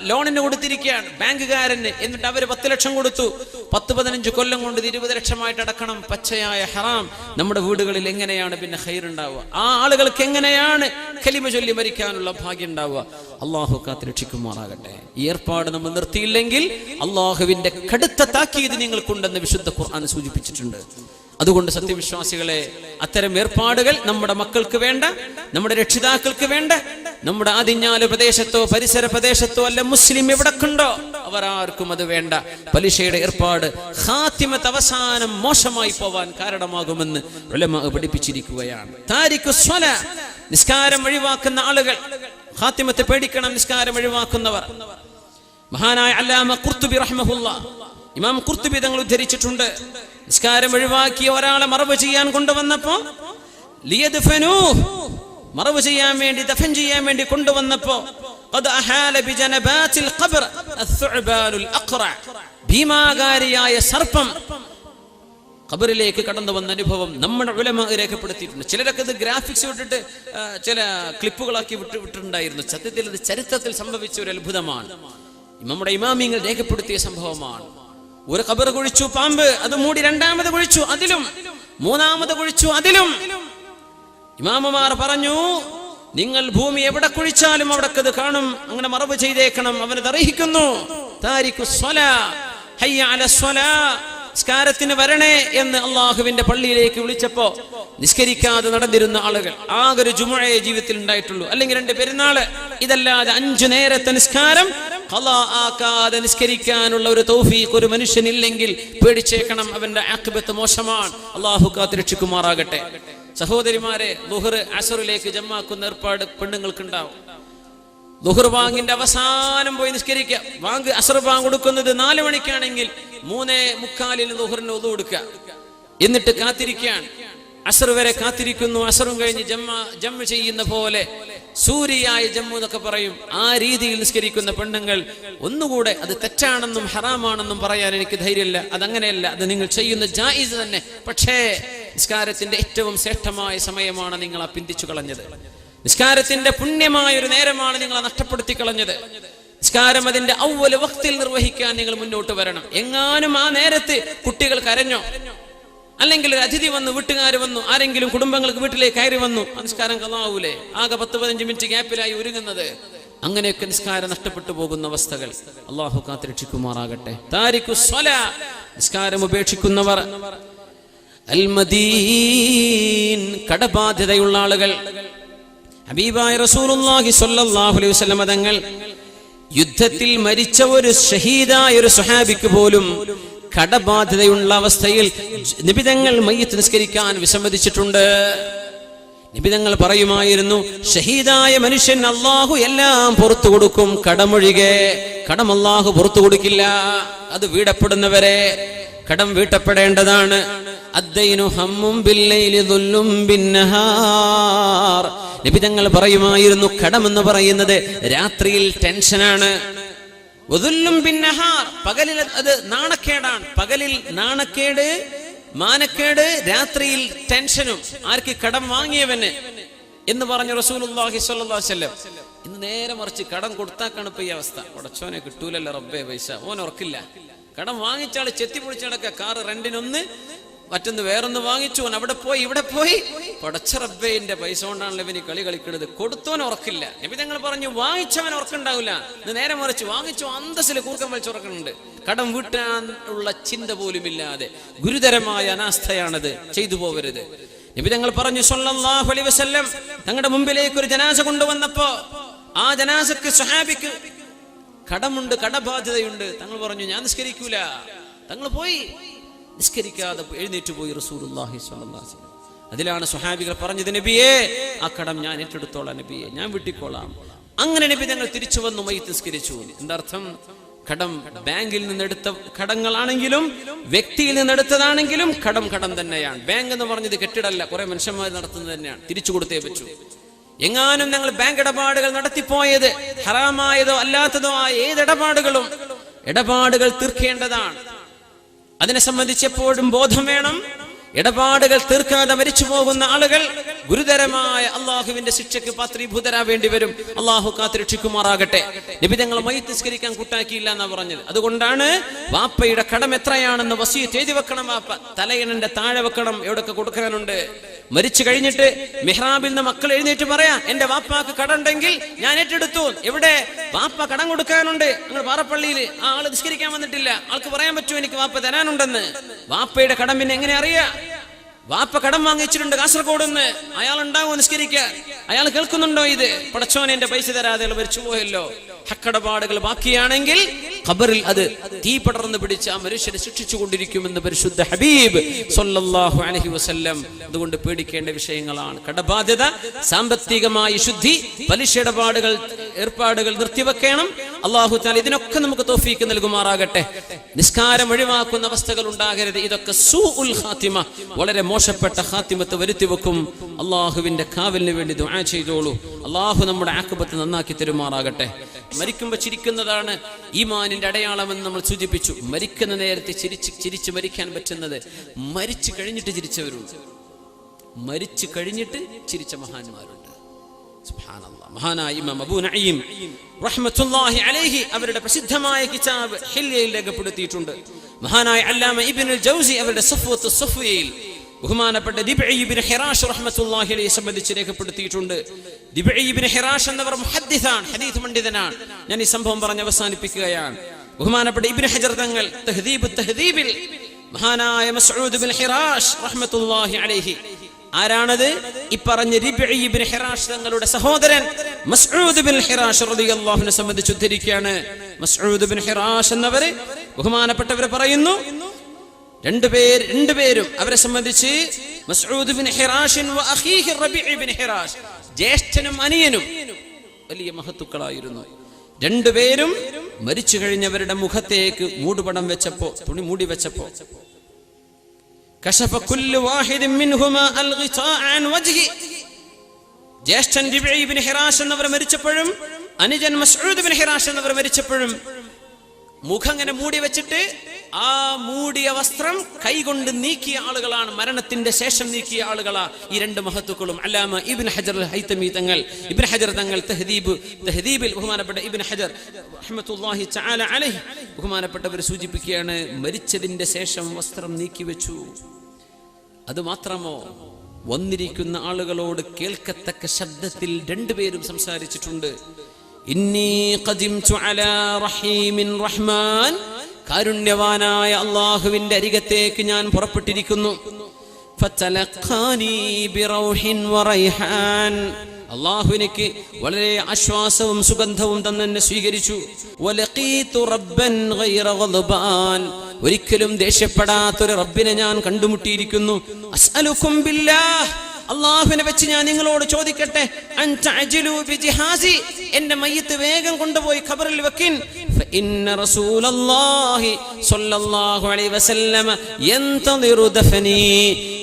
ലോണിന് കൊടുത്തിരിക്കുകയാണ് ബാങ്കുകാരന്. എന്നിട്ട് അവര് 10 ലക്ഷം കൊടുത്തു. 10-15 കൊല്ലം കൊണ്ട് 20 ലക്ഷമായിട്ട് അടക്കണം. പച്ചയായ ഹറാം. നമ്മുടെ വീടുകളിൽ എങ്ങനെയാണ് പിന്നെ ഖൈർ ഉണ്ടാവുക? ആ ആളുകൾക്ക് എങ്ങനെയാണ് കലിമ ചൊല്ലി മരിക്കാനുള്ള ഭാഗ്യം ഉണ്ടാവുക? അള്ളാഹു കാത്തുരക്ഷിക്കുമാറാകട്ടെ. ഈ ഏർപ്പാട് നമ്മൾ നിർത്തിയില്ലെങ്കിൽ അള്ളാഹുവിന്റെ കടുത്ത താക്കീത് നിങ്ങൾക്കുണ്ടെന്ന് വിശുദ്ധ ഖുർആൻ സൂചിപ്പിച്ചിട്ടുണ്ട്. അതുകൊണ്ട് സത്യവിശ്വാസികളെ, അത്തരം ഏർപ്പാടുകൾ നമ്മുടെ മക്കൾക്ക് വേണ്ട, നമ്മുടെ രക്ഷിതാക്കൾക്ക് വേണ്ട, നമ്മുടെ ആദിഞ്ഞാല് പ്രദേശത്തോ പരിസര പ്രദേശത്തോ അല്ല മുസ്ലിം എവിടക്കുണ്ടോ അവരാർക്കും അത് വേണ്ട. പലിശയുടെ ഏർപ്പാട് ഖാത്തിമത്ത് അവസാനം മോശമായി പോവാൻ കാരണമാകുമെന്ന് ഉലമാ പഠിപ്പിച്ചിരിക്കുകയാണ്. താരിഖു സ്വലാ, നിസ്കാരം ഒഴിവാക്കുന്ന ആളുകൾ, ഖാത്തിമത്തെ പേടിക്കണം. നിസ്കാരം ഒഴിവാക്കുന്നവർ, മഹാനായ അല്ലാമ ഖുർത്തുബി റഹ്മഹുല്ലാഹ്, ഇമാം ഖുർത്തുബി തങ്ങൾ ഉദ്ധരിച്ചിട്ടുണ്ട്, നിസ്കാരം ഒഴിവാക്കിയ ഒരാളെ മറവ് ചെയ്യാൻ കൊണ്ടുവന്നപ്പോ, മറവ് ചെയ്യാൻ വേണ്ടി, ദഫൻ ചെയ്യാൻ വേണ്ടി കൊണ്ടുവന്നപ്പോ, ഭീമാകാരിയായ സർപ്പം ഖബറിലേക്ക് കടന്നു വന്ന അനുഭവം നമ്മുടെ ഉലമാ രേഖപ്പെടുത്തിയിട്ടുണ്ട്. ചിലരൊക്കെ ഇത് ഗ്രാഫിക്സ് വിട്ടിട്ട് ചില ക്ലിപ്പുകളാക്കി വിട്ടിട്ടുണ്ടായിരുന്നു. സത്യത്തിൽ ഇത് ചരിത്രത്തിൽ സംഭവിച്ച ഒരു അത്ഭുതമാണ്. നമ്മുടെ ഇമാമിങ്ങൾ രേഖപ്പെടുത്തിയ സംഭവമാണ്. ഒരു ഖബർ കുഴിച്ചു പാമ്പ്, അത് മൂടി, 2ാമത് കുഴിച്ചു അതിലും, 3ാമത് കുഴിച്ചു അതിലും. ഇമാമുമാർ പറഞ്ഞു, നിങ്ങൾ ഭൂമി എവിടെ കുഴിച്ചാലും അവിടക്കത് കാണും, അങ്ങനെ മറവ് ചെയ്തേക്കണം. അവനത് അറിയിക്കുന്നു. താരിഖു സ്വലാ, ഹയ്യ അല സ്വലാ, നിസ്കാരത്തിന് വരണേ എന്ന് അള്ളാഹുവിന്റെ പള്ളിയിലേക്ക് വിളിച്ചപ്പോ നിസ്കരിക്കാതെ നടന്നിരുന്ന ആളുകൾ ആകെ ഒരു ജുമുഅയെ ജീവിതത്തിൽ ഉണ്ടായിട്ടുള്ളൂ, അല്ലെങ്കിൽ 2 പെരുന്നാള്. ഇതല്ലാതെ 5 നേരത്തെ നിസ്കാരം ഖളാ ആക്കാതെ നിസ്കരിക്കാനുള്ള ഒരു തൗഫീഖ് ഒരു മനുഷ്യനില്ലെങ്കിൽ പേടിച്ചേക്കണം, അവന്റെ ആഖിബത്ത് മോശമാണ്. അള്ളാഹു കാത്തുരക്ഷിക്കുമാറാകട്ടെ. സഹോദരിമാരെ, ളുഹർ അസ്റിലേക്ക് ജമാക്കുന്ന ഏർപ്പാട് പെണ്ണുങ്ങൾക്കുണ്ടാവും. ളുഹർ ബാങ്കിന്റെ അവസാനം പോയി നിസ്കരിക്കുക. ബാങ്ക് അസ്ർ ബാങ്ക് കൊടുക്കുന്നത് 4 മണിക്കാണെങ്കിൽ 3:45 ളുഹറിന് ഒളു കൊടുക്കുക. എന്നിട്ട് കാത്തിരിക്കുകയാണ്, അസ്ർ വരെ കാത്തിരിക്കുന്നു. അസ്റും കഴിഞ്ഞ് ജമ്മ ചെയ്യുന്ന പോലെ സൂര്യായ ജമ്മു എന്നൊക്കെ പറയും. ആ രീതിയിൽ നിസ്കരിക്കുന്ന പെണ്ണുങ്ങൾ, ഒന്നുകൂടെ അത് തെറ്റാണെന്നും ഹറാമാണെന്നും പറയാൻ എനിക്ക് ധൈര്യമില്ല. അതങ്ങനെയല്ല, അത് നിങ്ങൾ ചെയ്യുന്ന ജായിസ് തന്നെ. പക്ഷേ നിസ്കാരത്തിന്റെ ഏറ്റവും ശ്രേഷ്ഠമായ സമയമാണ് നിങ്ങൾ ആ പിന്തിച്ചു കളഞ്ഞത്. നിസ്കാരത്തിന്റെ പുണ്യമായ ഒരു നേരമാണ് നിങ്ങൾ നഷ്ടപ്പെടുത്തി കളഞ്ഞത്. നിസ്കാരം അതിന്റെ അവ്വൽ വഖ്തിൽ നിർവഹിക്കാൻ നിങ്ങൾ മുന്നോട്ട് വരണം. എങ്ങാനും ആ നേരത്ത് കുട്ടികൾ കരഞ്ഞോ, അല്ലെങ്കിൽ ഒരു അതിഥി വന്നു, വീട്ടുകാർ വന്നു, ആരെങ്കിലും കുടുംബങ്ങൾക്ക് വീട്ടിലേക്ക് കയറി വന്നു, നിസ്കാരം ഖളാവൂലേ? ആകെ 10-15 മിനിറ്റ് ഗ്യാപ്പിലായി ഒരുങ്ങുന്നത്. അങ്ങനെയൊക്കെ നിസ്കാരം നഷ്ടപ്പെട്ടു പോകുന്ന അവസ്ഥകൾ അള്ളാഹു കാത്തുരക്ഷിക്കുമാറാകട്ടെ. താരിഖു സ്വലാ, നിസ്കാരം ഉപേക്ഷിക്കുന്നവർ, അൽമദീൻ, കടബാധ്യതയുള്ള ആളുകൾ. ഹബീബായ റസൂലുള്ളാഹി സ്വല്ലല്ലാഹു അലൈഹി വസല്ലം തങ്ങൾ യുദ്ധത്തിൽ മരിച്ച ഒരു ഷഹീദായ ഒരു സ്വഹാബിക്ക് പോലും കടബാധ്യതയുള്ള അവസ്ഥയിൽ നബി തങ്ങൾ മയ്യിത്ത് നിസ്കരിക്കാൻ വിസമ്മതിച്ചിട്ടുണ്ട്. നബി തങ്ങൾ പറയുമായിരുന്നു, ഷഹീദായ മനുഷ്യൻ അല്ലാഹു എല്ലാം പുറത്തു കൊടുക്കും, കടമൊഴികെ. കടം അല്ലാഹു പുറത്തു കൊടുക്കില്ല. അത് വീടപ്പെടുന്നവരെ കടം വീട്ടപ്പെടേണ്ടതാണ്. അദ്ദൈനു ഹമ്മും ബില്ലൈലി ദുല്ലും ബിന്നഹാർ. നബി തങ്ങൾ പറയുമായിരുന്നു, കടം എന്ന് പറയുന്നത് രാത്രിയിൽ ടെൻഷനാണ്. വദുല്ലും ബിന്നഹാർ, പകലിൽ അത് നാണക്കേടാണ്. പകലിൽ നാണക്കേട്, മാനക്കേട്, രാത്രിയിൽ ടെൻഷനും. ആർക്ക്? കടം വാങ്ങിയവന് എന്ന് പറഞ്ഞു റസൂലുള്ളാഹി സ്വല്ലല്ലാഹു അലൈഹി വസല്ലം. ഇന്ന് നേരെ മറിച്ച്, കടം കൊടുത്താക്കാണ് ഇപ്പൊ ഈ അവസ്ഥ. ഉടച്ചോനെ കിട്ടൂലല്ലോ റബ്ബേ പൈസ, ഓൻ ഉറക്കില്ല. കടം വാങ്ങിച്ചാള് ചെത്തിപ്പൊളിച്ചടക്ക, കാറ് റെന്റിനൊന്ന്, മറ്റൊന്ന് വേറൊന്ന് വാങ്ങിച്ചു, അവിടെ പോയി ഇവിടെ പോയി. പടച്ച റബ്ബേന്റെ പൈസ കൊണ്ടാണല്ലോ ഇവന് കളി കളിക്കുന്നത്. കൊടുത്തോൻ ഉറക്കില്ല. നബി തങ്ങൾ പറഞ്ഞു, വാങ്ങിച്ചവൻ ഉറക്കുണ്ടാവില്ല. ഇത് നേരെ മറിച്ച്, വാങ്ങിച്ചു അന്തസ്സിൽ കൂർക്കം വലിച്ചുറക്കുന്നുണ്ട്. കടം വീട്ടാൻ ഉള്ള ചിന്ത പോലുമില്ലാതെ ഗുരുതരമായ അനാസ്ഥയാണത്. ചെയ്തു പോവരുത്. നബി തങ്ങൾ പറഞ്ഞു സ്വല്ലല്ലാഹു അലൈഹി വസല്ലം, തങ്ങളുടെ മുമ്പിലേക്ക് ഒരു ജനാസ കൊണ്ടുവന്നപ്പോ ആ ജനാസക്ക് സ്വഹാബിക്ക് കടമുണ്ട്, കടബാധ്യതയുണ്ട്. തങ്ങൾ പറഞ്ഞു, ഞാൻ നിസ്കരിക്കൂല. തങ്ങൾ പോയി നിസ്കരിക്കാതെ എഴുന്നേറ്റ് പോയി റസൂലുള്ളാഹി സ്വല്ലല്ലാഹു അലൈഹി വസല്ലം. അതിലാണ് സ്വഹാബികൾ പറഞ്ഞത്, നബിയേ, ആ കടം ഞാൻ ഏറ്റെടുത്തോളാം നബിയെ, ഞാൻ വിട്ടിക്കോളാം. അങ്ങനെ നബി തങ്ങൾ തിരിച്ചു വന്നു മയ്യിത്ത് നിസ്കരിച്ചു. എന്താർത്ഥം? കടം ബാങ്കിൽ നിന്നെടുത്ത കടങ്ങളാണെങ്കിലും വ്യക്തിയിൽ നിന്നെടുത്തതാണെങ്കിലും കടം കടം തന്നെയാണ്. ബാങ്ക് എന്ന് പറഞ്ഞത് കെട്ടിടല്ല, കുറെ മനുഷ്യന്മാർ നടത്തുന്നത് തന്നെയാണ്. തിരിച്ചു കൊടുത്തേ പറ്റൂ. എങ്ങാനും ഞങ്ങൾ ബാങ്ക് ഇടപാടുകൾ നടത്തിപ്പോയത് ഹറാമായതോ അല്ലാത്തതോ ആയ ഏതിടപാടുകളും ഇടപാടുകൾ തീർക്കേണ്ടതാണ്. അതിനെ സംബന്ധിച്ച് എപ്പോഴും ബോധം വേണം. ഇടപാടുകൾ തീർക്കാതെ മരിച്ചു പോകുന്ന ആളുകൾ ഗുരുതരമായ അള്ളാഹുവിന്റെ ശിക്ഷയ്ക്ക് പാത്രീഭൂതരാവേണ്ടി വരും. അള്ളാഹു കാത്തുരക്ഷിക്കുമാറാകട്ടെ. നബി തങ്ങൾ മയ്യിത്ത് നിസ്കരിക്കാൻ കൂട്ടാക്കിയില്ല എന്നാ പറഞ്ഞത്. അതുകൊണ്ടാണ് വാപ്പയുടെ കടം എത്രയാണെന്ന് വസീയത്ത് എഴുതി വെക്കണം. വാപ്പ തലയണന്റെ താഴെ വെക്കണം, എവിടൊക്കെ കൊടുക്കാനുണ്ട്. മരിച്ചു കഴിഞ്ഞിട്ട് മിഹ്റാബിൽ നിന്ന് മക്കൾ എഴുന്നേറ്റ് പറയാ, എന്റെ വാപ്പാക്ക് കടമുണ്ടെങ്കിൽ ഞാൻ ഏറ്റെടുത്തു. എവിടെ? വാപ്പ കടം കൊടുക്കാനുണ്ട്. നിങ്ങൾ പാറപ്പള്ളിയിൽ ആ ആള് നിസ്കരിക്കാൻ വന്നിട്ടില്ല, ആൾക്ക് പറയാൻ പറ്റുമോ എനിക്ക് വാപ്പ തരാനുണ്ടെന്ന്? വാപ്പയുടെ കടം പിന്നെ എങ്ങനെ അറിയാ? വാപ്പ കടം വാങ്ങിച്ചിട്ടുണ്ട് കാസർഗോഡ് നിന്ന്, അയാൾ ഉണ്ടാവോ നിസ്കരിക്കാൻ? അയാൾ കേൾക്കുന്നുണ്ടോ ഇത്? പടച്ചോനെ എന്റെ പൈസ തരാതെ മരിച്ചു പോയല്ലോ. ഹക്കടപാടുകൾ ബാക്കിയാണെങ്കിൽ ഖബറിൽ അത് തീ പടർന്ന് പിടിച്ച് ആ മനുഷ്യനെ ശിക്ഷിച്ചു കൊണ്ടിരിക്കുമെന്ന് പരിശുദ്ധ ഹബീബ് സ്വല്ലല്ലാഹു അലൈഹി വസല്ലം. അതുകൊണ്ട് പേടിക്കേണ്ട വിഷയങ്ങളാണ് കടബാധ്യത, സാമ്പത്തികമായ ശുദ്ധി, പലിശ ഇടപാടുകൾ, ഏർപ്പാടുകൾ നിർത്തിവെക്കണം. അല്ലാഹു തആല ഇതിനൊക്കെ നമുക്ക് തൗഫീക്ക് നൽകുമാറാകട്ടെ. നിസ്കാരം ഒഴിവാക്കുന്ന അവസ്ഥകൾ ഉണ്ടാകരുത്. ഇതൊക്കെ സൂഉൽ ഖാത്തിമ, വളരെ മോശപ്പെട്ട ഖാത്തിമത്ത് വരുത്തിവെക്കും. അള്ളാഹുവിന്റെ കാവലിന് വേണ്ടി ദുആ ചെയ്തോളൂ. അള്ളാഹു നമ്മുടെ ആഖിബത്ത് നന്നാക്കി തരുമാറാകട്ടെ. മരിക്കുമ്പോൾ ചിരിക്കുന്നതാണ് ഈമാനിന്റെ അടയാളമെന്ന് നമ്മൾ സൂചിപ്പിച്ചു. മരിക്കുന്ന നേരത്തെ ചിരിച്ച് മരിക്കാൻ പറ്റുന്നത് മരിച്ചു കഴിഞ്ഞിട്ട് ചിരിച്ചവരുണ്ട്. മരിച്ചു കഴിഞ്ഞിട്ട് ചിരിച്ച മഹാന്മാരുണ്ട്. സുബ്ഹാനല്ലാഹ്. മഹാനായ ഇമാം അബൂ നഈം റഹ്മത്തുള്ളാഹി അലൈഹി അവരുടെ പ്രസിദ്ധമായ കിതാബ് ഹില്യയിൽ രേഖപ്പെടുത്തിയിട്ടുണ്ട്. മഹാനായ അല്ലാമ ഇബ്നുൽ ജൗസി അവരുടെ സഫ്വത്തുസ് സഫ്വയിൽ ബഹുമാനപ്പെട്ട ദിബ്ഇ ഇബ്നു ഹിറാഷ് റഹ്മത്തുള്ളാഹി അലൈഹി സംബന്ധിച്ച് രേഖപ്പെടുത്തിയിട്ടുണ്ട്. ദിബ്ഇ ഇബ്നു ഹിറാഷ് എന്നവർ മുഹദ്ദിസാണ്, ഹദീസ് പണ്ഡിതനാണ്. ഞാൻ ഈ സംഭവം പറഞ്ഞ് അവസാനിപ്പിക്കുകയാണ്. ബഹുമാനപ്പെട്ട ഇബ്നു ഹജർ തങ്ങൾ തഹ്ദീബിൽ മഹാനായ മസ്ഊദ് ഇബ്നു ഹിറാഷ് റഹ്മത്തുള്ളാഹി അലൈഹി, ആരാണത്? ഈ പറഞ്ഞ ദിബ്ഇ ഇബ്നു ഹിറാഷ് തങ്ങളുടെ സഹോദരൻ മസ്ഊദ് ഇബ്നു ഹിറാഷ് റളിയല്ലാഹു അൻഹു സംബന്ധിച്ച് ഉദ്ധരിക്കുകയാണ്. മസ്ഊദ് ഇബ്നു ഹിറാഷ് എന്നവർ ബഹുമാനപ്പെട്ടവർ പറയുന്നു, രണ്ടുപേരും അവരെ സംബന്ധിച്ച് മസ്ഊദ് ഇബ്നു ഹിറാഷ് വ അഖീഹി റബീഅ ഇബ്നു ഹിറാഷ്, ജ്യേഷ്ഠനും അനിയനും വലിയ മഹത്തുക്കളായിരുന്നു. രണ്ടുപേരും മരിച്ചു കഴിഞ്ഞവരുടെ മുഖത്തേക്ക് മൂടുപടം വെച്ചപ്പോ, തുണി മൂടി വെച്ചപ്പോ, കശഫ കുല്ലു വാഹിദിൻ മിൻഹുമാ അൽഗിതാഅ അൻ വജ്ഹി, ജ്യേഷ്ഠൻ ദിബ്ഇ ഇബ്നു ഹിറാഷ് എന്നവർ മരിച്ചപ്പോഴും അനുജൻ മസ്ഊദ് ഇബ്നു ഹിറാഷ് എന്നവർ മരിച്ചപ്പോഴും മുഖം ഇങ്ങനെ മൂടി വെച്ചിട്ട് ആ മൂടിയ വസ്ത്രം കൈകൊണ്ട് നീക്കിയ ആളുകളാണ്, മരണത്തിന്റെ ശേഷം നീക്കിയ ആളുകളാ ഈ രണ്ട് മഹത്തുക്കളും. അല്ലാമ ഇബ്നു ഹജർ ഹൈതമി തങ്ങൾ, ഇബ്നു ഹജർ തങ്ങൾ തഹ്ദീബിൽ ബഹുമാനപ്പെട്ട ഇബ്നു ഹജർ റഹ്മത്തുള്ളാഹി തആല അലൈഹി ബഹുമാനപ്പെട്ടവർ സൂചിപ്പിക്കുകയാണ്, മരിച്ചതിന്റെ ശേഷം വസ്ത്രം നീക്കി വെച്ചു. അതുമാത്രമോ, വന്നിരിക്കുന്ന ആളുകളോട് കേൾക്കത്തക്ക ശബ്ദത്തിൽ രണ്ടുപേരും സംസാരിച്ചിട്ടുണ്ട്. ഇന്നി ഖദിംതു അലാ റഹീമിൻ റഹ്മാൻ, കാരുണ്യവാനായ അല്ലാഹുവിന്റെ അരികത്തേക്ക് ഞാൻ പുറപ്പെട്ടിരിക്കുന്നു. ഫതലഖാനി ബിറൗഹിൻ വറൈഹാൻ, അല്ലാഹു എനിക്ക് വളരെ ആശ്വാസവും സുഗന്ധവും തന്നെ സ്വീകരിച്ചു. വലഖീതു റബ്ബൻ ഗൈറ ഗദ്ബാൻ, ഒരിക്കലും ദേഷ്യപ്പെടാത്തൊരു റബ്ബിനെ ഞാൻ കണ്ടുമുട്ടിയിരിക്കുന്നു. അസ്അലുക്കും ബില്ലാഹ്, അല്ലാഹുവിനെ വെച്ച് ഞാൻ നിങ്ങളോട് ചോദിക്കട്ടെ, അൻതഅജിലു ബിജിഹാസി, എന്റെ മയ്യിത്ത് വേഗം കൊണ്ടുപോയി ഖബറിൽ വെക്കിൻ. ഫഇന്ന റസൂലല്ലാഹി സ്വല്ലല്ലാഹു അലൈഹി വസല്ലം യന്തദിറു ദഫനി,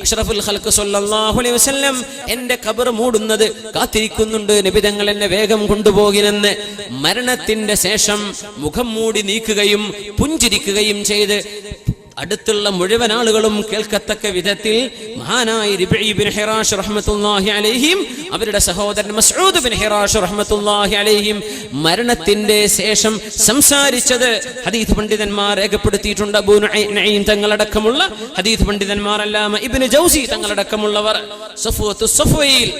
അഷ്റഫുൽ ഖൽഖ് സ്വല്ലല്ലാഹു അലൈഹി വസല്ലം എന്റെ ഖബർ മൂടുന്നത് കാത്തിരിക്കുന്നുണ്ട്, നബി തങ്ങൾ എന്നെ വേഗം കൊണ്ടുപോകിനെന്ന്. മരണത്തിന്റെ ശേഷം മുഖം മൂടി നീക്കുകയും പുഞ്ചിരിക്കുകയും ചെയ്ത് അടുത്തുള്ള മുഴുവൻ ആളുകളും കേൾക്കത്തക്ക വിധത്തിൽ മഹാനായ റിബഈ ബിൻ ഹിറാഷ് റഹ്മത്തുള്ളാഹി അലൈഹിം അവരുടെ സഹോദരൻ മസ്ഊദ് ബിൻ ഹിറാഷ് റഹ്മത്തുള്ളാഹി അലൈഹിം മരണത്തിന്റെ ശേഷം സംസാരിച്ചത് ഹദീസ് പണ്ഡിതന്മാർ രേഖപ്പെടുത്തിയിട്ടുണ്ട്. അബൂ നഈം തങ്ങളടക്കമുള്ള ഹദീസ് പണ്ഡിതന്മാർ, അല്ലാമ ഇബ്നു ജൗസി തങ്ങളടക്കമുള്ളവർ സഫ്വത്തുസ് സഫ്വയിൽ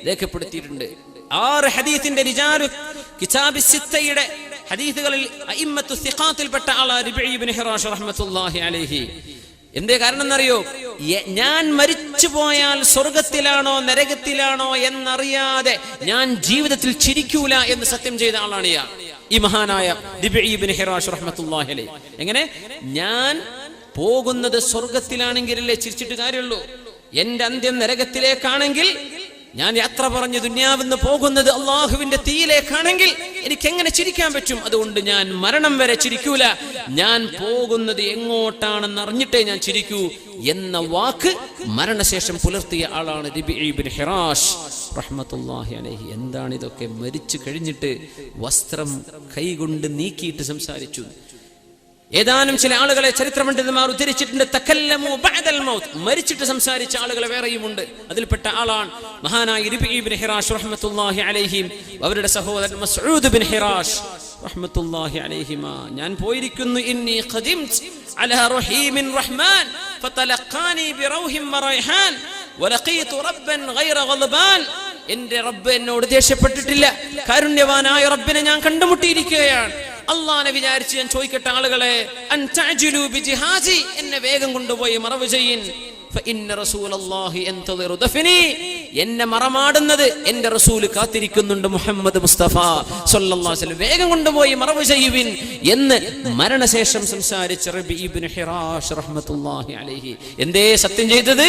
രേഖപ്പെടുത്തിയിട്ടുണ്ട്. 6 ഹദീസിന്റെ റിജാലു കിതാബ് സിത്തയുടെ ഹദീസുകളിൽ അഇമ്മത്തു സിഖാത്തിൽപ്പെട്ട ആളാണ് റിബഈ ഇബ്നു ഹിറാഷ് റഹ്മത്തുള്ളാഹി അലൈഹി. എന്തേ കാരണം എന്നറിയോ? ഞാൻ മരിച്ചു പോയാൽ സ്വർഗത്തിലാണോ നരകത്തിലാണോ എന്നറിയാതെ ഞാൻ ജീവിതത്തിൽ ചിരിക്കൂല എന്ന് സത്യം ചെയ്ത ആളാണ് ഈ മഹാനായ റിബഈ ഇബ്നു ഹിറാഷ് റഹ്മത്തുള്ളാഹി അലൈഹി. എങ്ങനെ? ഞാൻ പോകുന്നത് സ്വർഗത്തിലാണെങ്കിലല്ലേ ചിരിച്ചിട്ട് കാര്യമുള്ളൂ. എന്റെ അന്ത്യം നരകത്തിലേക്കാണെങ്കിൽ, ഞാൻ യാത്ര പറഞ്ഞ് ദുനിയാവിന്ന് പോകുന്നത് അള്ളാഹുവിന്റെ തീയിലേക്കാണെങ്കിൽ എനിക്ക് എങ്ങനെ ചിരിക്കാൻ പറ്റും? അതുകൊണ്ട് ഞാൻ മരണം വരെ ചിരിക്കൂല. ഞാൻ പോകുന്നത് എങ്ങോട്ടാണെന്ന് അറിഞ്ഞിട്ടേ ഞാൻ ചിരിക്കൂ എന്ന വാക്ക് മരണശേഷം പുലർത്തിയ ആളാണ് റിബഈ ഇബ്നു ഹിറാഷ് റഹ്മത്തുള്ളാഹി അലൈഹി. എന്താണ് ഇതൊക്കെ? മരിച്ചു കഴിഞ്ഞിട്ട് വസ്ത്രം കൈകൊണ്ട് നീക്കിയിട്ട് സംസാരിച്ചു. ഏതാനും ചില ആളുകളെ ചരിത്രപണ്ഡിതന്മാർ ഉദ്ധരിച്ചിട്ടുണ്ട്, തകല്ലമു ബഅദൽ മൗത്ത്, മരിച്ചിട്ട് സംസാരിച്ച ആളുകൾ വേറെയുമുണ്ട്. അതിൽപ്പെട്ട ആളാണ് മഹാനായ റിബഈ ഇബ്നു ഹിറാഷ് റഹ്മത്തുള്ളാഹി അലൈഹിം അവരുടെ സഹോദരൻ മസ്ഊദ് ബിൻ ഹിറാഷ് റഹ്മത്തുള്ളാഹി അലൈഹിമാ. ഞാൻ പോയിരിക്കുന്നു, ഇന്നി ഖദിംത് അലാ റഹീമിൻ റഹ്മാൻ ഫതലഖാനി ബിറൗഹിൻ വറൈഹാൻ വലഖീതു റബ്ബൻ ഗൈറ ഗളബാൻ. എന്റെ റബ്ബ് എന്നോട് ദേഷ്യപ്പെട്ടിട്ടില്ല, കാരുണ്യവാനായ റബ്ബിനെ ഞാൻ കണ്ടുമുട്ടിയിരിക്കുകയാണ്. അള്ളാനെ വിചാരിച്ച് ഞാൻ ചോദിക്കട്ടെ ആളുകളെ, അൻതഅജിലു ബിജിഹാസി, എന്നെ വേഗം കൊണ്ടുപോയി മറവ് ചെയ്യിൻ. ഫഇന്ന റസൂലല്ലാഹി യന്തദിറു ദഫനി, എന്നെ മറമാടുന്നത് എന്റെ റസൂൽ കാത്തിരിക്കുന്നുണ്ട്, മുഹമ്മദ് മുസ്തഫ സ്വല്ലല്ലാഹു അലൈഹി വസല്ലം, വേഗം കൊണ്ടുപോയി മറവ് ചെയ്യുവിൻ എന്ന് മരണശേഷം സംസാരിച്ച റിബഈ ഇബ്നു ഹിറാഷ് റഹ്മത്തുള്ളാഹി അലൈഹി. എന്തേ സത്യം ചെയ്തത്?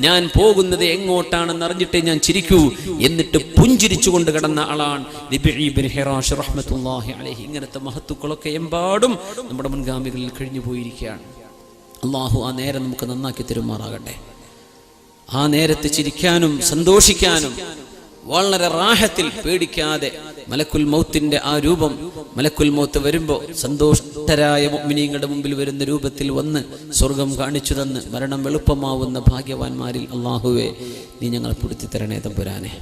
ഞാൻ പോകുന്നത് എങ്ങോട്ടാണെന്ന് അറിഞ്ഞിട്ടേ ഞാൻ ചിരിക്കൂ എന്നിട്ട് പുഞ്ചിരിച്ചുകൊണ്ട് കിടന്ന ആളാണ് റിബഈ ഇബ്നു ഹിറാഷ് റഹ്മത്തുള്ളാഹി അലൈഹി. ഇങ്ങനത്തെ മഹത്തുക്കളൊക്കെ എമ്പാടും നമ്മുടെ മുൻഗാമികളിൽ കഴിഞ്ഞു പോയിരിക്കുകയാണ്. അള്ളാഹു ആ നേരം നമുക്ക് നന്നാക്കി തരുമാറാകട്ടെ. ആ നേരത്ത് ചിരിക്കാനും സന്തോഷിക്കാനും വളരെ റാഹത്തിൽ പേടിക്കാതെ മലക്കുൽ മൗത്തിന്റെ ആ രൂപം, മലക്കുൽ മൗത്ത് വരുമ്പോൾ സന്തോഷരായ മുഅ്മിനീങ്ങളുടെ മുമ്പിൽ വരുന്ന രൂപത്തിൽ വന്ന് സ്വർഗം കാണിച്ചു തന്ന് മരണം എളുപ്പമാവുന്ന ഭാഗ്യവാന്മാരിൽ അള്ളാഹുവേ നീ ഞങ്ങളെ പെടുത്തി തരണേ തമ്പുരാനെ.